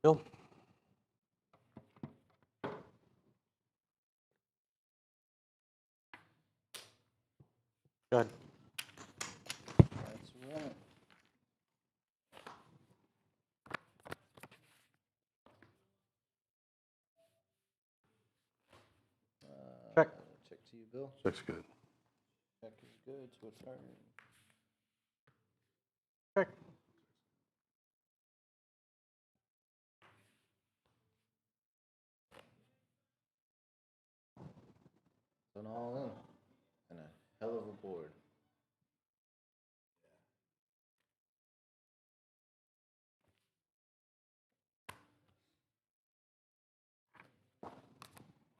Bill? Go ahead. Let's run it. Check. Check to you, Bill. Check's good. Check is good to a turn. Check. So an all in. And a hell of a board.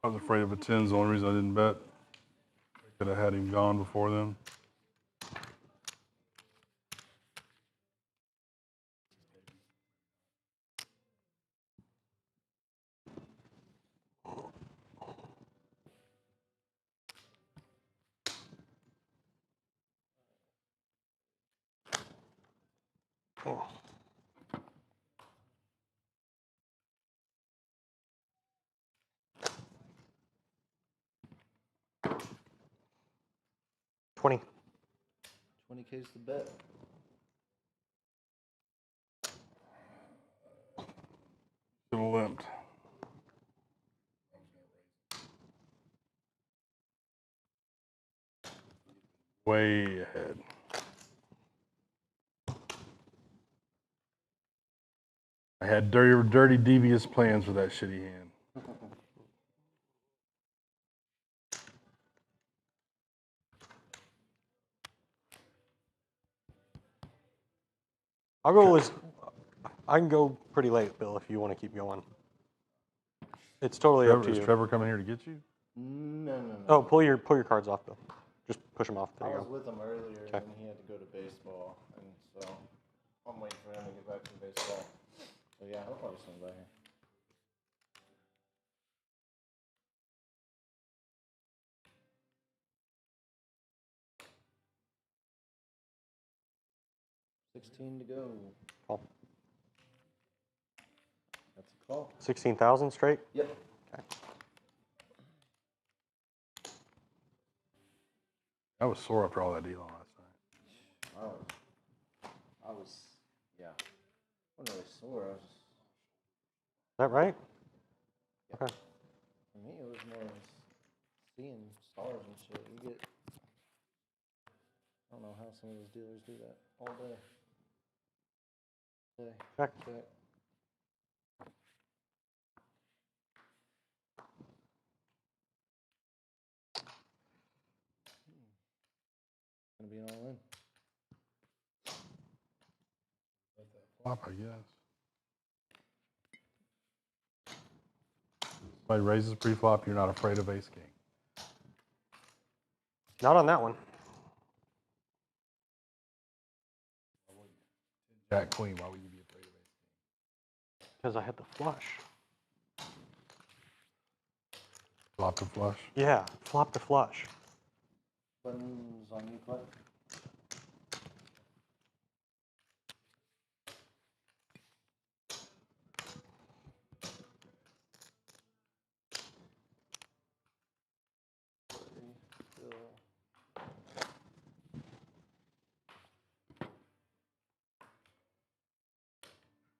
I was afraid of a 10's the only reason I didn't bet. I could have had him gone before then. Oh. $20. 20K's the bet. Should have limped. Way ahead. I had dirty, devious plans for that shitty hand. I'll go as I can go pretty late, Bill, if you want to keep going. It's totally up to Is you. Trevor coming here to get you? No. Oh, pull your cards off, Bill. Just push them off. There I you was go. with him earlier, Okay. and he had to go to baseball, and so I'm waiting for him to get back from baseball. So yeah, he'll probably swing by here. $16 to go. Call. That's a call. 16,000 straight. Yep. Okay. I was sore after all that deal last night. Yeah. I wasn't really sore. I was just, Is that right? yeah. Okay. For me, it was more seeing stars and shit. You get, I don't know how some of those dealers do that all day. Check. Gonna be an all in. Flop, I guess. Somebody raises pre-flop, you're not afraid of ace king. Not on that one. Jack queen, why would you be afraid of ace king? Because I had the flush. Flop to flush. Yeah, flop to flush. Buttons on you, Clint.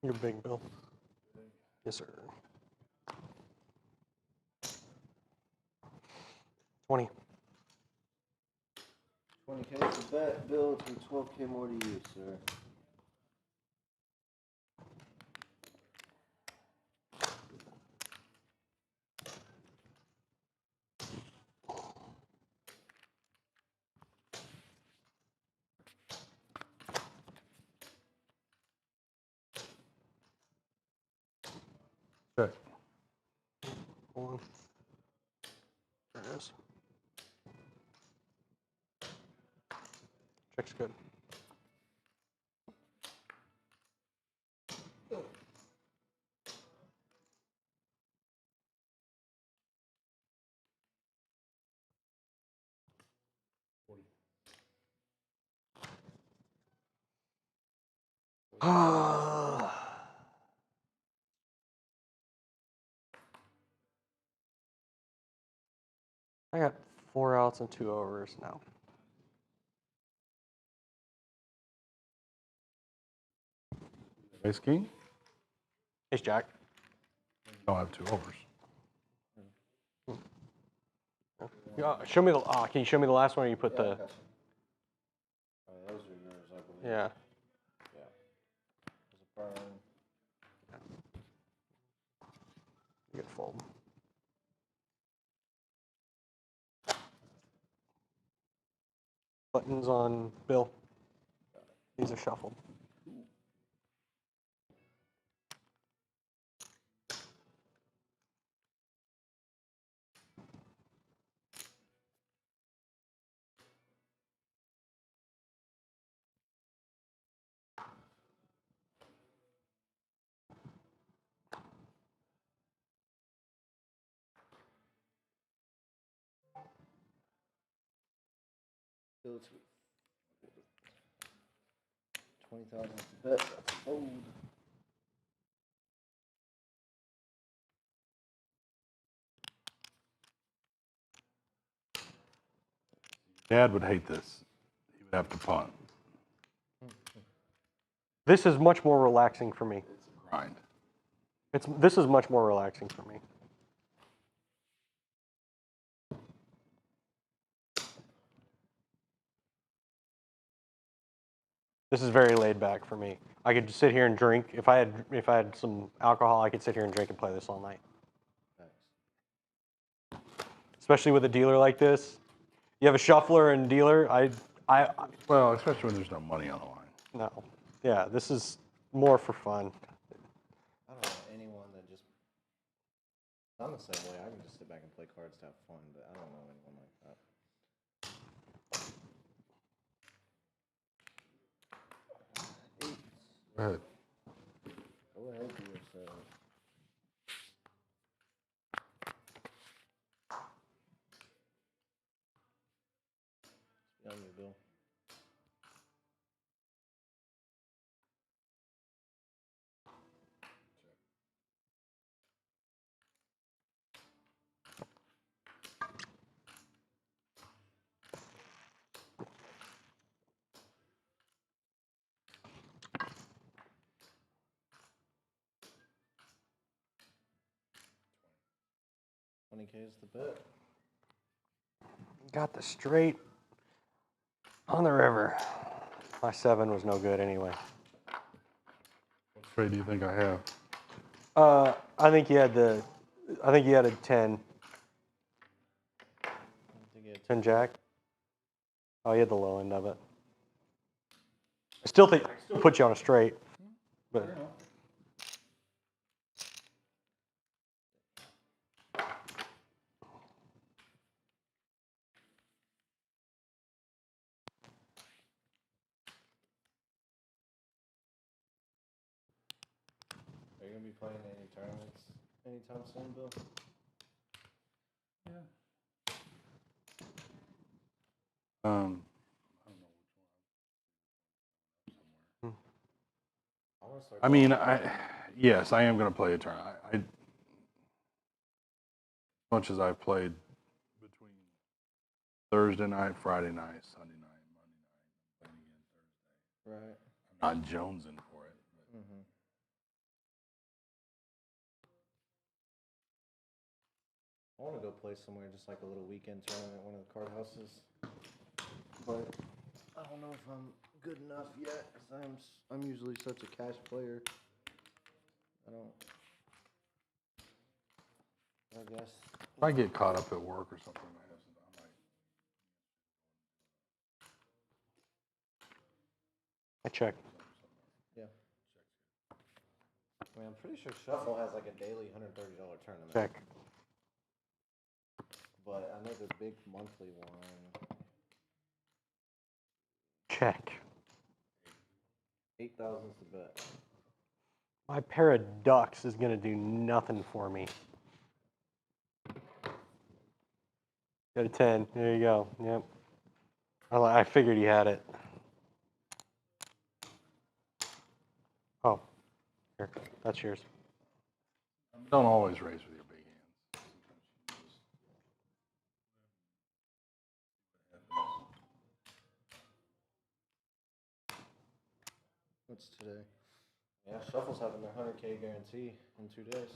You're big, Bill. Yes, sir. 20. 20K is the bet, Bill. It's 12K more to you, sir. Check. Hold on. There it is. Check's good. I got 4 outs and 2 overs now. Ace king? Ace jack. No, I have 2 overs. Show me the. Can you show me the last one? Or you put the. Gotcha. Those are yours, I believe. Yeah. Yeah. There's a burn. You get fold. Buttons on Bill. These are shuffled. Still 20,000 to bet. That's a fold. Dad would hate this. He would have to punt. This is much more relaxing for me. It's a grind. This is much more relaxing for me. This is very laid back for me. I could just sit here and drink. If I had some alcohol, I could sit here and drink and play this all night. Thanks. Especially with a dealer like this. You have a shuffler and dealer. Well, especially when there's no money on the line. No. Yeah, this is more for fun. I don't know anyone that just. I'm the same way. I can just sit back and play cards to have fun, but I don't know anyone like that. Go ahead. Go ahead, do yourself. It's on you, Bill. $20K is the bet. Got the straight on the river. My 7 was no good anyway. What trade do you think I have? I think you had a 10. 10 jack. Oh, you had the low end of it. I still put you on a straight, but. Are you gonna be playing any tournaments anytime soon, Bill? I don't know which one. I want to start. I mean, yes, I am going to play a tournament. As much as I've played between Thursday night, Friday night, Sunday night, Monday night, I'm playing again Thursday. Right. I'm not jonesing for it. But. Mm-hmm. I want to go play somewhere, just like a little weekend tournament, one of the card houses. But I don't know if I'm good enough yet, because I'm usually such a cash player. I guess. If I get caught up at work or something, I might. I check. Yeah. I mean, I'm pretty sure Shuffle has like a daily $130 tournament. Check. But I know the big monthly one. check. 8,000's the bet. My pair of ducks is going to do nothing for me. Got a 10. There you go. Yep. I figured he had it. Oh, here. That's yours. Don't always raise with your big hands. What's today? Yeah, Shuffle's having their 100K guarantee in 2 days.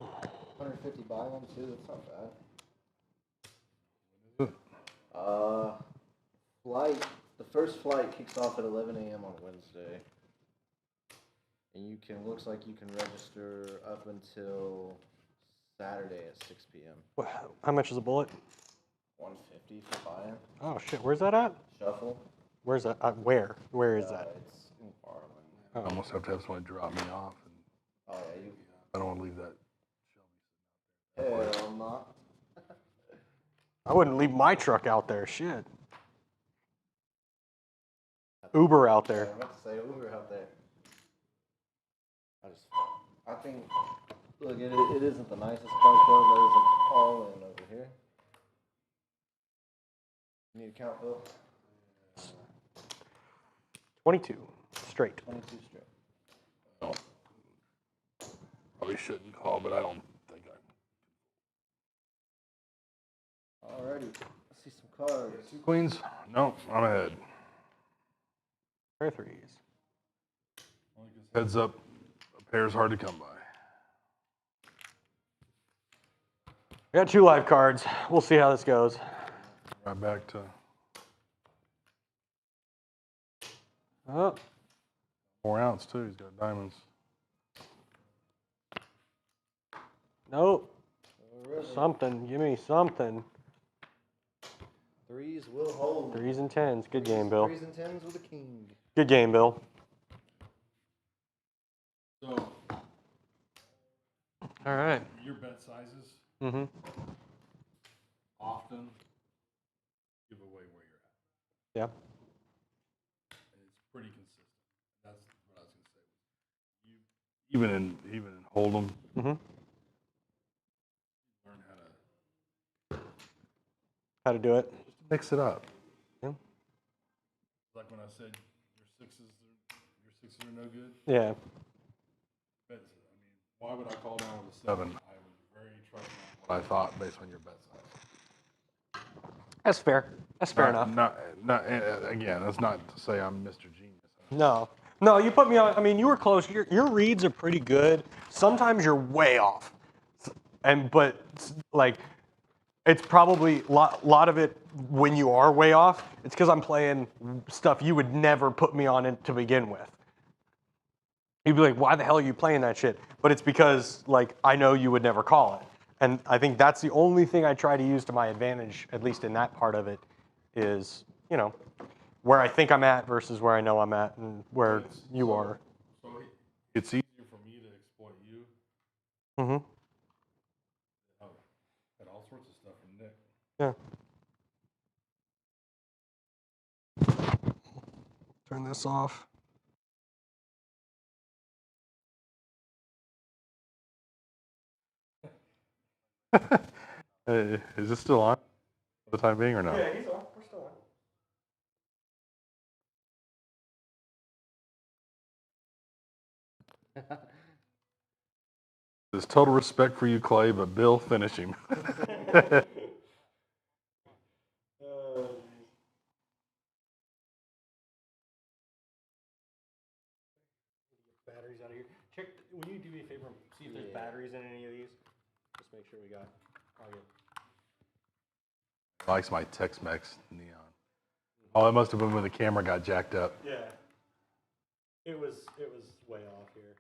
$150 buy-in too. That's not bad. Flight. The first flight kicks off at 11 a.m. on Wednesday, and you can. Looks like you can register up until Saturday at 6 p.m. How much is a bullet? 150 for buy-in. Oh shit, where's that at? Shuffle. Where's that? Where? Where is that? It's in Garland. I almost have to have somebody drop me off. And Oh yeah, you. I don't want to leave that. Hell not. I wouldn't leave my truck out there. Shit. Uber out I there. was about to say Uber out there. I think, look, it isn't the nicest car club. There isn't all in over here. You need a count, Bill? 22. Straight. 22 straight. Oh. Probably shouldn't call, but I don't think I. Alrighty. Let's see some cards. 2 queens? No, I'm ahead. Pair threes. Heads up, a pair's hard to come by. I got 2 live cards. We'll see how this goes. Right back to Oh, 4 ounce too. He's got diamonds. nope. Alrighty. Something. Give me something. Threes will hold. 3s and 10s. Good game, Bill. 3s and 10s with a king. Good game, Bill. So, All right. your bet sizes Mm-hmm. often give away where you're at. Yeah. And it's pretty consistent. That's what I was going to say. Even in Hold'em, Mm-hmm. learn how to How to do it. just mix it up. Yeah. Like when I said your sixes are no good. Yeah. Bets, I mean, why would I call down with a 7? I was very trusting on what I thought based on your bet size. That's fair. That's fair enough. Again, that's not to say I'm Mr. Genius. No. No, you put me on. I mean, you were close. Your reads are pretty good. Sometimes you're way off. But like, it's probably a lot of it when you are way off, it's because I'm playing stuff you would never put me on to begin with. You'd be like, why the hell are you playing that shit? But it's because, like, I know you would never call it. And I think that's the only thing I try to use to my advantage, at least in that part of it, is, you know, where I think I'm at versus where I know I'm at and where you are. So it's easier for me to exploit you. Mm-hmm. Got all sorts of stuff from Nick. Yeah. Turn this off. Is this still on for the time being or no? Yeah, he's on. We're still on. There's total respect for you, Clay, but Bill, finish him. Batteries out of here. Check. Will you do me a favor and see if there's batteries in any of these? Just make sure we got all good. Likes my Tex-Mex neon. Oh, it must have been when the camera got jacked up. Yeah. It was way off here.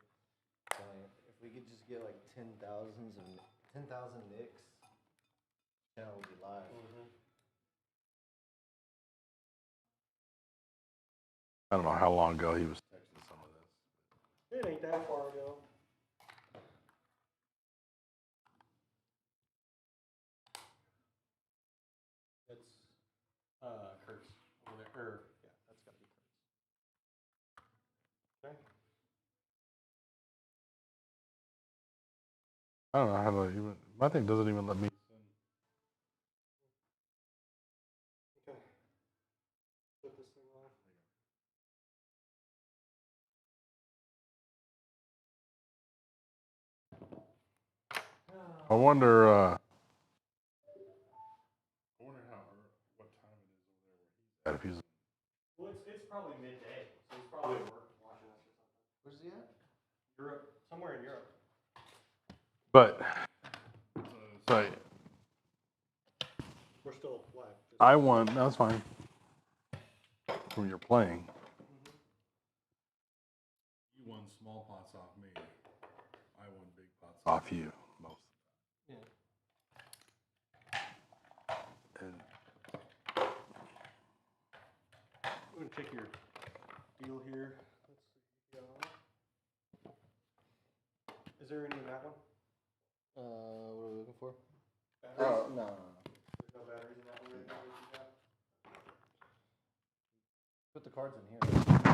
If we could just get like 10,000 nicks, channel would be live. I don't know how long ago he was texting some of this. It ain't that far ago. or yeah, that's got to be Kurt's. Okay. I don't know how to even. My thing doesn't even let me. Okay. Put this thing off. I wonder. I wonder what time it is over there where he's at. If he's. Well, it's probably midday, so he's probably at work watching us or something. Where's he at? Europe, somewhere in Europe. But. So We're still live. I won. That's fine. When you're playing. You won small pots off me. I won big pots off you most. Yeah. And I'm gonna check your deal here. Let's see. Yeah. Is there any in that one? What are we looking for? Batteries? Oh, no. There's no batteries in that one right now that you got? Put the cards in here.